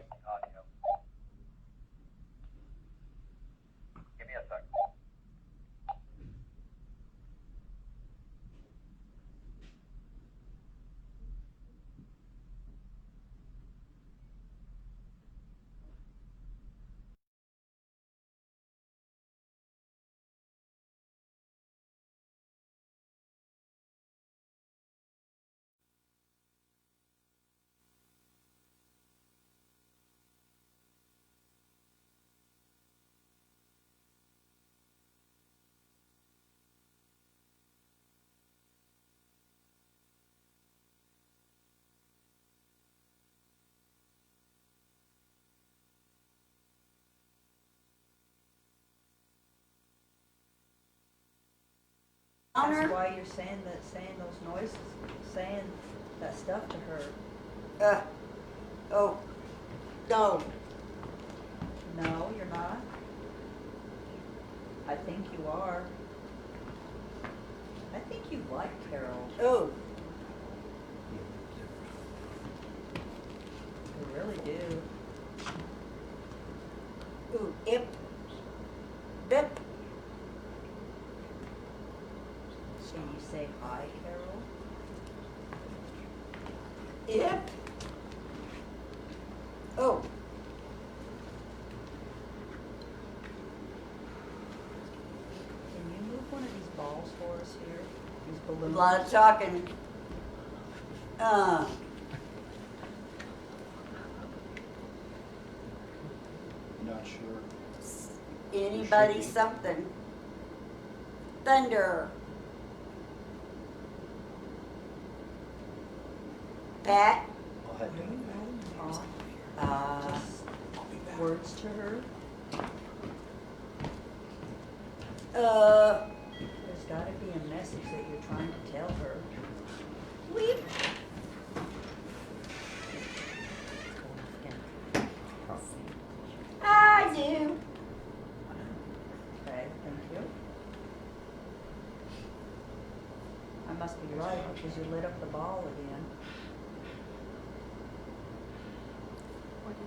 That's why you're saying those noises, saying that stuff to her. Oh, no. No, you're not. I think you are. I think you like Carol. Oh. You really do. Ooh, ip. Bip. Can you say hi, Carol? Yep. Oh. us here? These A balloons. lot of talking. Not sure. Anybody something. Thunder. Pat? I'll head down. Words to her. There's got to be a message that you're trying to tell her. I do. Okay, thank you. I must be right because you lit up the ball again.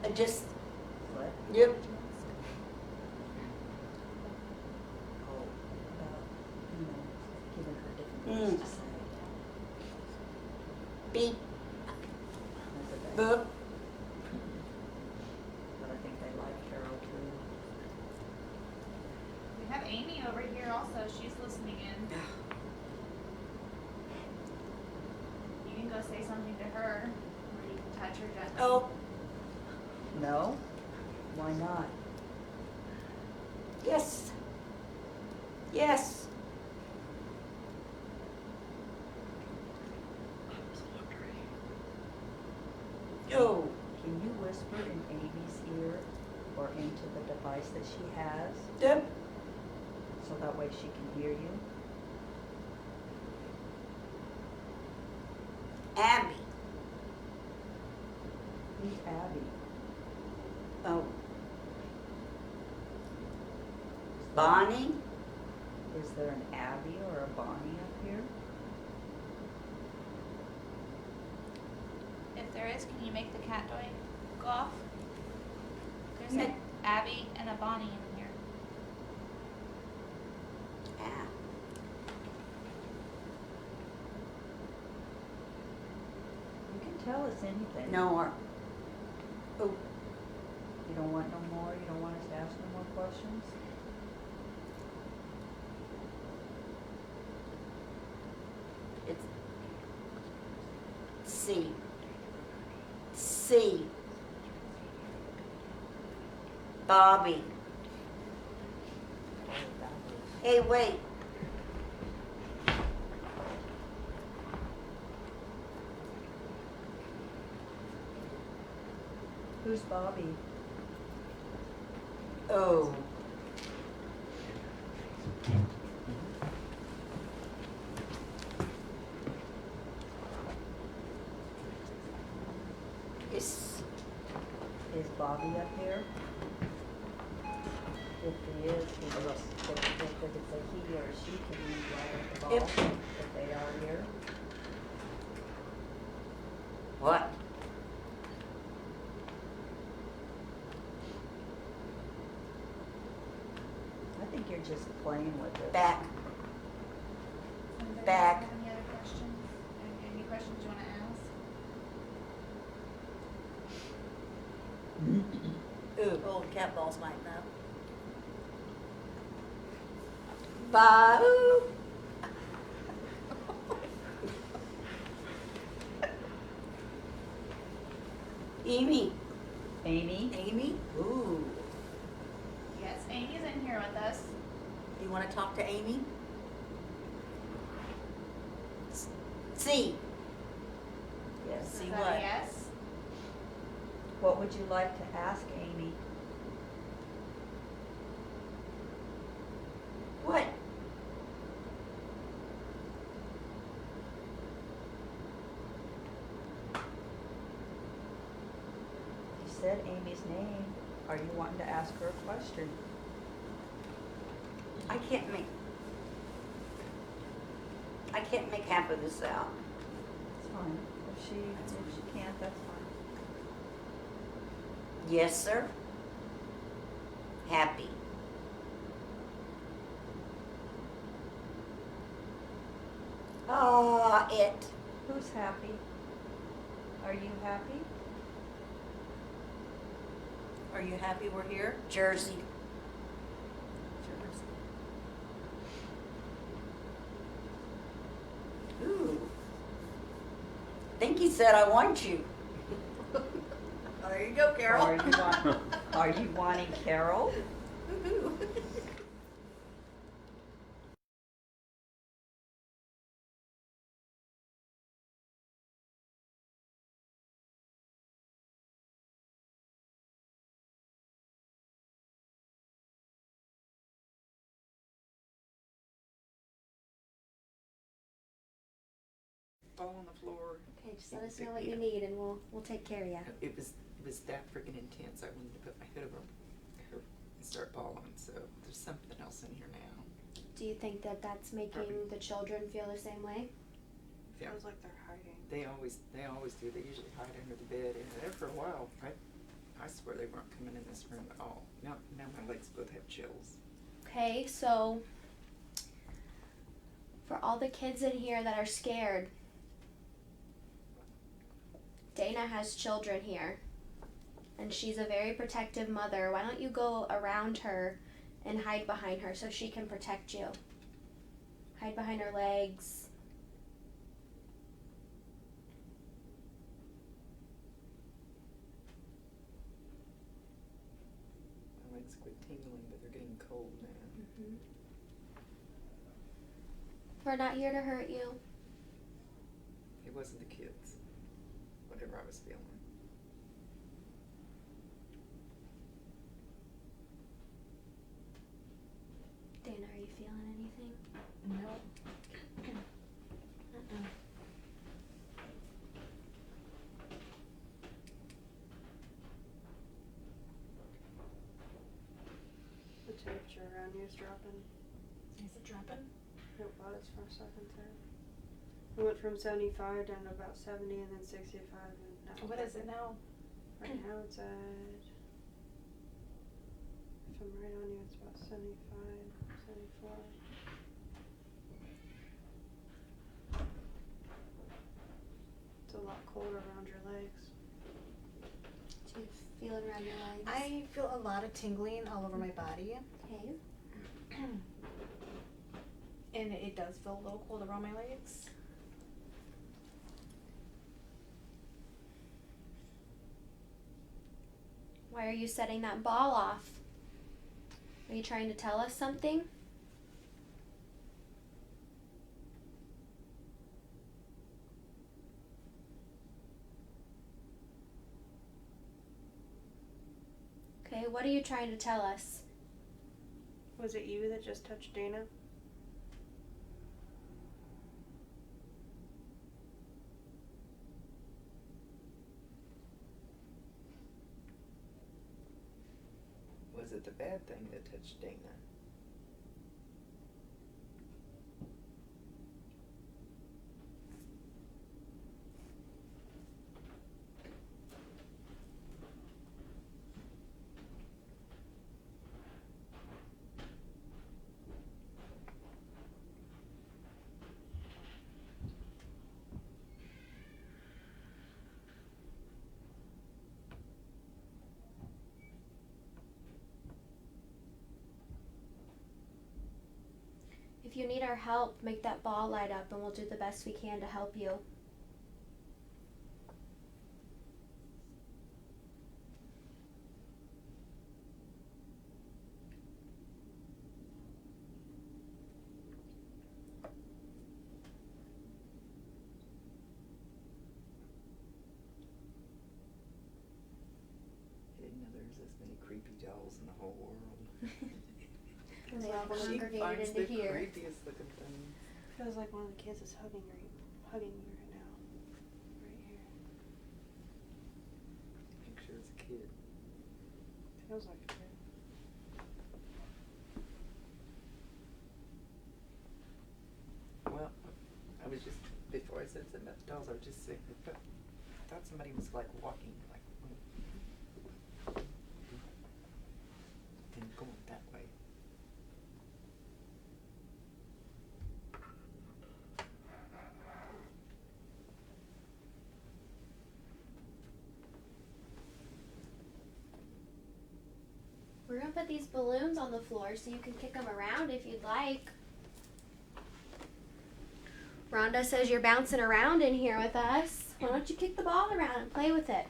I just. What? Yep. Giving her different things to say. Beep. Boop. But I think they like Carol too. We have Amy over here also. She's listening in. You can go say something to her, or you can touch her gently. Oh. No? Why not? Yes. Yes. Oh. Can you whisper in Amy's ear or into the device that she has? Yep. So that way she can hear you? Abby. Who's Abby? Oh. Bonnie? Is there an Abby or a Bonnie up here? If there is, can you make the cat toy go off? There's an Abby and a Bonnie in here. You can tell us anything. No more. Oh. You don't want no more? You don't want us to ask no more questions? It's C. C. Bobby. Hey, wait. Who's Bobby? Oh. Is Bobby up here? If he is, if it's a he or she, can you write up the ball if they are here? What? I think you're just playing with it. Back. Anybody Back. have any other questions? Any questions you want to ask? Ooh. Oh, the cat ball's lighting up. Ba-oo. Amy. Amy? Amy? Ooh. Yes, Amy's in here with us. Do you want to talk to Amy? C. Yes. Is See that what? a yes? What would you like to ask Amy? What? You said Amy's name. Are you wanting to ask her a question? I can't make half of this out. It's fine. If she can't, that's fine. Yes, sir. Happy. Ah, it. Who's happy? Are you happy? Are you happy we're here? Jersey. said, I want you. There you go, Carol. Are you wanting Carol? Fall on the floor. Okay, just let us know what you need and we'll take care of you. It was that freaking intense. I wanted to put my hood over her and start bawling. So there's something else in here now. Do you think that that's making the children feel the same way? Yeah. Feels like they're hiding. They always do. They usually hide under the bed. And there for a while, I swear they weren't coming in this room at all. Now my legs both have chills. Okay, so for all the kids in here that are scared, Dana has children here, and she's a very protective mother. Why don't you go around her and hide behind her so she can protect you? Hide behind her legs. My legs quit tingling, but they're getting cold now. Mm-hmm. We're not here to hurt you. It wasn't the kids. Whatever I was feeling. Dana, are you feeling anything? No. The temperature around you is dropping. Is it dropping? It was for a second there. We went from 75 down to about 70 and then 65 and now. What is it now? Right now it's at, if I'm right on you, it's about 75, 74. It's a lot colder around your legs. Do you feel it around your legs? I feel a lot of tingling all over my body. Okay. And it does feel a little cold around my legs. Why are you setting that ball off? Are you trying to tell us something? Okay, what are you trying to tell us? Was it you that just touched Dana? Was it the bad thing that touched Dana? If you need our help, make that ball light up and we'll do the best we can to help you. I didn't know there was this many creepy dolls in the whole world. They all She congregated finds into the here. creepiest looking thing. Feels like one of the kids is hugging you right now. Right here. Make sure it's a kid. Feels like a kid. Well, I was just, before I said something about the dolls, I was just saying, I thought somebody was like walking, like, and going that way. We're gonna put these balloons on the floor so you can kick them around if you'd like. Rhonda says you're bouncing around in here with us. Why don't you kick the ball around and play with it?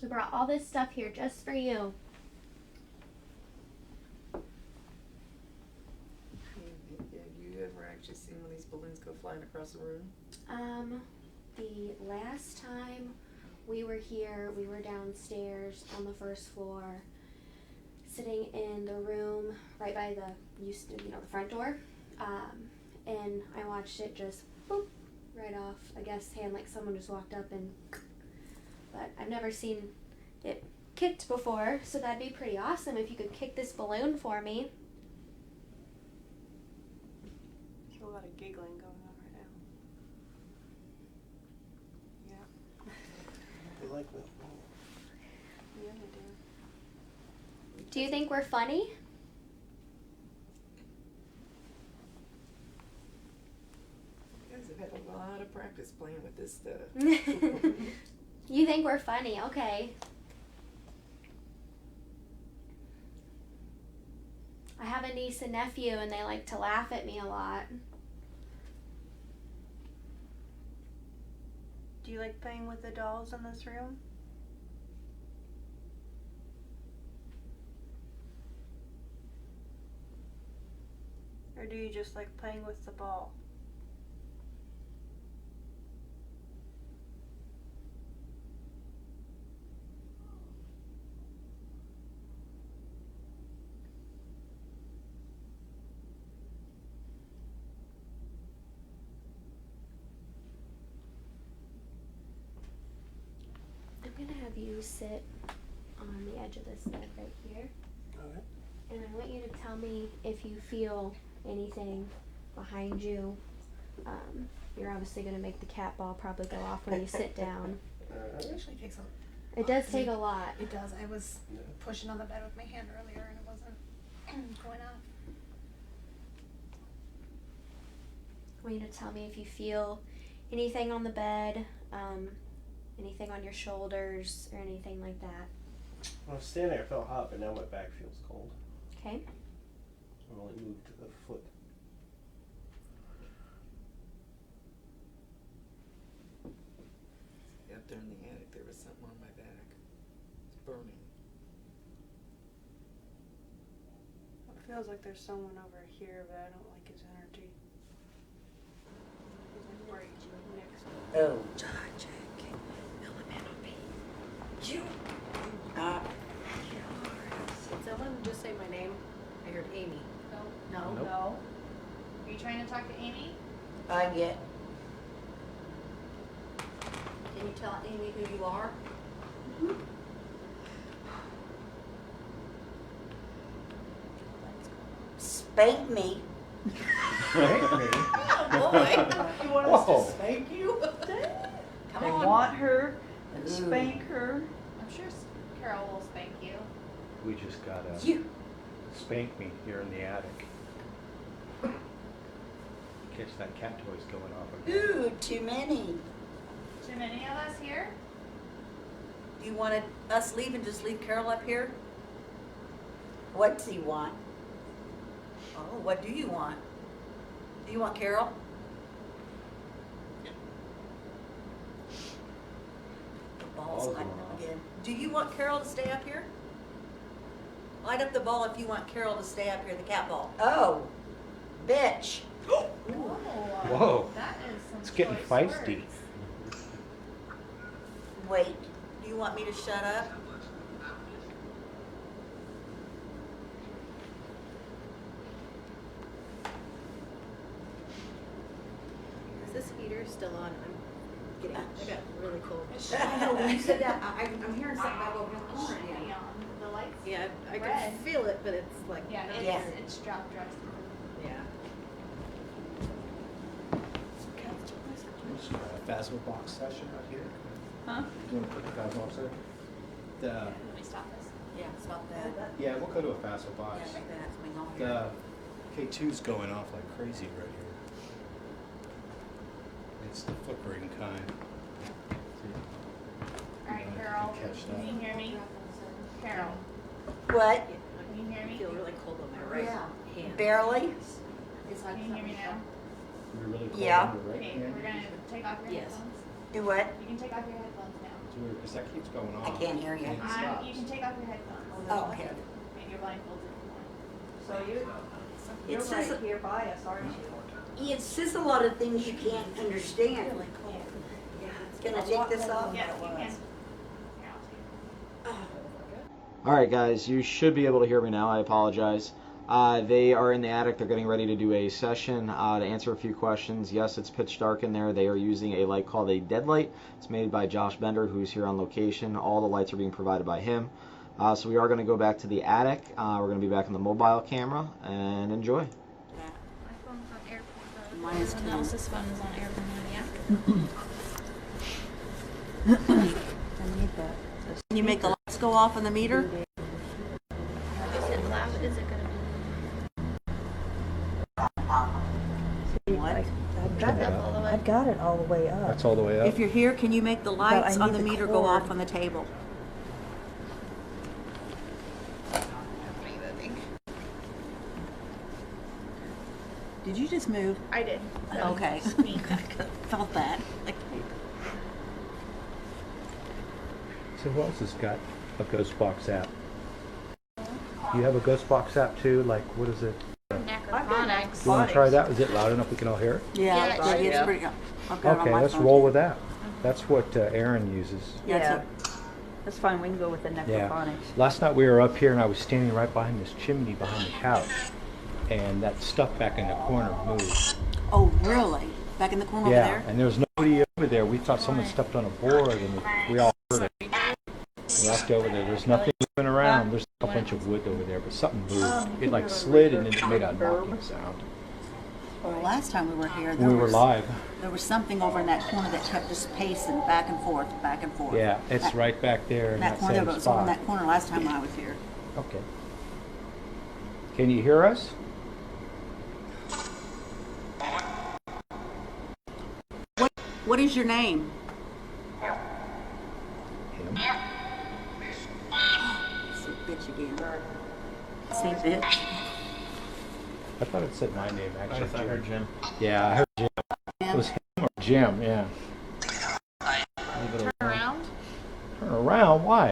We brought all this stuff here just for you. Have you ever actually seen one of these balloons go flying across the room? The last time we were here, we were downstairs on the first floor, sitting in the room right by the the front door, and I watched it just boop right off. I guess hand like someone just walked up and. But I've never seen it kicked before, so that'd be pretty awesome if you could kick this balloon for me. There's a lot of giggling going on right now. Yeah. They like that. Yeah, they do. Do you think we're funny? You guys have had a lot of practice playing with this stuff. You think we're funny, okay. I have a niece and nephew and they like to laugh at me a lot. Do you like playing with the dolls in this room? Or do you just like playing with the ball? I'm gonna have you sit on the edge of this bed right here. Alright. And I want you to tell me if you feel anything behind you. You're obviously going to make the cat ball probably go off when you sit down. It usually takes a It does take a lot. It does. I was pushing on the bed with my hand earlier and it wasn't going off. I want you to tell me if you feel anything on the bed, anything on your shoulders, or anything like that. When I was standing there, I felt hot, but now my back feels cold. Okay. I only moved to the foot. Up there in the attic, there was something on my back. It's burning. It feels like there's someone over here, but I don't like his energy. He's like right next to me. Oh. You. Did someone just say my name? I heard Amy. No. Nope. No. Are you trying to talk to Amy? I get. Can you tell Amy who you are? Spank me. Spank me? Oh boy. You want us to spank you? Come They on. want her, spank her. I'm sure Carol will spank you. We just got a spank me here in the attic. Catch that cat toy's going off again. Ooh, too many. Too many of us here? You wanted us leave and just leave Carol up here? What do you want? Oh, what do you want? Do you want Carol? The ball's Ball's lighting going up off. again. Do you want Carol to stay up here? Light up the ball if you want Carol to stay up here, the cat ball. Oh, bitch. Whoa. That is some It's getting choice feisty. words. Wait, do you want me to shut up? Is this heater still on? I got really cold. I know, when you said that, I'm hearing something about over in the corner again. The lights. Yeah, I can red. feel it, but it's like. Yeah, it's, Yeah. it's dropped drastically. Yeah. Phasma box session out here. Huh? You want to put the Phasma box there? The, Let me stop this. Yeah, stop that. yeah, we'll go to a Phasma box. Yeah, make that swing on here. The K2's going off like crazy right here. It's the flickering kind. Alright, Carol. Catch that. Can you hear me? Carol. What? Can you hear I me? feel really cold on my right Yeah. hand. Barely? Can you hear me now? We're really cold Yeah. under, right? Okay, we're gonna take off your Yes. headphones. Do what? You can take off your headphones now. It's weird because that keeps going on. I can't hear you. And it stops. You can take off your headphones. Oh, okay. And you're blindfolded. So you're It says, right here by us, aren't you? it says a lot of things you can't understand. Can I take this off? Yeah, you can. All right, guys, you should be able to hear me now. I apologize. They are in the attic. They're getting ready to do a session to answer a few questions. Yes, it's pitch dark in there. They are using a light called a deadlight. It's made by Josh Bender, who's here on location. All the lights are being provided by him. So we are going to go back to the attic. We're going to be back in the mobile camera and enjoy. My phone's on airplane mode. Mine is Everyone too. else's phone is on airplane mode, yeah. Can you make the lights go off on the meter? Is it loud? Is it gonna What? I've got it all the way up. That's all the way up. If you're here, can you make the lights I on need the the meter go cord. off on the table? Did you just move? I did. Okay. Felt that. So who else has got a Ghost Box app? You have a Ghost Box app too? Like, what is it? Necrophonics. You want to try that? Is it loud enough we can all hear it? Yeah, it's pretty good. I've got it on Okay, my let's phone, roll too. with that. That's what Aaron uses. Yeah. That's fine. We can go with the necrophonics. Last night we were up here and I was standing right behind this chimney behind the couch. And that stuff back in the corner moved. Oh, really? Back in the corner over Yeah, there? and there was nobody over there. We thought someone stepped on a board and we all heard it. We walked over there. There's nothing moving around. There's a bunch of wood over there, but something moved. It like slid and then it made a knocking sound. Well, last time we were here, We were live. There was something over in that corner that kept just pacing back and forth, back and forth. Yeah, it's right back there in that corner, same but it was over in spot. that corner last time I was here. Okay. Can you hear us? What is your name? Him. Say bitch again. Say bitch. I thought it said my name actually. I thought I heard Jim. Yeah, I heard Jim. It was him or Jim, yeah. Turn around. Turn around? Why?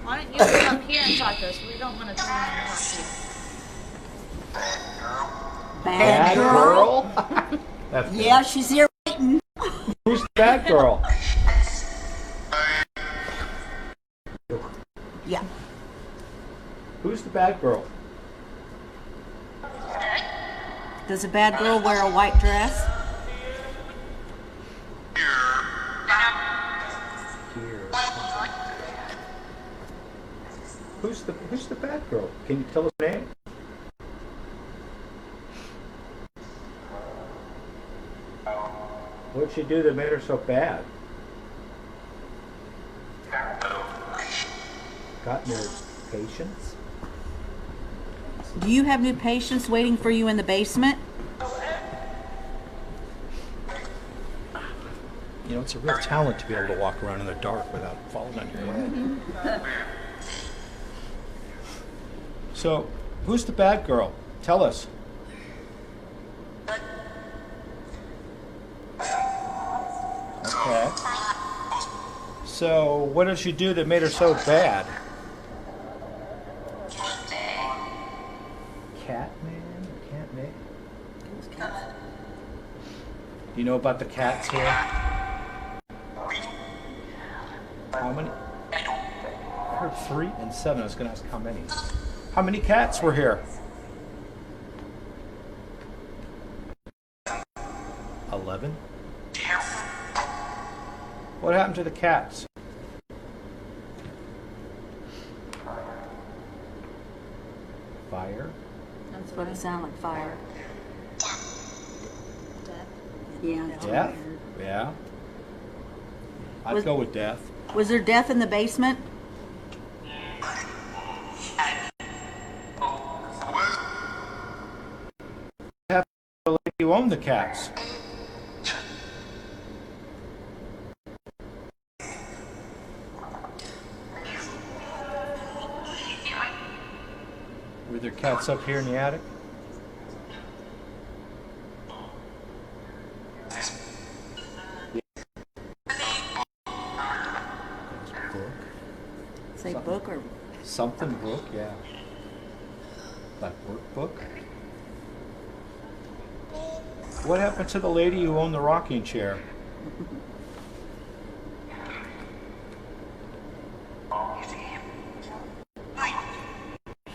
Why don't you come up here and talk to us? We don't want to turn around and talk to you. Bad girl? That's good. Yeah, she's here waiting. Who's the bad girl? Yeah. Who's the bad girl? Does a bad girl wear a white dress? Who's the bad girl? Can you tell us her name? What'd she do that made her so bad? Got no patience? Do you have new patients waiting for you in the basement? You know, it's a real talent to be able to walk around in the dark without falling on your head. So, who's the bad girl? Tell us. Okay. So, what did she do that made her so bad? Catman or Catman? Do you know about the cats here? How many? I heard 3 and 7. I was going to ask how many. How many cats were here? 11. What happened to the cats? Fire? That's what it sounded like, fire. Death. Yeah. that's what I Death? heard. Yeah. I'd go with death. Was there death in the basement? What happened to the lady who owned the cats? Were there cats up here in the attic? Book. Say Something. book or Something book, yeah. Like workbook. What happened to the lady who owned the rocking chair?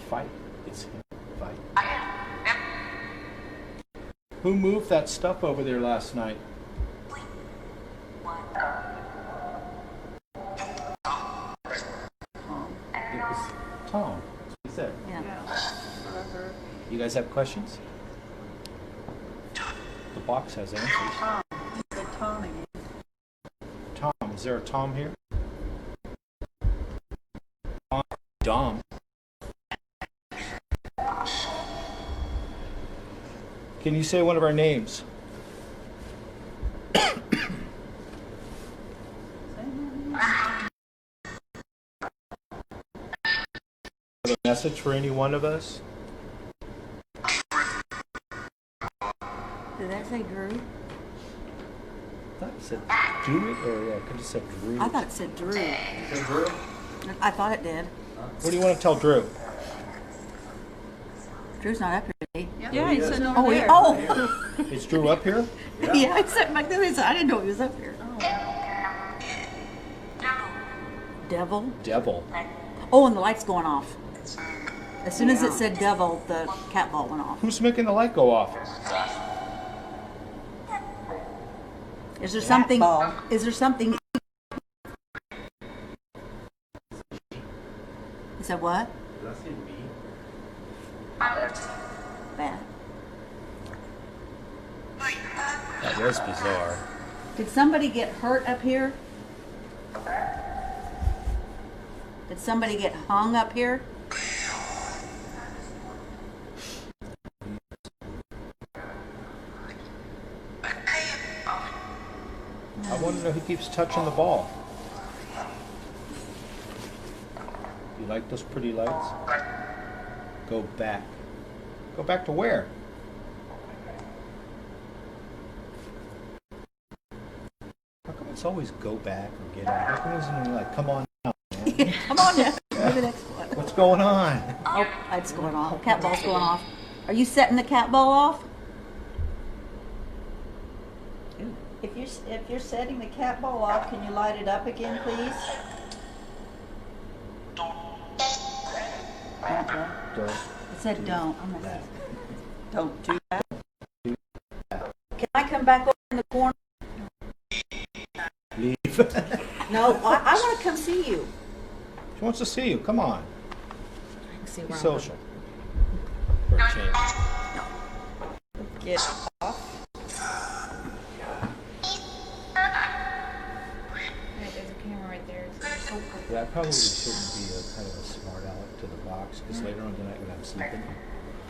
Fight. It's him. Fight. Who moved that stuff over there last night? It was Tom. That's what he said. yeah. You guys have questions? The box has answers. Said Tom again. Tom, is there a Tom here? Dom. Can you say one of our names? Have a message for any one of us? Did that say Drew? I thought it said do it, or yeah, it could have said Drew. I thought it said Drew. Drew? I thought it did. What do you want to tell Drew? Drew's not up here, is he? Yeah, he's sitting over Oh, there. oh. Is Drew up here? Yeah, he's sitting back there. I didn't know he was up here. Devil? Devil. Oh, and the light's going off. As soon as it said devil, the cat ball went off. Who's making the light go off? Is there something? Is there something? Is that what? Did I say B? Bad. That was bizarre. Did somebody get hurt up here? Did somebody get hung up here? I want to know who keeps touching the ball. You like those pretty lights? Go back. Go back to where? How come it's always go back or get out? How come it's isn't like come on now, man? Come on now. Move the next one. What's going on? Oh, that's going off. Cat ball's going off. Are you setting the cat ball off? If you're setting the cat ball off, can you light it up again, please? Don't. It said don't. I'm gonna say don't do that. Can I come back over in the corner? Leave. No, I want to come see you. She wants to see you. Come on. See Be where I'm social. For a change. Get off. There's a camera right there. Yeah, I probably shouldn't be a kind of a smart aleck to the box because later on tonight when I'm sleeping,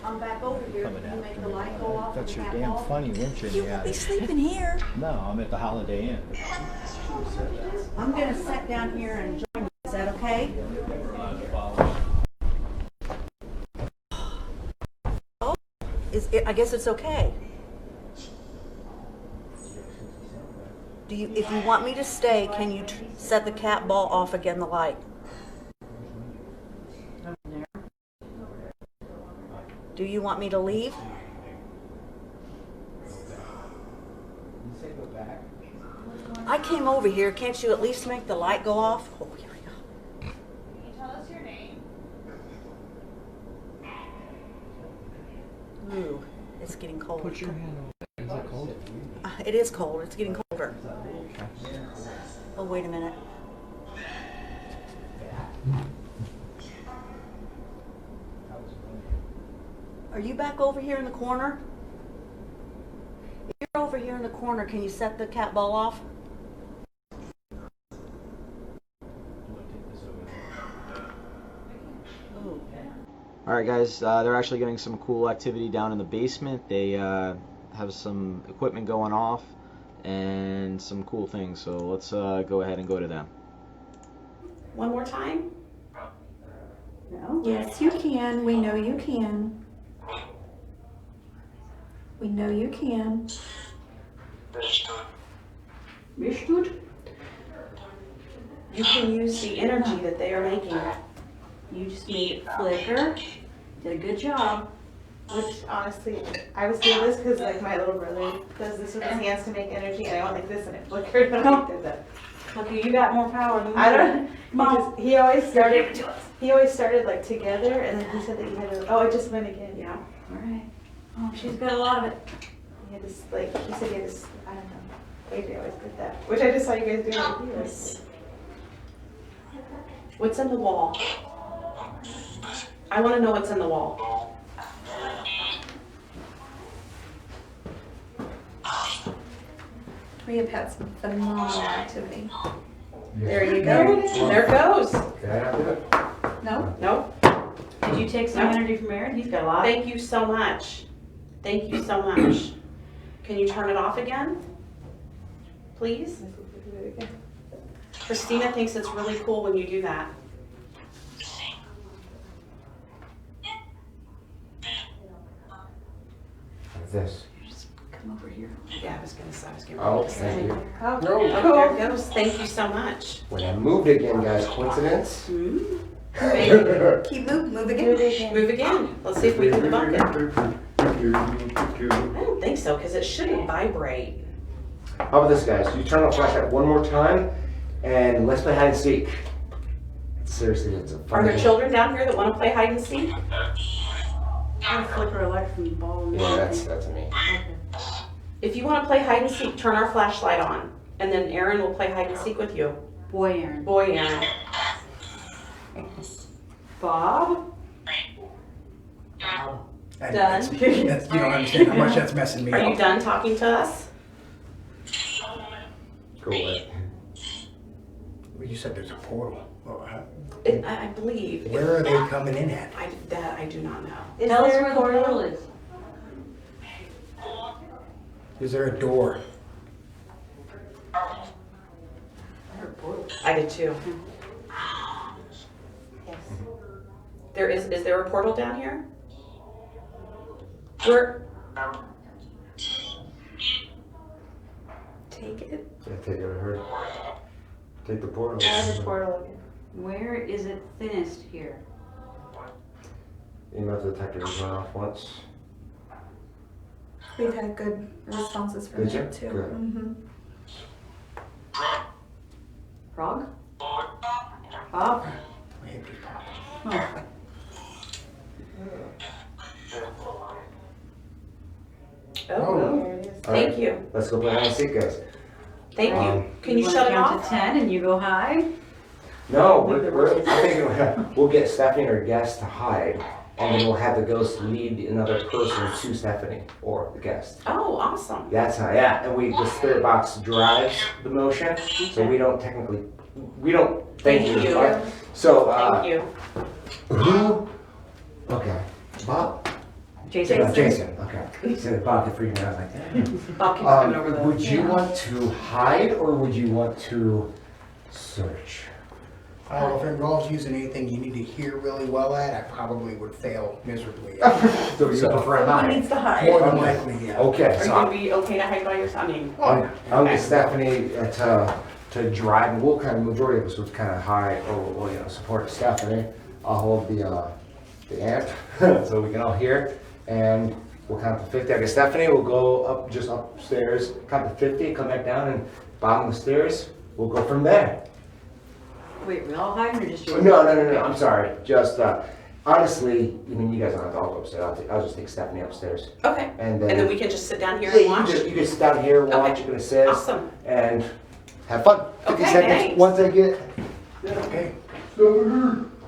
I'm back over here. coming Can you make after the me. light go off? That's the your cat damn ball? funny, weren't you? You won't be sleeping here. No, I'm at the Holiday Inn. I'm gonna sit down here and join you. Is that okay? Oh, I guess it's okay. Do you? If you want me to stay, can you set the cat ball off again? The light. Do you want me to leave? I came over here. Can't you at least make the light go off? Oh, here we go. Can you tell us your name? Ooh, it's getting cold. Put your hand on it. Is it cold? It is cold. It's getting colder. Oh, wait a minute. Are you back over here in the corner? If you're over here in the corner, can you set the cat ball off? Ooh. All right, guys, they're actually getting some cool activity down in the basement. They have some equipment going off and some cool things. So let's go ahead and go to them. One more time? No? Yes, you can. We know you can. We know you can. You can use the energy that they are making. You just need flicker. Did a good job. Which honestly, I was doing this because like my little brother does this with his hands to make energy, and I went like this and it flickered. And I did that. Okay, you got more power than me. I don't. Because he always started like together, and then he said that you had to. Oh, it just went again. Yeah. All right. Oh, she's got a lot of it. He had this like he said he had this. I don't know. AJ always did that, which I just saw you guys doing with you. What's in the wall? I want to know what's in the wall. We have had some phenomenal activity. There you go. There it goes. No? No. Did you take some energy from Aaron? He's got a lot. Thank you so much. Thank you so much. Can you turn it off again? Please? Christina thinks it's really cool when you do that. What's this? Come over here. Yeah, I was gonna say. Oh, thank you. Oh, No. there it goes. Thank you so much. When I moved again, guys, coincidence? Keep move again. Move again. Let's see if we can bump it. I don't think so, because it shouldn't vibrate. How about this, guys? You turn on the flashlight one more time, and let's play hide and seek. Seriously, it's a fun Are there game. children down here that want to play hide and seek? I flicker a light from the ball. Yeah, that's me. If you want to play hide and seek, turn our flashlight on, and then Aaron will play hide and seek with you. Boy Aaron. Boy Aaron. Bob? That's, you don't understand how much that's messing me up. Are you done talking to us? Go away. Well, you said there's a portal. Oh, I believe. where are they coming in at? That I do not know. Tell us where the portal is. Is there a door? I did too. Yes. There is there a portal down here? Where? Take it. Yeah, take it, I heard. Take the portal. There's a portal again. Where is it thinnest here? EMF detector was run off once. We've had good responses from Did you? it too. Good. Mm-hmm. Frog? Bob? Oh, thank you. Let's go play hide and seek, guys. Thank you. Can you shut it count off? to 10 and you go high? No, I'm thinking we'll get Stephanie or guest to hide, and then we'll have the ghost lead another person to Stephanie or the guest. Oh, awesome. That's how, yeah. And the spirit box drives the motion, so we don't technically, thank you. So, Thank you. who? Okay, Bob? Jason. Jason, okay. He said Bob could freak me out. I was like, damn. Bob keeps coming over there. Would you want to hide or would you want to search? Oh, if it involves using anything you need to hear really well at, I probably would fail miserably. So you prefer a hide? Who needs to hide? More than likely, yeah. Okay, Are you so going to be okay to hide by yourself? I mean, I'll get Stephanie to drive, and we'll kind of, majority of us would kind of hide or support Stephanie. I'll hold the amp so we can all hear it, and we'll count to 50. I guess Stephanie will go up just upstairs, count to 50, come back down, and bottom of the stairs. We'll go from there. Wait, we all hiding or just you? No, I'm sorry. Just, honestly, I mean, you guys don't have to all go upstairs. I'll just take Stephanie upstairs. okay. And And then then we can just sit down here yeah, and watch? you can sit down here, watch, you can assist, Awesome. and have fun. 50 Okay, seconds. thanks. Once I get... Okay.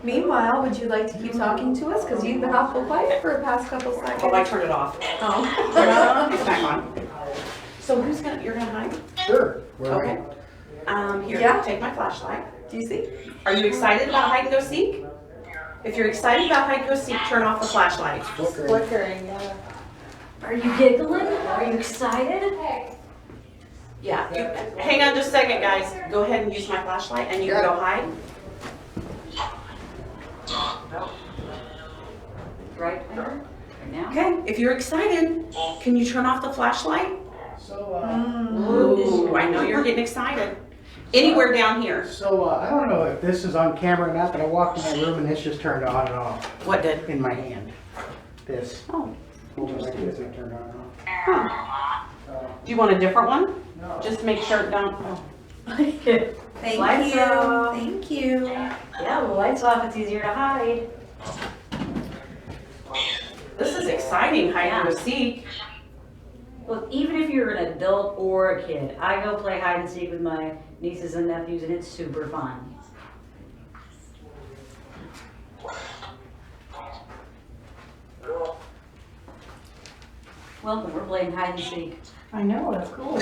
Meanwhile, would you like to keep talking to us? Because you've been awful quiet for the past couple seconds. Oh, I turned it off. Oh. It's back on. So you're gonna hide? Sure. Okay. Here, Yeah. take my flashlight. Do you see? Are you excited about hide and go seek? If you're excited about hide and go seek, turn off the flashlight. Flickering, yeah. Are you giggling? Are you excited? Yeah. Hang on just a second, guys. Go ahead and use my flashlight and you can go hide. Right there? Right now? Okay. If you're excited, can you turn off the flashlight? So, Ooh, I know you're getting excited. Anywhere down here. So I don't know if this is on camera or not, but I walked in my room and this just turned on and off. What did? In my hand. This. Oh. Hold it like this and it turned on and off. Huh. Do you want a different one? No. Just make sure it don't. Oh. Thank Lights you. off. Thank you. Yeah, the lights off, it's easier to hide. This is exciting, hide and seek. Well, even if you're an adult or a kid, I go play hide and seek with my nieces and nephews, and it's super fun. Welcome, we're playing hide and seek. I know, that's cool.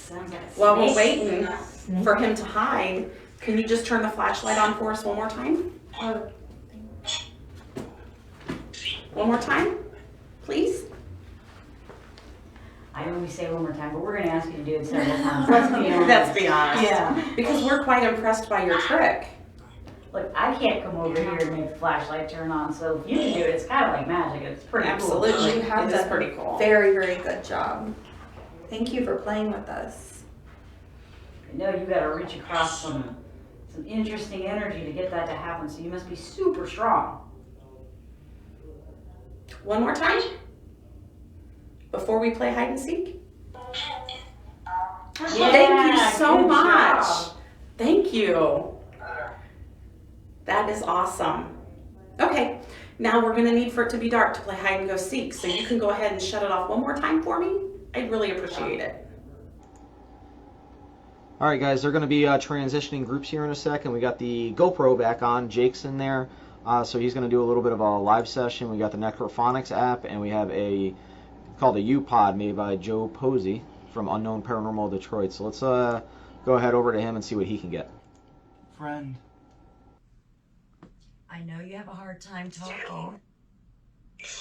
Sounds like a While we're snake. waiting for him to hide, can you just turn the flashlight on for us one more time? One more time, please? I know we say one more time, but we're going to ask you to do it several times. Let's be honest. Let's be honest. Yeah. Because we're quite impressed by your trick. Look, I can't come over here and make the flashlight turn on, so if you can do it, it's kind of like magic. It's pretty Absolutely. cool. You have done pretty cool. Very, very good job. Thank you for playing with us. I know you got to reach across some interesting energy to get that to happen, so you must be super strong. One more time? Before we play hide and seek? Yeah, thank you so good much. job. Thank you. That is awesome. Okay, now we're gonna need for it to be dark to play hide and go seek, so you can go ahead and shut it off one more time for me. I'd really appreciate it. All right, guys, they're going to be transitioning groups here in a second. We got the GoPro back on. Jake's in there, so he's going to do a little bit of a live session. We got the Necrophonics app, and we have called a U-Pod made by Joe Posey from Unknown Paranormal Detroit. So let's go ahead over to him and see what he can get. Friend. I know you have a hard time talking,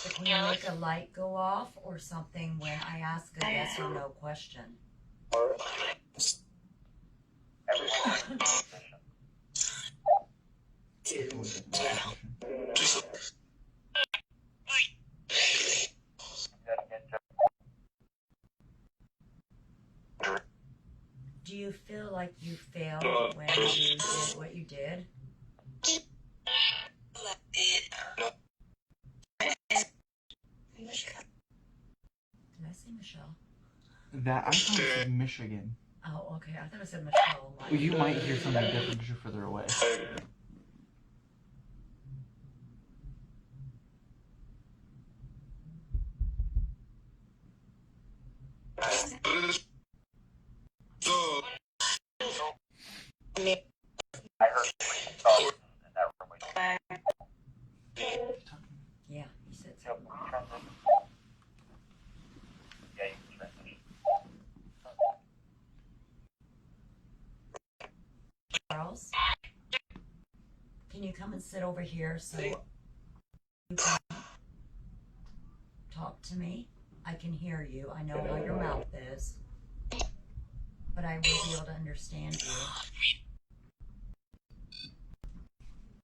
but can you make a light go off or something when I ask a yes or no question? Do you feel like you failed when you did what you did? Did I say Michelle? That I thought it said Michigan. Oh, okay. I thought it said Michelle. Well, you might hear something different because you're further away. Yeah, he said something. Charles, can you come and sit over here so you can talk to me? I can hear you. I know how your mouth is, but I will be able to understand you.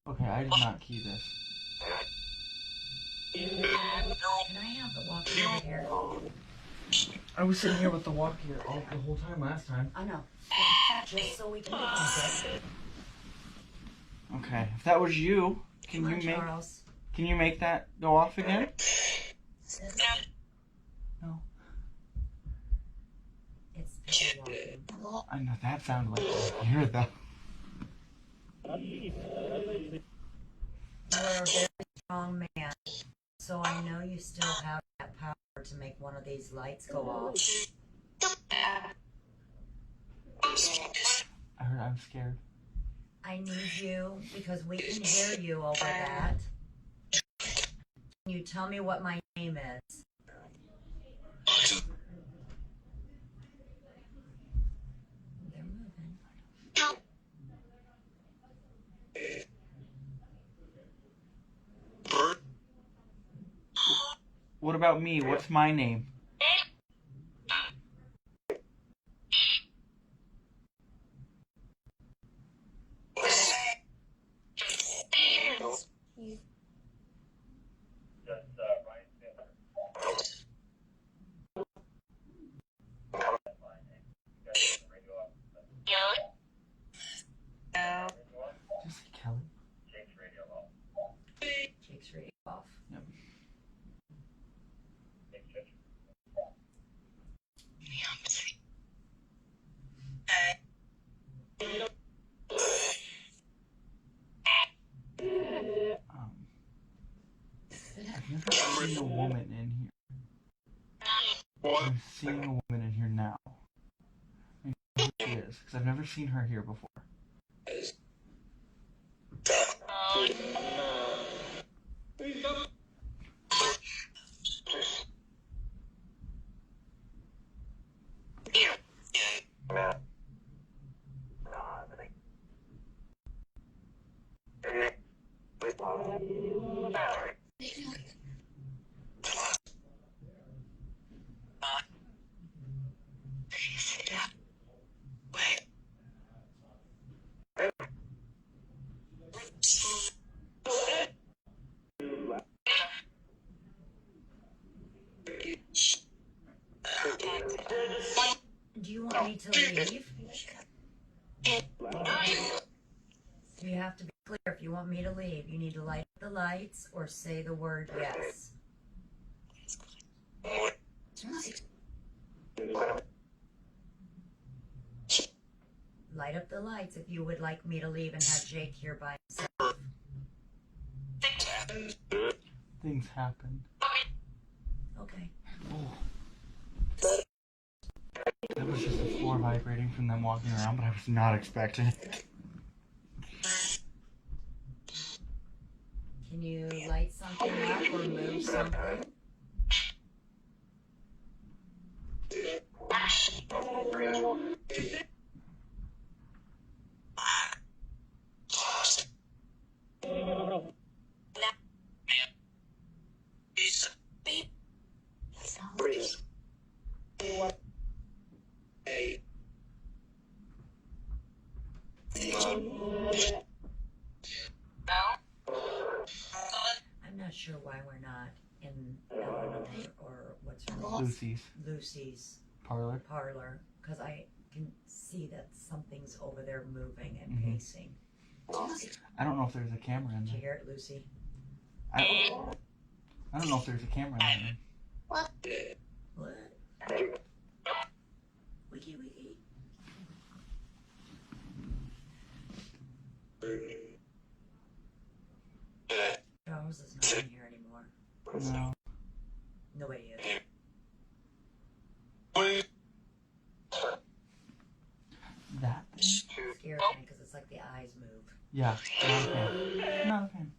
Okay, I did not key this. Can I have the walkie over here? I was sitting here with the walkie here the whole time last time. I know. Just so we can focus. Okay, if that was you, can you make that go off again? No. It's people walking. I know that sounded like a computer though. You are a very strong man, so I know you still have that power to make one of these lights go off. I heard I'm scared. I need you because we can hear you over that. Can you tell me what my name is? They're moving. What about me? What's my name? I'm seeing a woman in here now. I know who she is, because I've never seen her here before. Do you want me to leave? You have to be clear. If you want me to leave, you need to light up the lights or say the word yes. Light up the lights if you would like me to leave and have Jake here by himself. Things happen. Okay. Oh. That was just the floor vibrating from them walking around, but I was not expecting it. Can you light something up or move something? I'm not sure why we're not in Eleanor or what's her name? Lucy's Parlor. Because I can see that something's over there moving and pacing. I don't know if there's a camera in Did you there. hear it, Lucy? I don't know if there's a camera in there. What? Wiki wiki. Charles is not in here anymore. No. Nobody is. That thing? Scares me because it's like the eyes move. Yeah. Not a fan. Not a fan.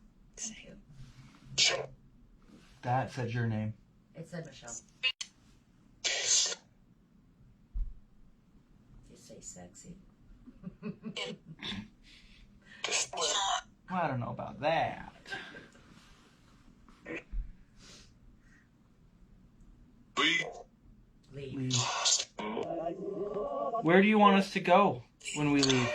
That said your name. It said Michelle. You say sexy. Well, I don't know about that. Leave. Where do you want us to go when we leave?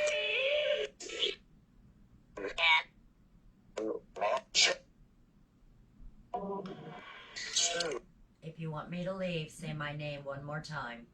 If you want me to leave, say my name one more time.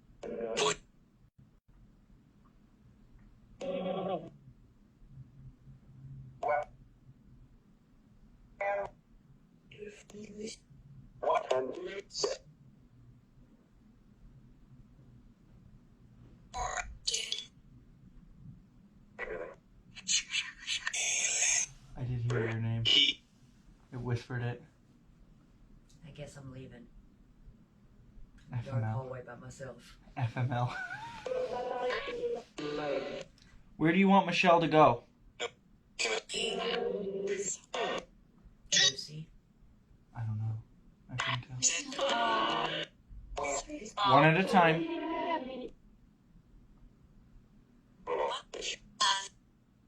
I did hear your name. It whispered it. I guess I'm leaving. Dark FML. hallway by myself. FML. Where do you want Michelle to go? Lucy. I don't know. I couldn't tell. One at a time.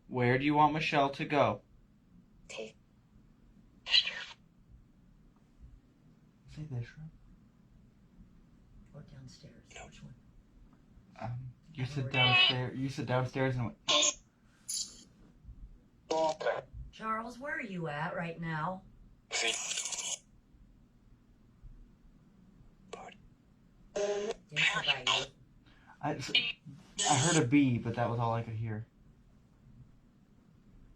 Where do you want Michelle to go? Say this room. Or downstairs. Which one? You said downstairs. You said downstairs and Charles, where are you at right now? Didn't say by you. I heard a bee, but that was all I could hear.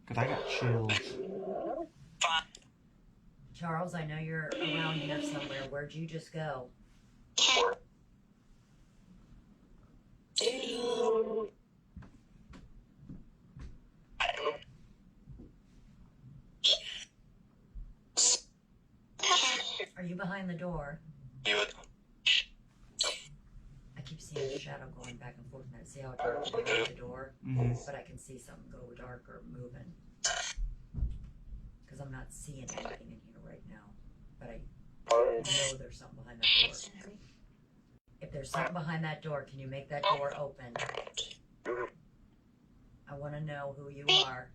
Because I got chills. Charles, I know you're around here somewhere. Where'd you just go? Are you behind the door? a shadow going back and forth in there. See how it dark at the door? But I can see something go darker moving. Because I'm not seeing anything in here right now. But I know there's something behind that door. If there's something behind that door, can you make that door open? I want to know who you are.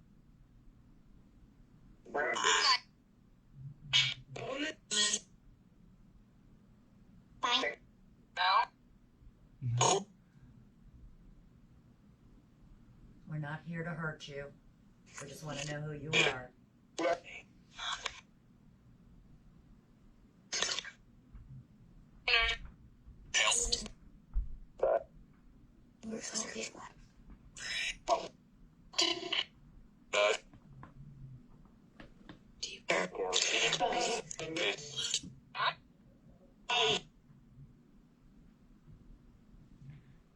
We're not here to hurt you. We just want to know who you are.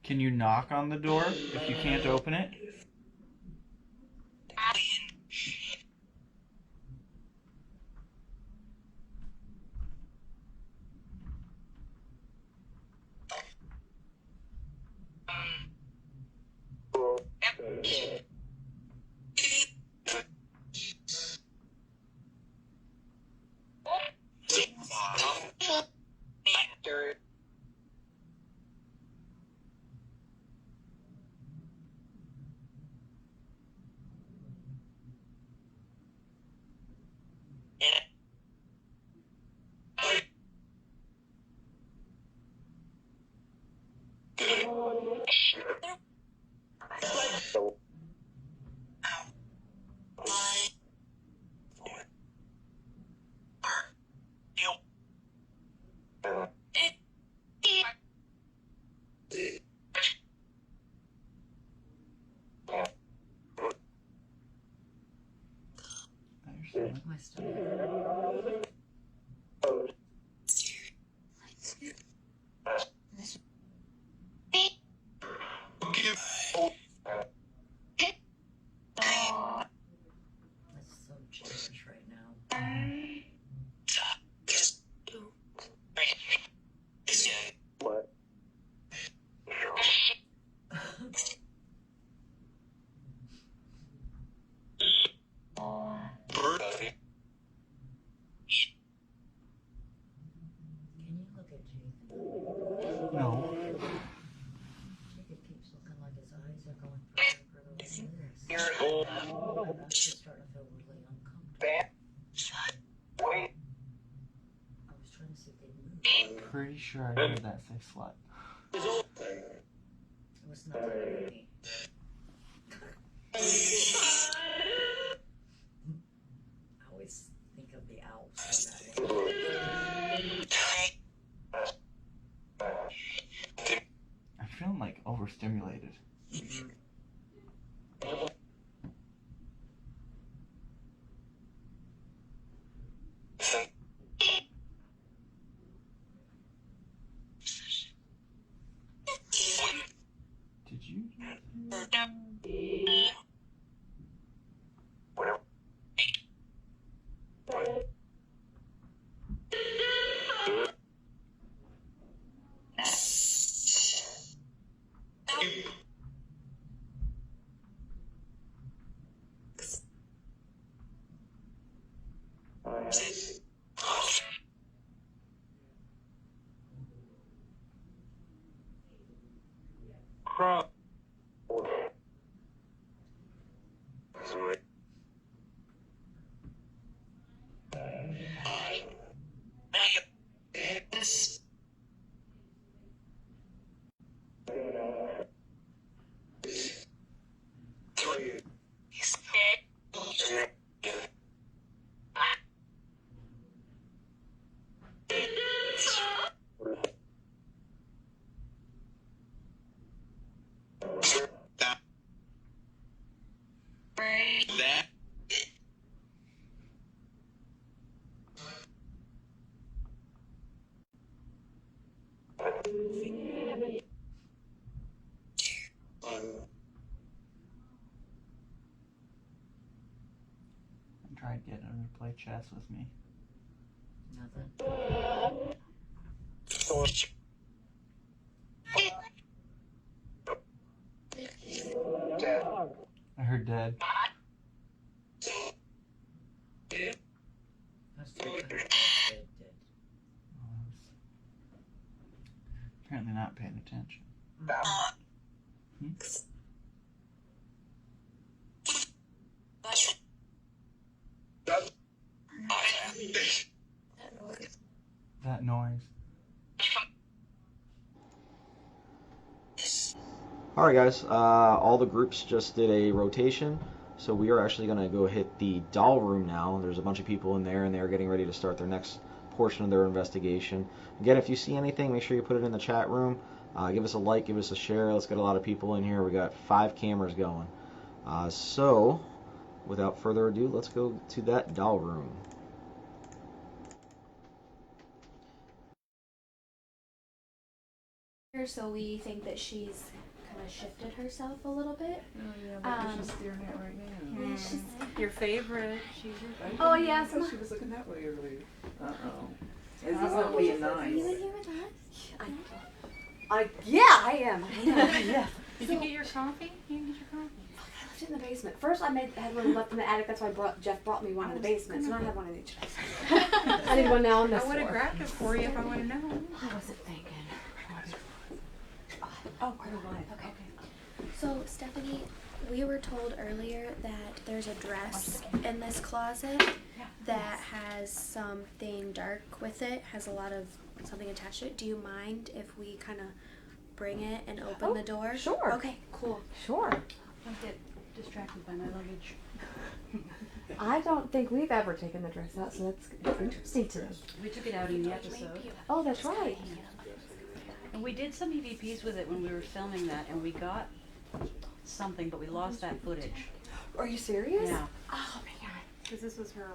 Can you knock on the door if you can't open it? My stomach. That's so childish right now. What? Can you look at Jathan? No. Jacob keeps looking like his eyes are going further and further away. I'm just starting to feel really uncomfortable. I was trying to see if they'd move. Pretty sure I heard that say slut. It was not me. I always think of the owls in that way. I'm feeling like overstimulated. Did you? I tried getting him to play chess with me. Nothing. her dead. That's too bad. Apparently not paying attention. That noise. Alright guys, all the groups just did a rotation, so we are actually going to go hit the doll room now. There's a bunch of people in there and they're getting ready to start their next portion of their investigation. Again, if you see anything, make sure you put it in the chat room. Give us a like, give us a share. Let's get a lot of people in here. We got 5 cameras going. So, without further ado, let's go to that doll room. So we think that she's kind of shifted herself a little bit. Oh yeah, what is she staring at right now? Yeah, she's your favorite. She's your favorite. Oh, yeah, I thought so she was looking that way earlier. Uh-oh. Is This this is not what being Are you in nice. here with us? Yeah, I am. Yeah. Did you get your coffee? You didn't get your coffee. I left it in the basement. First, I had one left in the attic. That's why Jeff brought me one in the basement. So now I have one in each. I need one now on this I would have floor. grabbed it for you if I would have known. I wasn't thinking. Oh, okay. So, Stephanie, we were told earlier that there's a dress in this closet that has something dark with it, has a lot of something attached to it. Do you mind if we kind of bring it and open the door? Sure. Okay, cool. Sure. Don't get distracted by my luggage. I don't think we've ever taken the dress out, so that's interesting to me. We took it out in the episode. Oh, that's right. And we did some EVPs with it when we were filming that, and we got something, but we lost that footage. Are you serious? Yeah. Oh my god. Because this was her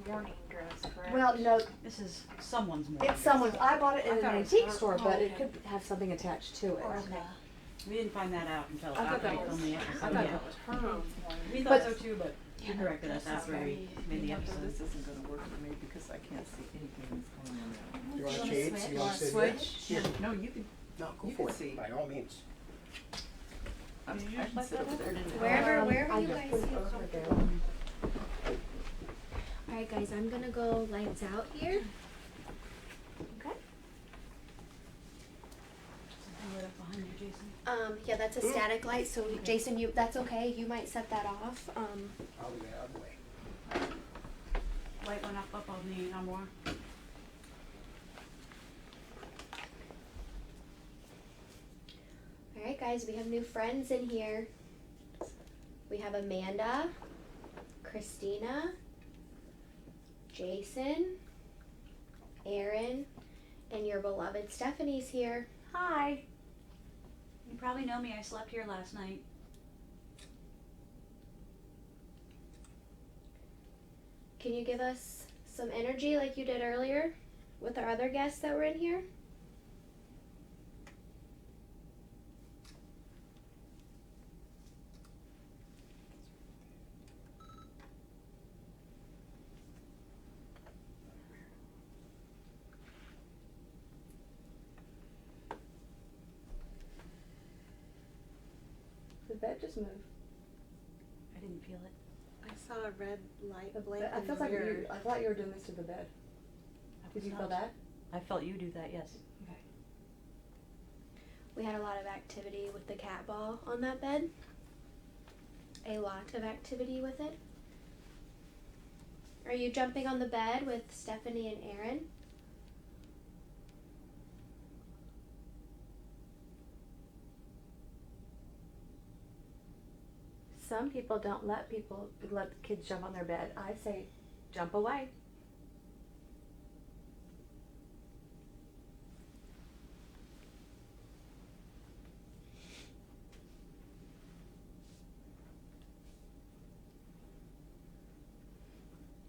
morning dress, correct? Well, no, This is someone's morning. it's someone's. I bought it in I an thought it was antique her. store, Oh, but it okay. could have something attached to it. Okay. We didn't find that out until I thought after that we was- filmed the I episode. thought Yeah. that was her morning. We But- thought so too, but she corrected us after we made the So episode. this isn't going to work for me because I can't see anything that's going on there. You want shades? You want to sit switch? here? Here. No, you can. No, go You for can it. see. By all means. I can sit over there. Wherever I you just guys put it feel over comfortable. Alright guys, I'm gonna go lights out here. Okay. Something lit up behind you, Jason. Yeah, that's a static light, so Jason, that's okay, you might set that off. I'll do that out of the way. Light went up on the armoire. Alright guys, we have new friends in here. We have Amanda, Christina, Jason, Aaron, and your beloved Stephanie's here. Hi. You probably know me. I slept here last night. Can you give us some energy like you did earlier with our other guests that were in here? Did that just move? I didn't feel it. I saw a red light blink I in felt the like mirror. I thought you were doing this to the bed. Did you feel that? I felt you do that, yes. Okay. We had a lot of activity with the cat ball on that bed. A lot of activity with it. Are you jumping on the bed with Stephanie and Aaron? Some people don't let kids jump on their bed. I say, jump away.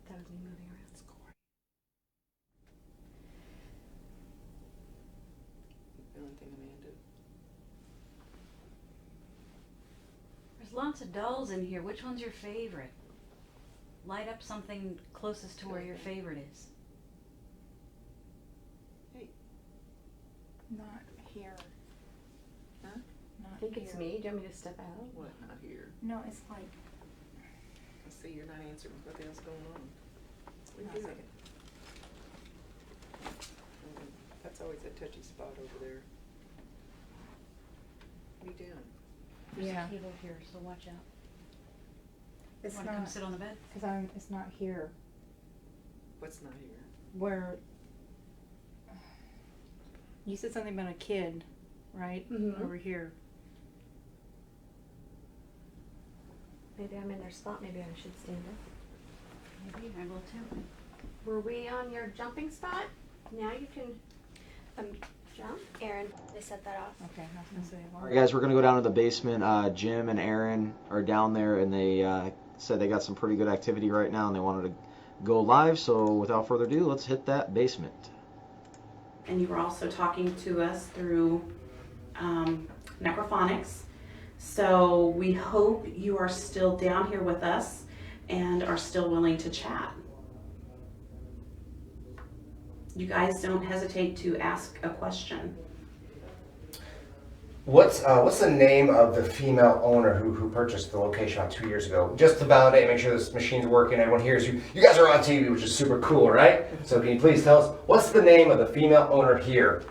That was me moving around. The only thing Amanda. There's lots of dolls in here. Which one's your favorite? Light up something closest to where your favorite is. Not here. Huh? Not I think it's here. me. Do you want me to step out? What? Not here. No, it's like See, you're not answering. What the hell's going on? We No, do. second. That's always a touchy spot over there. What are you doing? There's Yeah. a table here, so watch out. It's Want to come sit on the bed? Because it's not here. What's not here? Where you said something about a kid, right? Mhm. Over here. Maybe I'm in their spot. Maybe I should stand up. Maybe I will too. Were we on your jumping spot? Now you can jump. Aaron, they set that off. Okay, I was gonna say. All right, guys, we're gonna go down to the basement. Jim and Aaron are down there, and they said they got some pretty good activity right now, and they wanted to go live. So without further ado, let's hit that basement. And you were also talking to us through necrophonics. So we hope you are still down here with us and are still willing to chat. You guys don't hesitate to ask a question. What's the name of the female owner who purchased the location about 2 years ago? Just to validate, make sure this machine's working, everyone hears you. You guys are on TV, which is super cool, right? So can you please tell us, what's the name of the female owner here?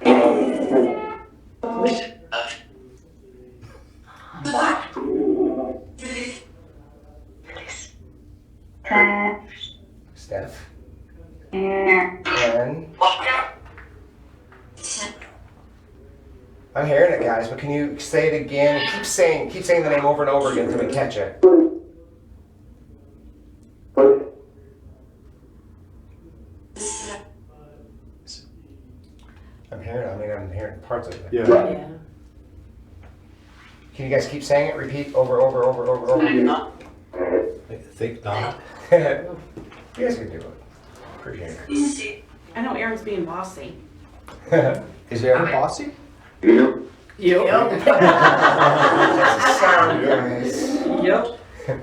Steph. And I'm hearing it, guys, but can you say it again? Keep saying the name over and over again until we catch it. I'm hearing parts of it. Yeah. Can you guys keep saying it? Repeat over again. Think not. You guys can do it. Appreciate it. I know Aaron's being bossy. Is Aaron bossy? Yep. Sound, guys. Yep. That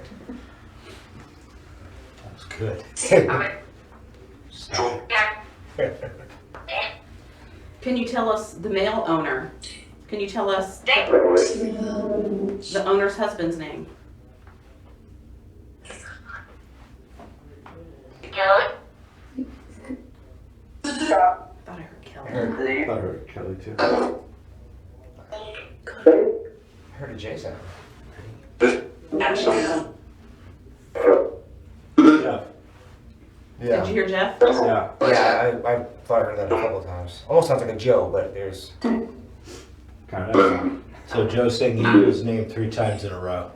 was good. Can you tell us the male owner? Can you tell us the owner's husband's name? Thought I heard Kelly. I heard Kelly too. I heard a J sound. Yeah. Did you hear Jeff? Yeah. Yeah, I thought I heard that a couple times. Almost sounds like a Joe, but there's... Kind of. So Joe's saying he knew his name 3 times in a row.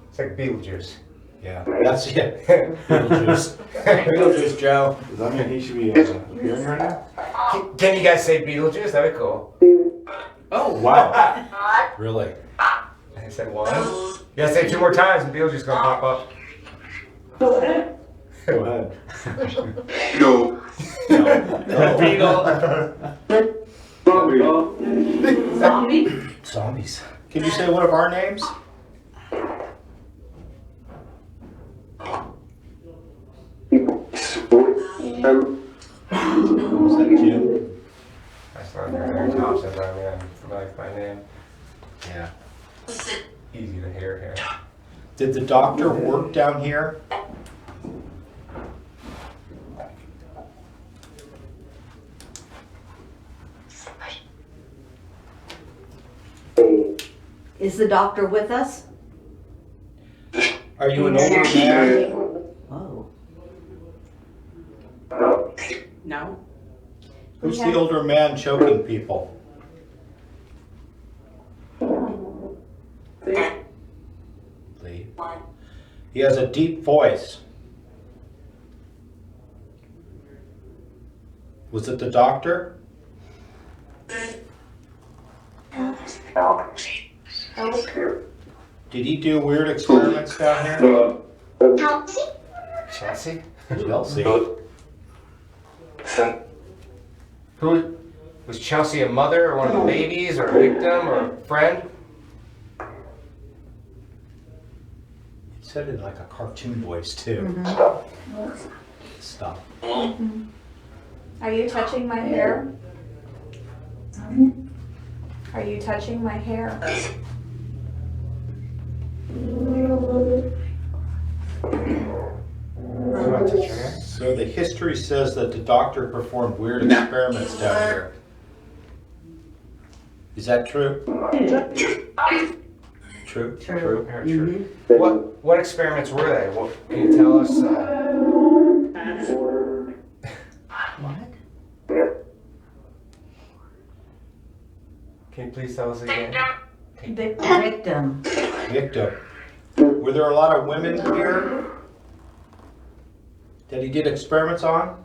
It's like Beetlejuice. Yeah, that's it. Beetlejuice. Beetlejuice, Joe. Does that mean he should be appearing right now? Can you guys say Beetlejuice? That'd be cool. Oh, wow. Really? I said one. You gotta say 2 more times and Beetlejuice is gonna pop up. Go ahead. No. Zombie? Zombies. Can you say one of our names? Was that Jim? That's not very top, so I'm familiar with my name. Yeah. Easy to hear here. Did the doctor work down here? Is the doctor with us? Are you an older man? Oh. No. Who's the older man choking people? Lee. He has a deep voice. Was it the doctor? Did he do weird experiments down here? Chelsea? Chelsea. Who was Chelsea a mother or one of the babies or a victim or a friend? It said it in like a cartoon voice too. Stop. Are you touching my hair? Are you touching my hair? want to touch your hair? So the history says that the doctor performed weird experiments down here. Is that true? True? True. What experiments were they? What can you tell us? What? Can you please tell us again? Victim. Victim. Were there a lot of women here that he did experiments on?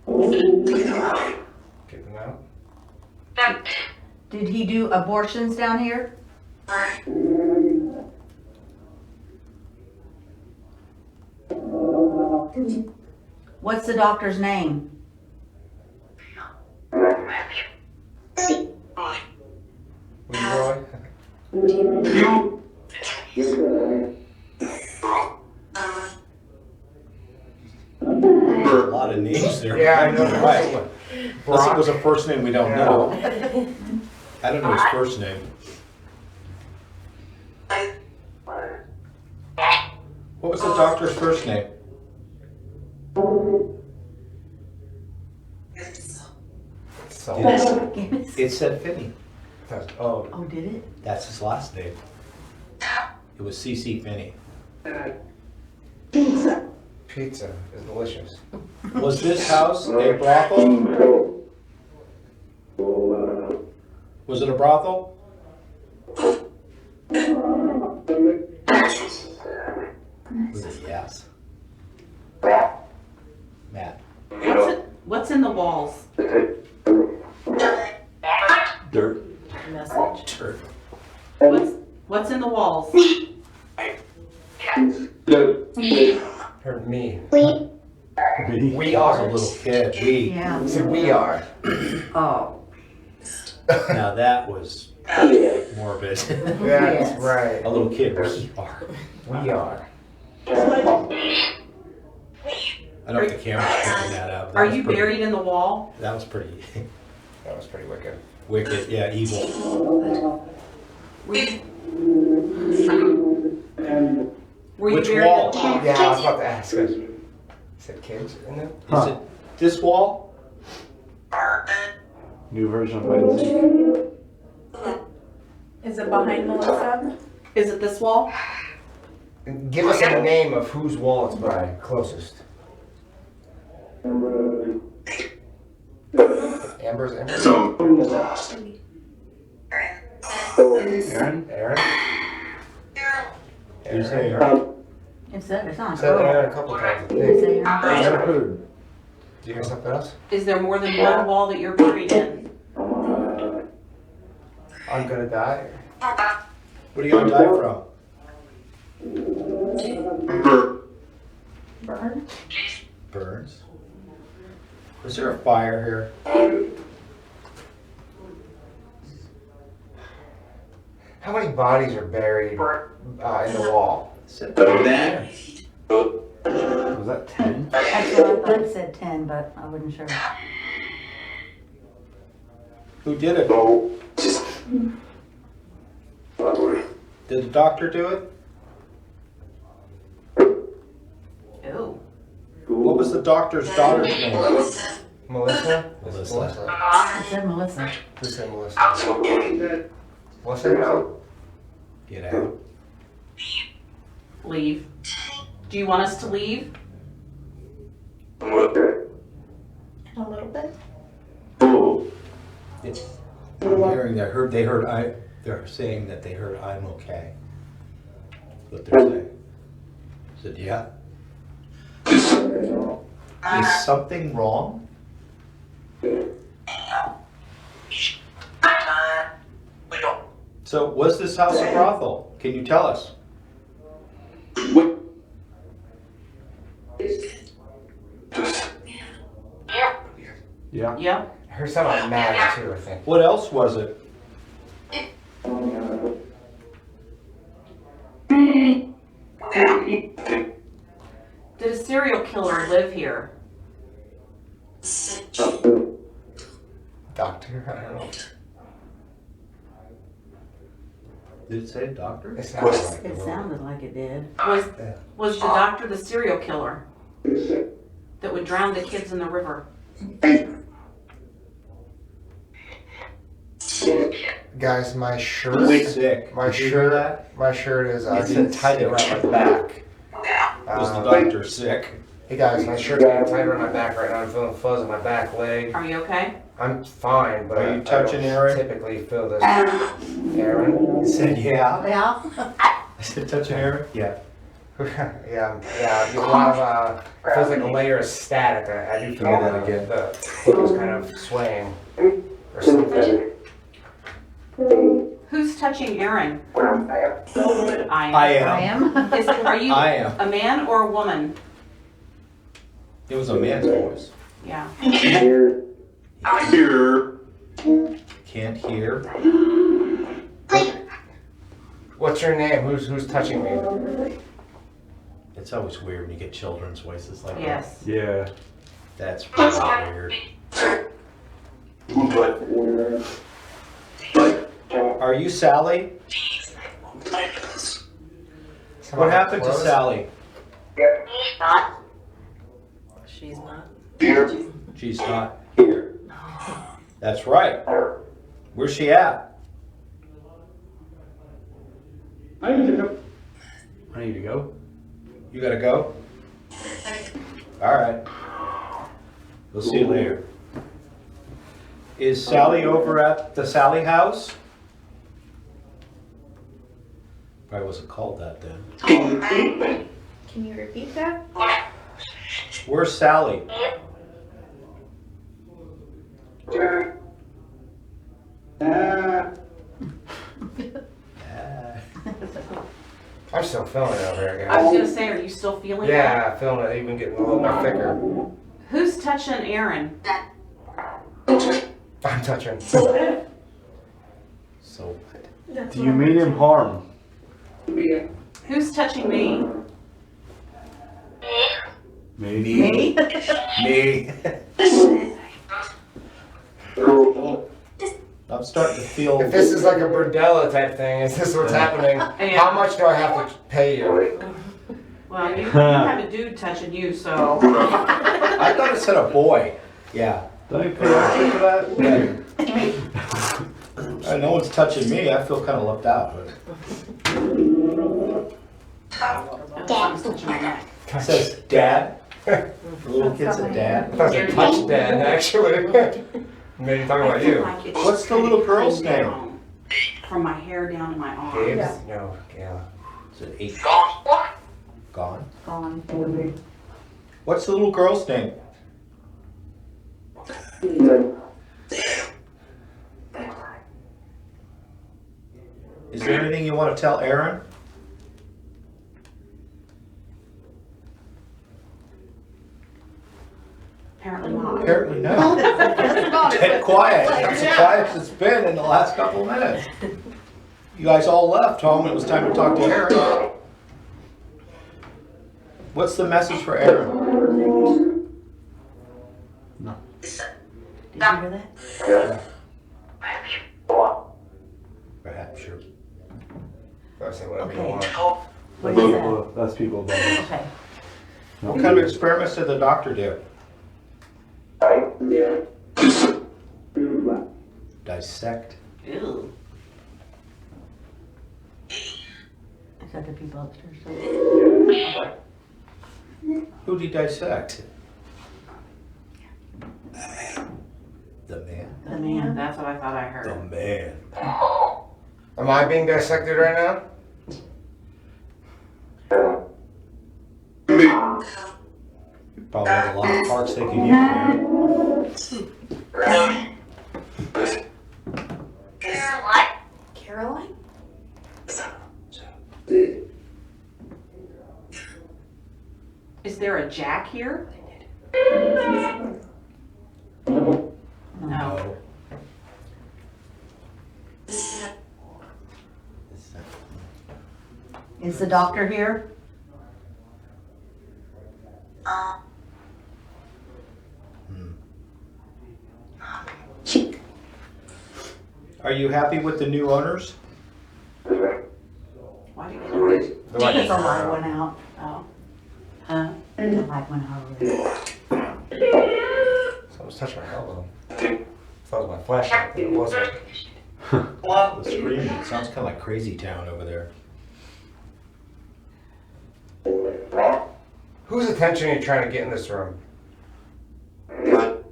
Get them out. Did he do abortions down here? What's the doctor's name? Leroy? A lot of names there. Yeah, I know. Right. Unless it was a first name we don't know. I don't know his first name. What was the doctor's first name? It said Finney. Oh. Oh, did it? That's his last name. It was C.C. Finney. Pizza is delicious. Was this house a brothel? Was it a brothel? Was it yes? Matt. What's in the walls? Dirt. Message. Dirt. What's in the walls? Heard me. We are a little kid. We. Yeah. So we are. Oh. Now that was morbid. That's right. A little kid. We are. We are. I don't know if the camera's picking that up. That Are was you pretty- buried in the wall? That was pretty That was pretty wicked. wicked. Yeah, evil. Were you Which buried wall? in the wall? Yeah, I was about to ask. You said kids in there? Is it this wall? New version of hide and seek. Is it behind Melissa? Is it this wall? Give us a name of whose wall it's by closest. Amber's. Aaron? Aaron? Did you say Aaron? It's on. Said Aaron a couple times. Say Aaron. I never heard. Do you hear something else? Is there more than one wall that you're buried in? I'm gonna die. What are you gonna die from? Burn? Burns. Was there a fire here? How many bodies are buried in the wall? Was that 10? That's what I thought it said 10, but I wasn't sure. Who did it? Did the doctor do it? Oh. What was the doctor's daughter's name? Melissa? Melissa. It said Melissa. Who said Melissa? Melissa? Get out. Leave. Do you want us to leave? A little bit? I'm hearing that. They're saying that they heard I'm okay. What they're saying. I said, yeah. Is something wrong? So was this house a brothel? Can you tell us? Yeah. Yep. I heard something about Maddie too, I think. What else was it? Did a serial killer live here? Doctor? I don't know. Did it say doctor? It sounded like It it. sounded like it did. Was the doctor the serial killer that would drown the kids in the river? Guys, my shirt. Sick. My Did you hear shirt. that? My shirt is It's getting tight sick. around my back. Was the doctor sick? Hey guys, my shirt's getting tight around my back right now. I'm feeling fuzz on my back leg. Are you okay? I'm fine, but Are you I touching don't Aaron? typically feel this. Aaron? He said, yeah. Yeah. I said, touching Aaron? Yeah. yeah. A lot of feels like a layer of static. I do feel Give me that again. The thing's kind of swaying or something. Who's touching Aaron? I am. Are you I am. a man or a woman? It was a man's voice. Yeah. Can't hear. What's your name? Who's touching me? It's always weird when you get children's voices like Yes. that. Yeah. That's really weird. Are you Sally? What happened to Sally? She's not. She's not here. That's right. Where's she at? I need to go. You gotta go? Alright. We'll see you later. Is Sally over at the Sally house? Probably wasn't called that then. Can you repeat that? Where's Sally? I'm still feeling it over here, I was guys. gonna say, are you still feeling Yeah, I'm feeling it even getting a little more thicker. it? Who's touching Aaron? I'm touching. So Do you mean him harm? Who's touching me? Me. Me. I'm starting to feel. If this is like a bordello type thing, is this what's happening? How much do I have to pay you? Well, you have a dude touching you, so. I thought it said a boy. Yeah. Don't you pay extra for that? Yeah. No one's touching me. I feel kind of left out. Dad's touching my neck. It says dad. The little kid said dad. That's a touch dad, actually. Maybe talking about you. What's the little girl's name? From my hair down to my arms. Gabe's? No, Gayla. Is it 8? Gone. Gone. What's the little girl's name? Is there anything you want to tell Aaron? Apparently not. Apparently no. Dead quiet. That's the quietest it's been in the last couple of minutes. You guys all left home. It was time to talk to Aaron. What's the message for Aaron? No. Did you hear that? Yeah. Perhaps sure. I say whatever you Okay. want. What is that? That's people above us. Okay. What kind of experiments did the doctor do? Dissect. Ew. Is that the people upstairs? Who'd he dissect? The man. The man, that's what I thought I The heard. man. Am I being dissected right now? You probably have a lot of parts they could use, man. Caroline? Is there a Jack here? No. No. Is the doctor here? Are you happy with the new owners? The light There's a went light out. went out. Oh. Huh? The light went out over there. Someone's touching my elbow. I thought it was my flashlight, but it wasn't. The screaming, it sounds kind of like Crazy Town over there. Whose attention are you trying to get in this room? Did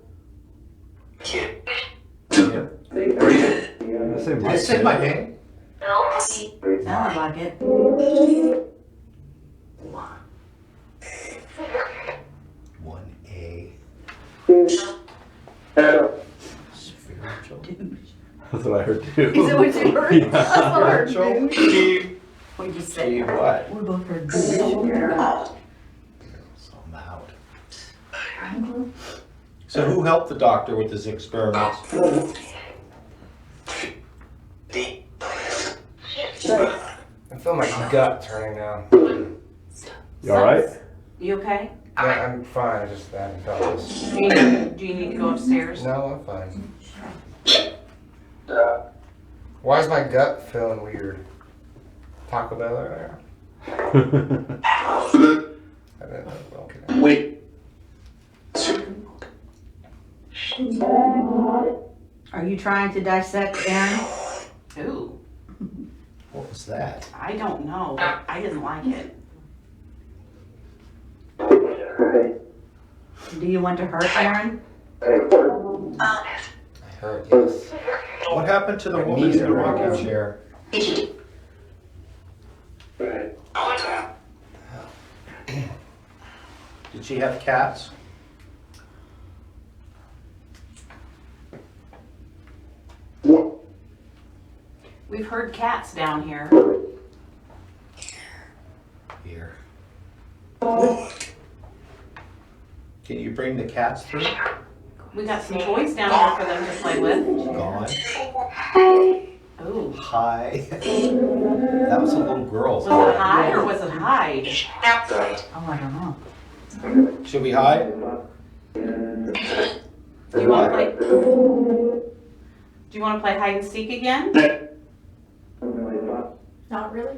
I say my name? Sounded like it. One A. Spiritual. That's what I heard too. Is that what you heard? Yeah. That's what I heard. Spiritual. Steve. What'd you say? Steve what? We both heard So I'm out. So who helped the doctor with his experiments? I feel my gut turning now. You alright? You okay? Yeah, I'm fine. I just haven't felt this. Do you need to go upstairs? No, I'm fine. Why is my gut feeling weird? Taco Bell earlier? I didn't know. Okay. Wait. Are you trying to dissect Aaron? Ooh, What was that? I don't know, but I didn't like it. Do you want to hurt Aaron? I hurt, yes. What happened to the woman in the rocking chair? Did she have cats? We've heard cats down here. Here. Can you bring the cats through? We got some toys down here for them to play with. Gone. Ooh. Hi. That was a little girl. Was it hide or was it hide? Oh, I don't know. Should we hide? Do you want to play? Do you want to play hide and seek again? Not really.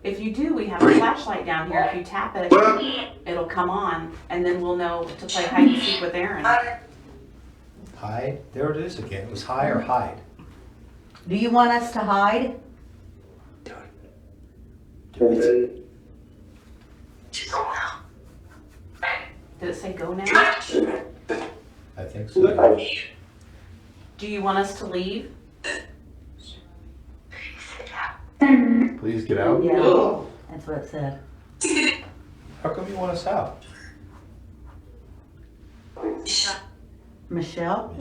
If you do, we have a flashlight down here. If you tap it, it'll come on, and then we'll know to play hide and seek with Aaron. Hide? There it is again. It was hi or hide. Do you want us to hide? Do it. Did it say go now? I think so. Do you want us to leave? Please get out. Yeah. That's what it said. How come you want us out? Michelle? Michelle.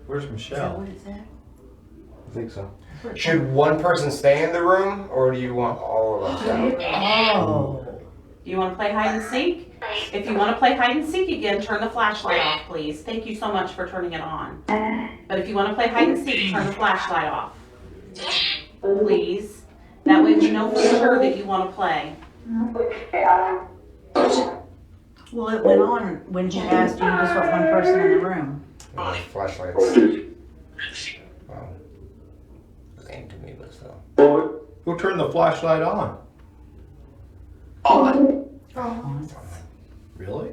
Where's Is that Michelle? what it said? I think so. Should one person stay in the room, or do you want all of us out? Oh. Do you want to play hide and seek? If you want to play hide and seek again, turn the flashlight off, please. Thank you so much for turning it on. But if you want to play hide and seek, turn the flashlight off. Please. That way we know for sure that you want to play. Well, it went on when he asked you to just want one person in the room. Flashlights. Wow. It's aimed at me, but still. Who turned the flashlight on? Really?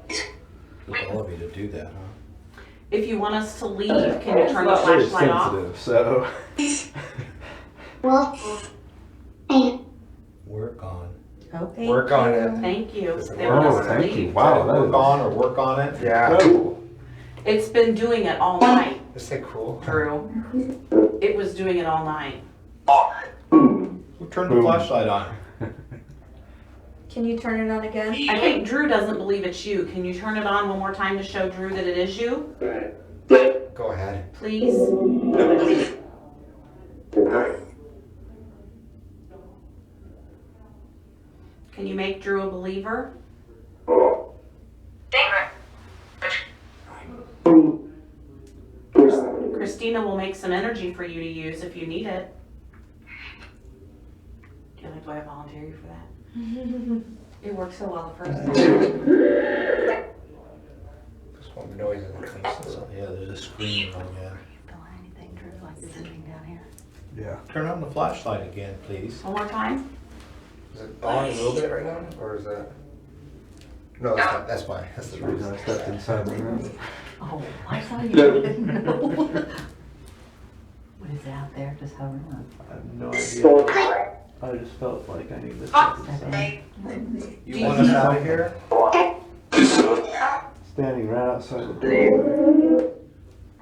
Took all of you to do that, huh? If you want us to leave, can you turn the Very flashlight off? sensitive, so. Work on. Okay. Work on it. Thank you. They want us to Thank you. leave. Wow, that Work is on or work on it? Yeah. cool. It's been doing it all night, Just say cool. Drew. It was doing it all night. Who turned the flashlight on? Can you turn it on again? I think Drew doesn't believe it's you. Can you turn it on one more time to show Drew that it is you? Go ahead. Please? Can you make Drew a believer? Christina will make some energy for you to use if you need it. Do I volunteer you for that? It worked so well the first time. Just want the noise that comes through. Yeah, there's a screen on, yeah. Feel anything, Drew, like this thing down here? Yeah. Turn on the flashlight again, please. One more time. Is it on a little bit right now, or is that? No, that's not. That's fine. That's the reason I stepped inside the room. Oh, I saw you. Didn't know. What is out there? Just hovering on. I have no idea. I just felt like I needed to step inside. You want us out of here? Standing right outside the door.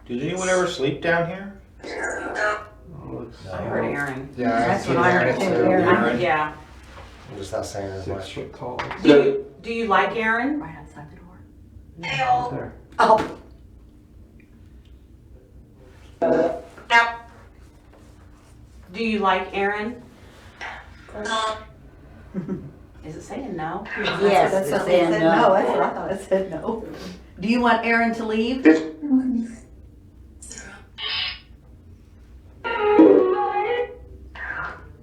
Did anyone ever sleep down here? I heard Aaron. Yeah, That's what I heard too. Aaron. Yeah. I'm just not saying as much. 6 foot tall. Do you like Aaron? Right outside the door. There. Oh. Do you like Aaron? Is it saying no? Yes, That's it's what saying said no. That's what I thought it said no. Do you want Aaron to leave?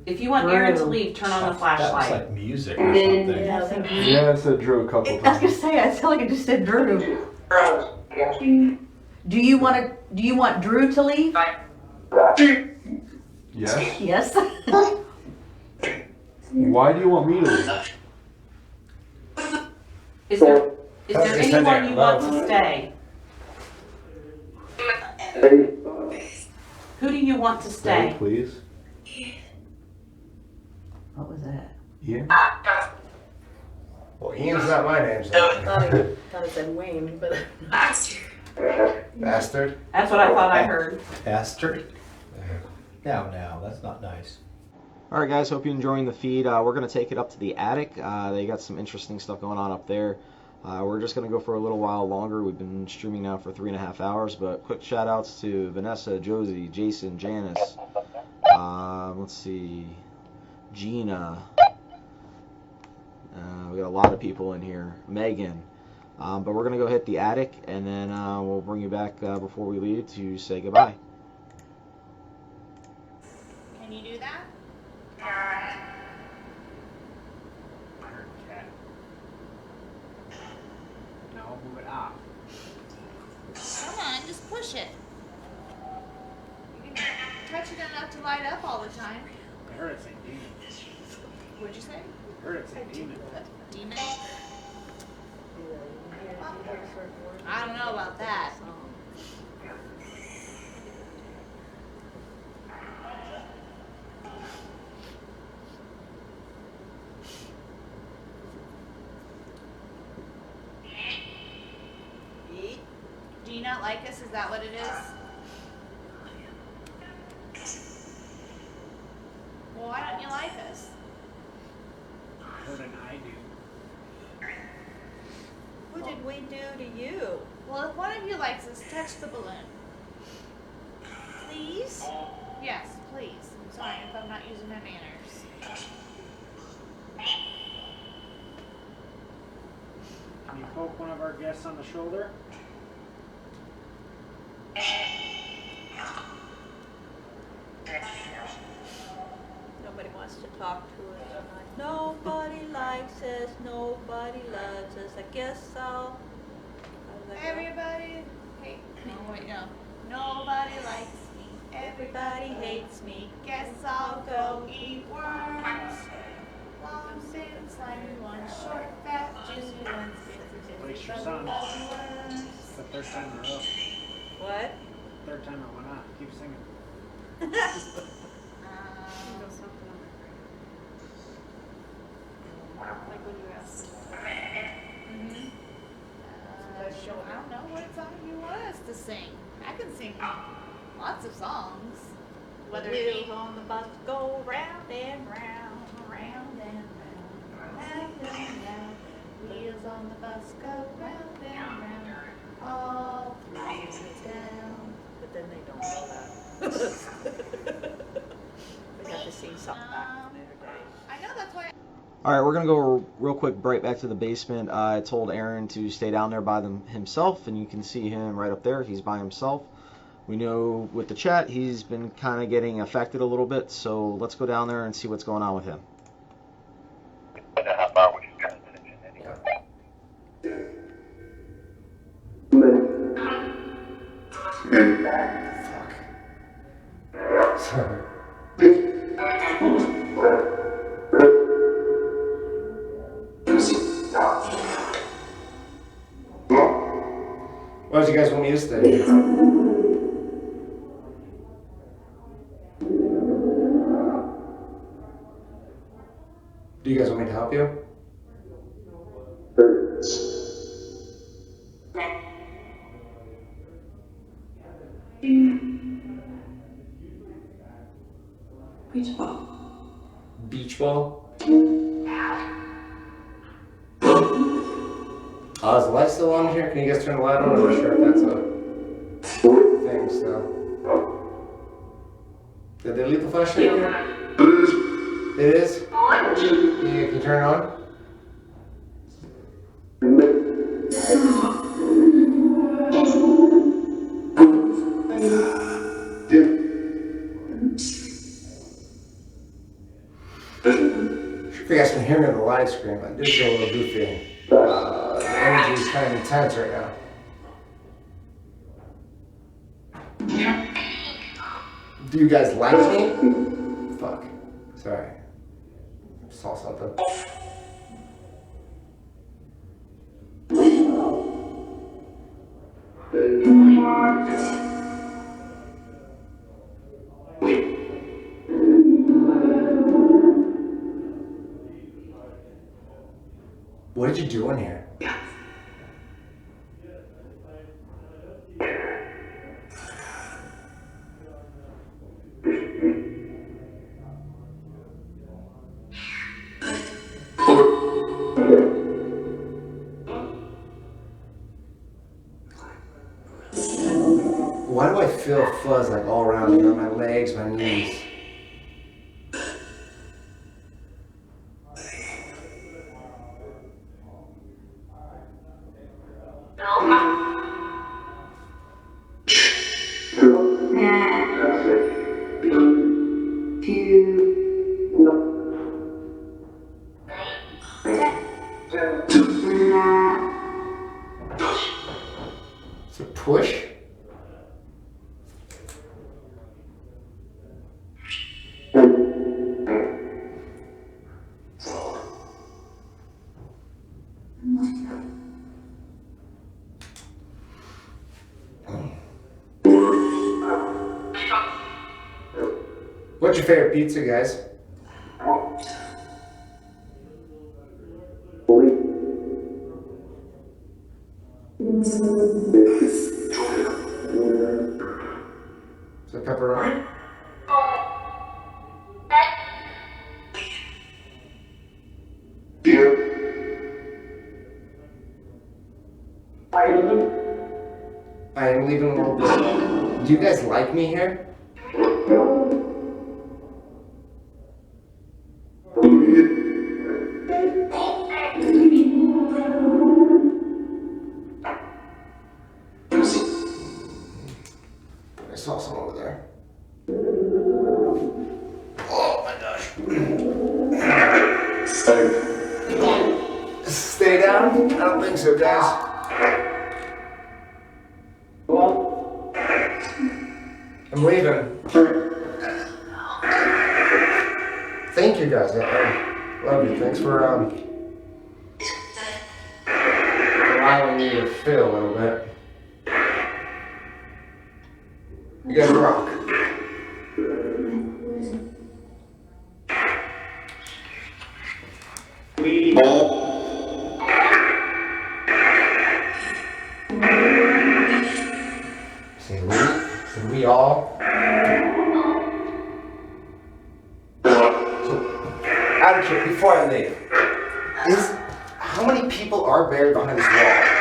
If you want Aaron to leave, turn on the That's flashlight. like music or something. Yeah, I said Drew a couple I was times. gonna say, I sound like I just said Drew. Do you want Drew to leave? Yes? Yes. Why do you want me to leave? Is there anyone you want to stay? Who do you want to stay? Please. What was that? Ian? Well, Ian's not my name, so. thought it said Wayne, but Bastard. That's what I thought I heard. Bastard. Now, that's not nice. All right, guys. Hope you're enjoying the feed. We're gonna take it up to the attic. They got some interesting stuff going on up there. We're just gonna go for a little while longer. We've been streaming now for 3.5 hours. But quick shout outs to Vanessa, Josie, Jason, Janice. Let's see, Gina. We got a lot of people in here. Megan. But we're gonna go hit the attic, and then we'll bring you back before we leave to say goodbye. Can you do that? No, move it off. Come on, just push it. You can touch it enough to light up all the time. I heard it say demon. What'd you say? I heard it say demon. Demon? I don't know about that. Do you not like us? Is that what it is? Well, why don't you like us? More than I do. What did we do to you? Well, if one of you likes us, touch the balloon. Please? Yes, please. I'm sorry if I'm not using my manners. Can you poke one of our guests on the shoulder? Nobody wants to talk to us. Nobody likes us. Nobody loves us. I guess I'll. Everybody hates me. Oh, wait, no. Nobody likes me. Everybody hates me. Guess I'll go eat worms. Long, thin, slimy ones. Short, fat, juicy ones. Waste your son. It's the third time in a row. What? Third time I went on. Keep singing. like when you asked. I don't know what song you want us to sing. I can sing lots of songs. Whether it Wheels be on the bus go round and round, round and round, round and round. Wheels on the bus go round and round, all through town. but then they don't know that. We got to sing something back in their day. I know that's why. All right, we're gonna go real quick right back to the basement. I told Aaron to stay down there by himself, and you can see him right up there. He's by himself. We know with the chat he's been kind of getting affected a little bit, so let's go down there and see what's going on with him. Sorry. What do you guys want me to study? Do you guys want me to help you? Beach ball. Beach ball? Is the light still on here? Can you guys turn the light on? I'm not sure if that's a thing still. Did they leave the flashlight in here? It is? Yeah, can you turn it on? Sure, you guys can hear me on the live screen, but this is a little goofy. The energy is kind of intense right now. Do you guys like me? Fuck. Sorry. I saw something. What did you do in here? Why do I feel fuzz like all around me, on my legs, my knees? It's a push? What's your favorite pizza, guys? Is it pepperoni? I am leaving a little bit. Do you guys like me here? I saw someone over there. Oh my gosh. Stay down? I don't think so, guys. I'm leaving. Thank you guys. I love you. Thanks for allowing me to feel a little bit. You guys rock. Say we? Should we all? So, out of here, before I leave, how many people are buried behind this wall?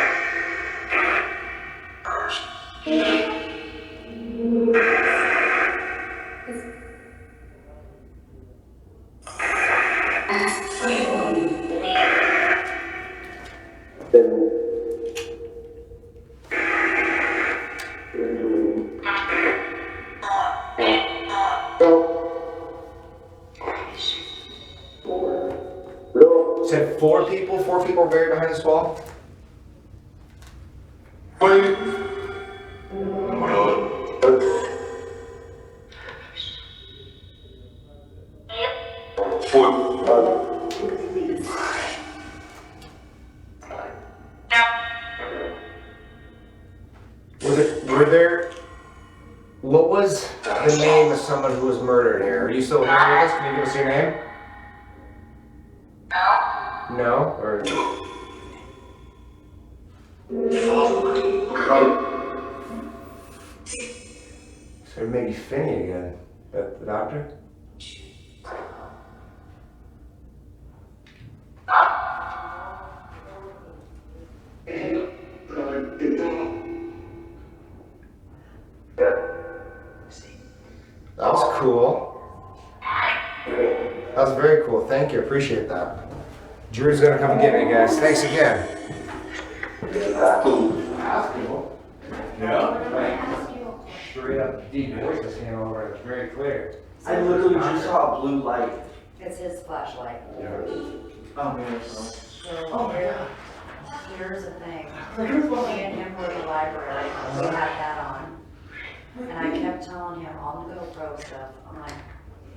Said four people are buried behind this wall? is the name of someone who was murdered here. Are you still here with us? Can you give us your name? No? Or... So maybe Finney again. The doctor? That was cool. That was very cool. Thank you. Appreciate that. Drew's gonna come and get me, guys. Thanks again. That's cool. Yeah? Straight up deep voices came over. It's very clear. I literally just saw a blue light. It's his flashlight. Oh man. So here's the thing. Me and him were in the library. We had that on. And I kept telling him on the GoPro stuff, I'm like,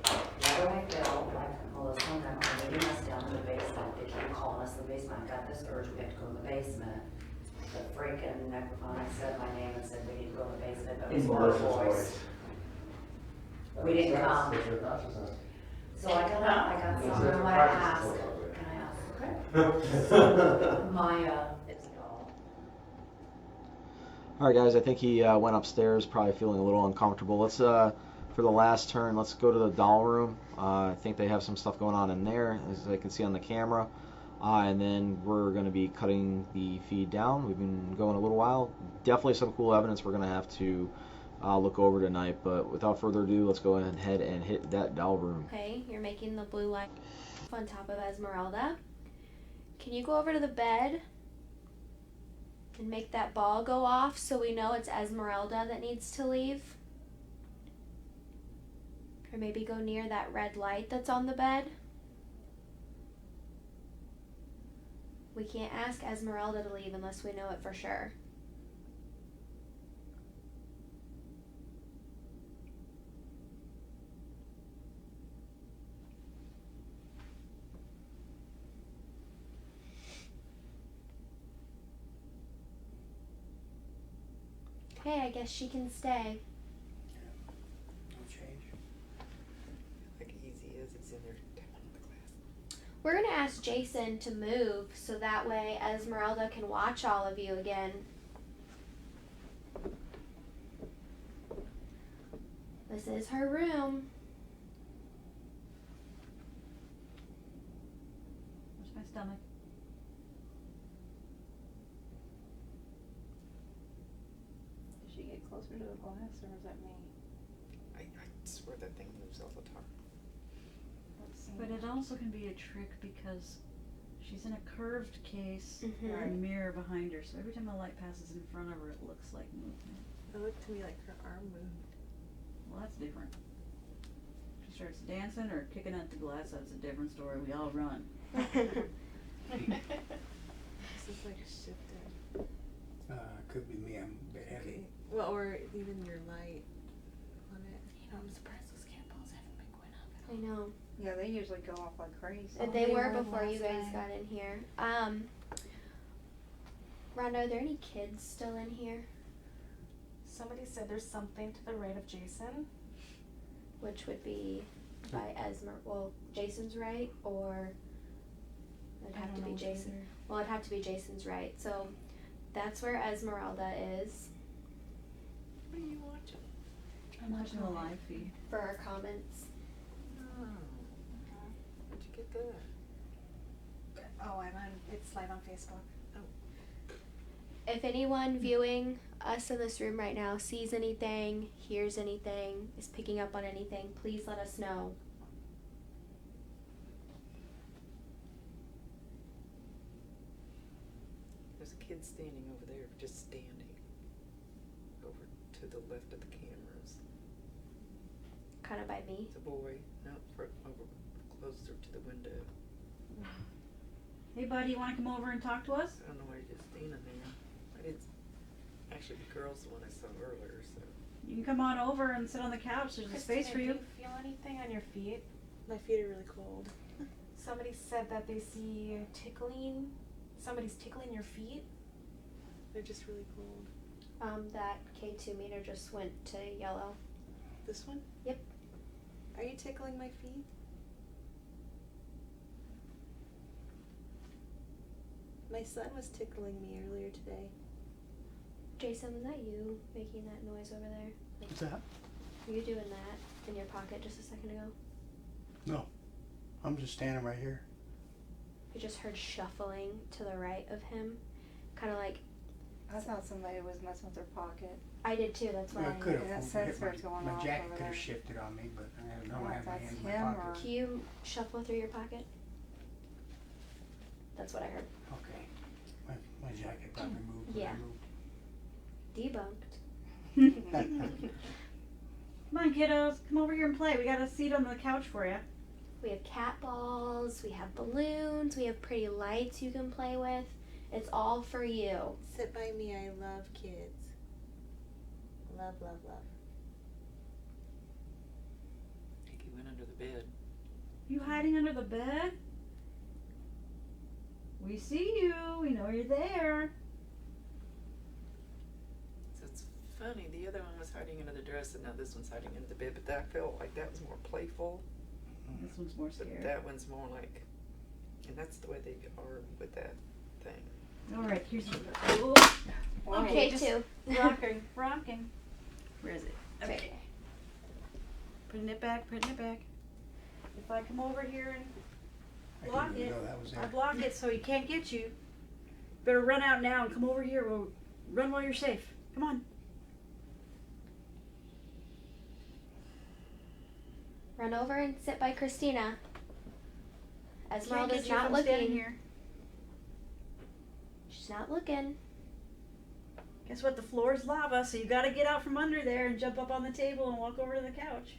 why do I feel like Melissa and them are leading us down to the basement? They keep calling us the basement. I got this urge, we have to go to the basement. The freaking necrophonic said my name and said we need to go to the basement, but it was one voice. We didn't come. So I got something I want to ask. Can I ask? Okay. Maya, it's all. All right, guys. I think he went upstairs, probably feeling a little uncomfortable. Let's for the last turn, let's go to the doll room. I think they have some stuff going on in there, as I can see on the camera. And then we're going to be cutting the feed down. We've been going a little while. Definitely some cool evidence we're going to have to look over tonight. But without further ado, let's go ahead and hit that doll room. Okay, you're making the blue light on top of Esmeralda. Can you go over to the bed and make that ball go off so we know it's Esmeralda that needs to leave? Or maybe go near that red light that's on the bed. We can't ask Esmeralda to leave unless we know it for sure. Okay, I guess she can stay. We're going to ask Jason to move so that way Esmeralda can watch all of you again. This is her room. Where's my stomach? Did she get closer to the glass or was that me? I swear that thing moves all the time. But it also can be a trick because she's in a curved case Mhm. or a mirror behind her, so every time the light passes in front of her, it looks like movement. It looked to me like her arm moved. Well, that's different. If she starts dancing or kicking at the glass, that's a different story. We all run. This is like shifted. Could be me. I'm a bit heavy. Well, or even your light on it. You know, I'm surprised those cat balls haven't been going off. I know. Yeah, they usually go off like crazy. They were before you guys got in here. Rhonda, are there any kids still in here? Somebody said there's something to the right of Jason. Which would be by Jason's right, or it'd have to be Jason. Well, it'd have to be Jason's right. So that's where Esmeralda is. What are you watching? I'm watching the live feed. For our comments. Oh. Where'd you get that? Oh, it's live on Facebook. If anyone viewing us in this room right now sees anything, hears anything, is picking up on anything, please let us know. There's a kid standing over there, just standing. Over to the left of the cameras. Kind of by me. It's a boy. No, over closer to the window. Hey, buddy, you want to come over and talk to us? I don't know why you're just standing there. I did. Actually, the girl's the one I saw earlier, so. You can come on over and sit on the couch. There's a space for you. Do you feel anything on your feet? My feet are really cold. Somebody said that they see tickling. Somebody's tickling your feet. They're just really cold. That K2 meter just went to yellow. This one? Yep. Are you tickling my feet? My son was tickling me earlier today. Jason, was that you making that noise over there? Like, What's that? were you doing that in your pocket just a second ago? No. I'm just standing right here. I just heard shuffling to the right of him. Kind of like... I thought somebody was messing with their pocket. I did too, that's why. I could have. That sensor's going My off jacket over could have there. shifted on me, but I don't What, have my that's hand in my him pocket. Can you shuffle through your pocket? That's what I heard. Okay. My jacket got removed. Yeah. Debunked. Come on, kiddos. Come over here and play. We got a seat on the couch for you. We have cat balls, we have balloons, we have pretty lights you can play with. It's all for you. Sit by me. I love kids. Love, love, love. I think he went under the bed. You hiding under the bed? We see you. We know you're there. So it's funny. The other one was hiding under the dress, and now this one's hiding under the bed. But that felt like that was more playful. This one's more But scared. that one's more like, and that's the way they are with that thing. All right, here's Okay, two. Rocking, rocking. Where is it? Okay. Putting it back, putting it back. If I come over here and block didn't it, know that was I there. block it so he can't get you. Better run out now and come over here. We'll run while you're safe. Come on. Run over and sit by Christina. Can't Esmeralda's get you not from standing looking. here. She's not looking. Guess what? The floor is lava, so you got to get out from under there and jump up on the table and walk over to the couch.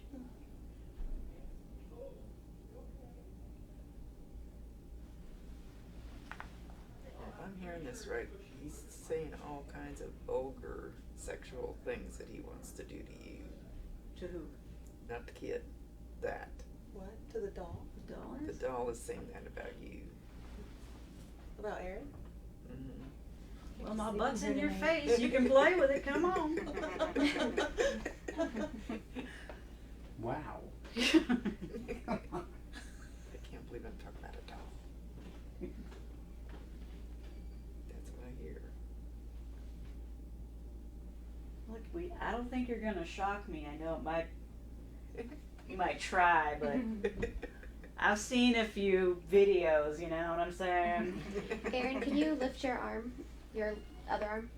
If I'm hearing this right, he's saying all kinds of vulgar sexual things that he wants to do to you. To who? Not the kid. That. What? To the doll? The doll The doll is saying that about you. About Aaron? Mm-hmm. Well, my butt's in your face. You can play with it. Come on. Wow. I can't believe I'm talking about a doll. That's what I hear. Look, I don't think you're gonna shock me. I know it might. You might try, but I've seen a few videos. You know what I'm saying? Aaron, can you lift your arm? Your other arm?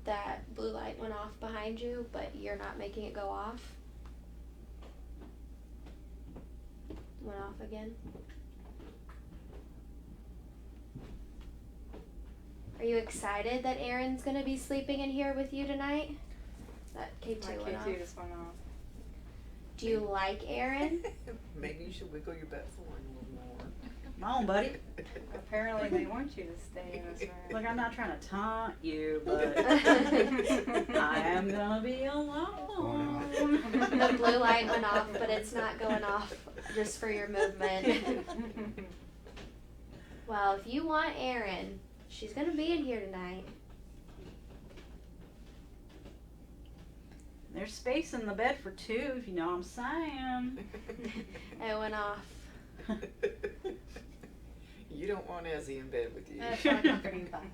That blue light went off behind you, but you're not making it go off. Went off again. Are you excited that Aaron's gonna be sleeping in here with you tonight? That K2 My went off. K2 just went off. Do you like Aaron? Maybe you should wiggle your butt forward a little more. Come on, buddy. Apparently they want you to stay in this room. Look, I'm not trying to taunt you, but I am gonna be alone. The blue light went off, but it's not going off just for your movement. Well, if you want Aaron, she's gonna be in here tonight. There's space in the bed for two, if you know what I'm saying. It went off. You don't want Ezzy in bed with you. That's not comforting fun.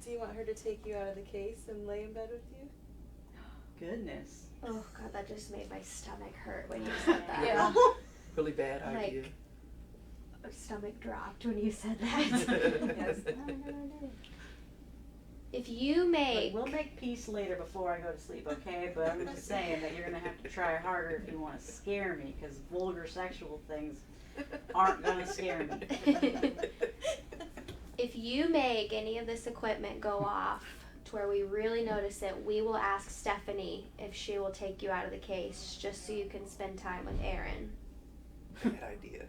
Do you want her to take you out of the case and lay in bed with you? Goodness. Oh God, that just made my stomach hurt when you said that. Yeah. Really bad idea. Like, my stomach dropped when you said that. Yes. If you make... We'll make peace later before I go to sleep, okay? But I'm just saying that you're going to have to try harder if you want to scare me, because vulgar sexual things aren't going to scare me. If you make any of this equipment go off to where we really notice it, we will ask Stephanie if she will take you out of the case, just so you can spend time with Aaron. Bad idea.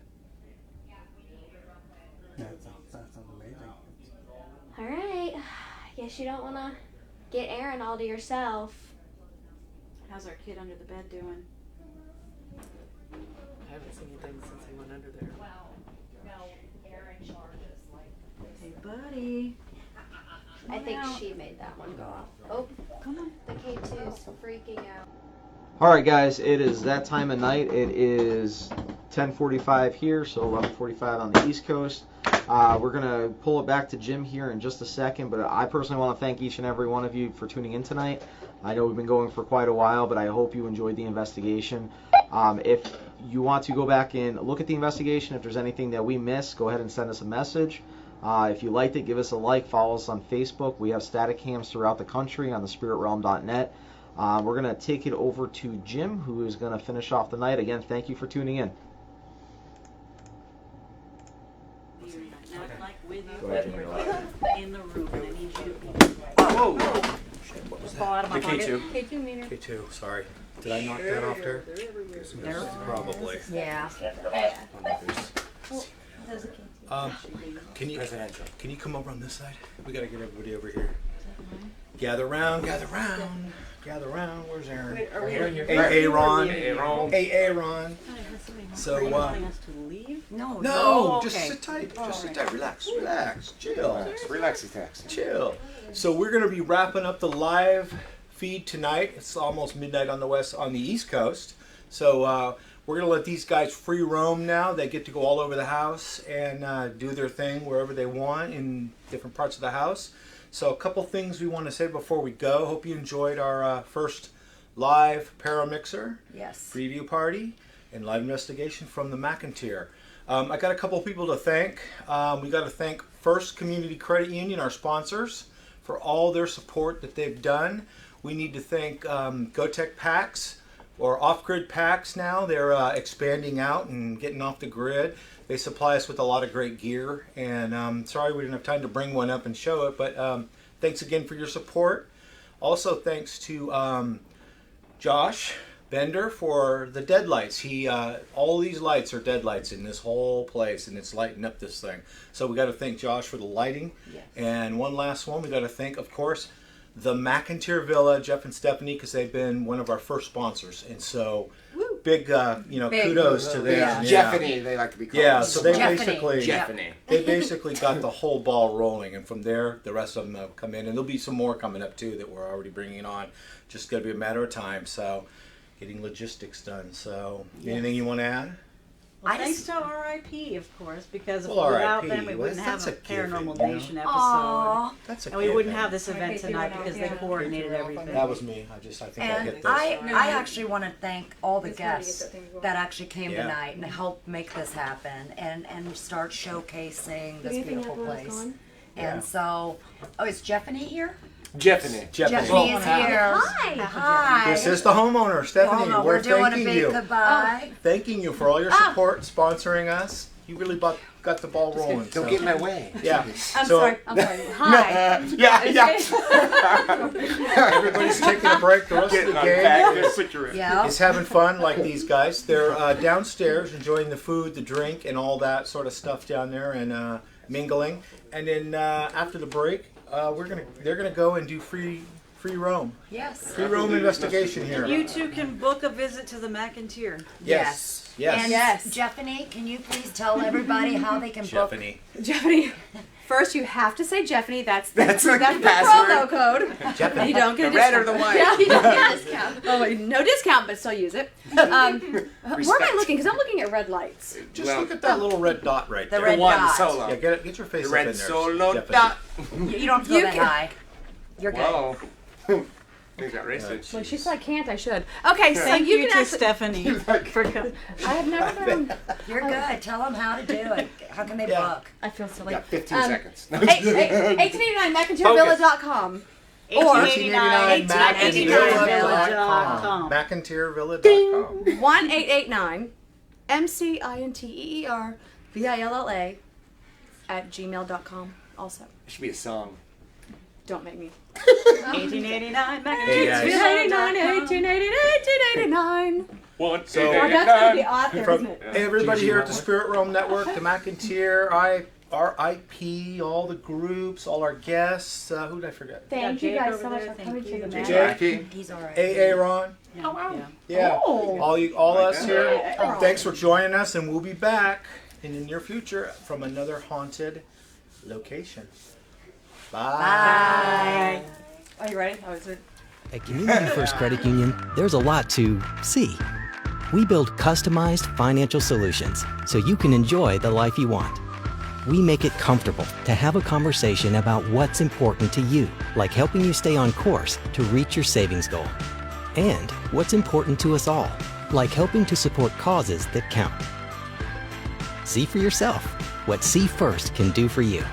That sounds amazing. All right. Guess you don't want to get Aaron all to yourself. How's our kid under the bed doing? I haven't seen anything since he went under there. Hey, buddy. I think she made that one go off. Oh, come on. The K2's freaking out. All right, guys, it is that time of night. It is 10:45 here, so 11:45 on the East Coast. We're going to pull it back to Jim here in just a second, but I personally want to thank each and every one of you for tuning in tonight. I know we've been going for quite a while, but I hope you enjoyed the investigation. If you want to go back and look at the investigation, if there's anything that we missed, go ahead and send us a message. If you liked it, give us a like, follow us on Facebook. We have static cams throughout the country on the spiritrealm.net. We're going to take it over to Jim, who is going to finish off the night. Again, thank you for tuning in. In the room, and I need you to be. Whoa! Just fall out of my pocket. K2. K2, sorry. Did I knock that off there? Probably. Yeah. Can you come over on this side? We gotta get everybody over here. Gather round, gather round, gather round. Where's Aaron? Hey, Aaron. Hey, Aaron. So, no, just sit tight. Just sit tight. Relax, chill. Relaxy tax. Chill. So we're gonna be wrapping up the live feed tonight. It's almost midnight on the East Coast. So we're gonna let these guys free roam now. They get to go all over the house and do their thing wherever they want in different parts of the house. So a couple things we want to say before we go. Hope you enjoyed our first live Paramixer preview party and live investigation from the McInteer. I got a couple people to thank. We got to thank First Community Credit Union, our sponsors, for all their support that they've done. We need to thank GoTech Packs, or off-grid packs now. They're expanding out and getting off the grid. They supply us with a lot of great gear, and sorry we didn't have time to bring one up and show it, but thanks again for your support. Also thanks to Josh Bender for the deadlights. All these lights are deadlights in this whole place, and it's lighting up this thing. So we got to thank Josh for the lighting. Yes. And one last one, we got to thank, of course, the McInteer Villa, Jeff and Stephanie, because they've been one of our first sponsors, and so big, kudos to them. Yeah. Jeffany, they like to be called. Yeah, so they Jeffany. basically got the whole ball rolling, and from there, the rest of them have come in, and there'll be some more coming up too that we're already bringing on. Just got to be a matter of time. So, getting logistics done. So, anything you want to add? Well, thanks to RIP, of course, because Well, without RIP, them we wouldn't have that's a a given, Paranormal you know? Nation episode. Aw. That's a and we wouldn't given. have this event tonight because they coordinated everything. That was me. I think I And hit this. I actually want to thank all the guests that actually came tonight and helped make this happen and start showcasing this beautiful place. And so, is Jeffany here? Jeffany. Jeffany is here. Hi. This is the homeowner, Stephanie. Well, we're doing a thanking big you. goodbye. Thanking you for all your support, sponsoring us. You really got the ball rolling. Don't get in my way. Yeah. I'm sorry. Hi. Yeah. Everybody's taking a break. The rest of the gang is having fun like these guys. They're downstairs enjoying the food, the drink, and all that sort of stuff down there and mingling. And then after the break, they're gonna go and do free roam. Yes. Free roam investigation here. You two can book a visit to the McInteer. Yes. And Jeffany, can you please tell everybody how they can book? Jeffany. First, you have to say Jeffany. That's the password. promo code. Jeffany. You don't get a The red discount. or the white? Yeah, you don't get a discount. Oh, wait, no discount, but still use it. Where am I looking? Because I'm looking at red lights. Just look at that little red dot right there. The red one dot. solo. Yeah, get your face The up red in there. solo Jeffany. dot. You don't feel that high. You're good. Whoa. They got research. Well, she said I can't. I should. Okay, so Thank you you can to actually. Stephanie for coming. I have never done. You're good. Tell them how to do it. How can they book? I feel silly. Got 15 seconds. 1889 McInteerVilla.com. Or 1889 McInteerVilla.com. McInteerVilla.com. 1889 McInteer Villa @gmail.com. Also, It should be a song. don't make me. 1889 Hey, guys. 1889. So, Well, that's going to be odd there, from isn't it? everybody here at the Spirit Realm Network, the McInteer, RIP, all the groups, all our guests. Who did I forget? Thank you Jake guys over so much there. for Thank coming you, to the the match. Jackie. He's all right. Aaron. Yeah. Oh. All us that. here. Thanks for joining us, and we'll be back in the near future from another haunted location. Bye. Are you ready? Oh, is it? At Community First Credit Union, there's a lot to see. We build customized financial solutions so you can enjoy the life you want. We make it comfortable to have a conversation about what's important to you, like helping you stay on course to reach your savings goal. And what's important to us all, like helping to support causes that count. See for yourself what See First can do for you.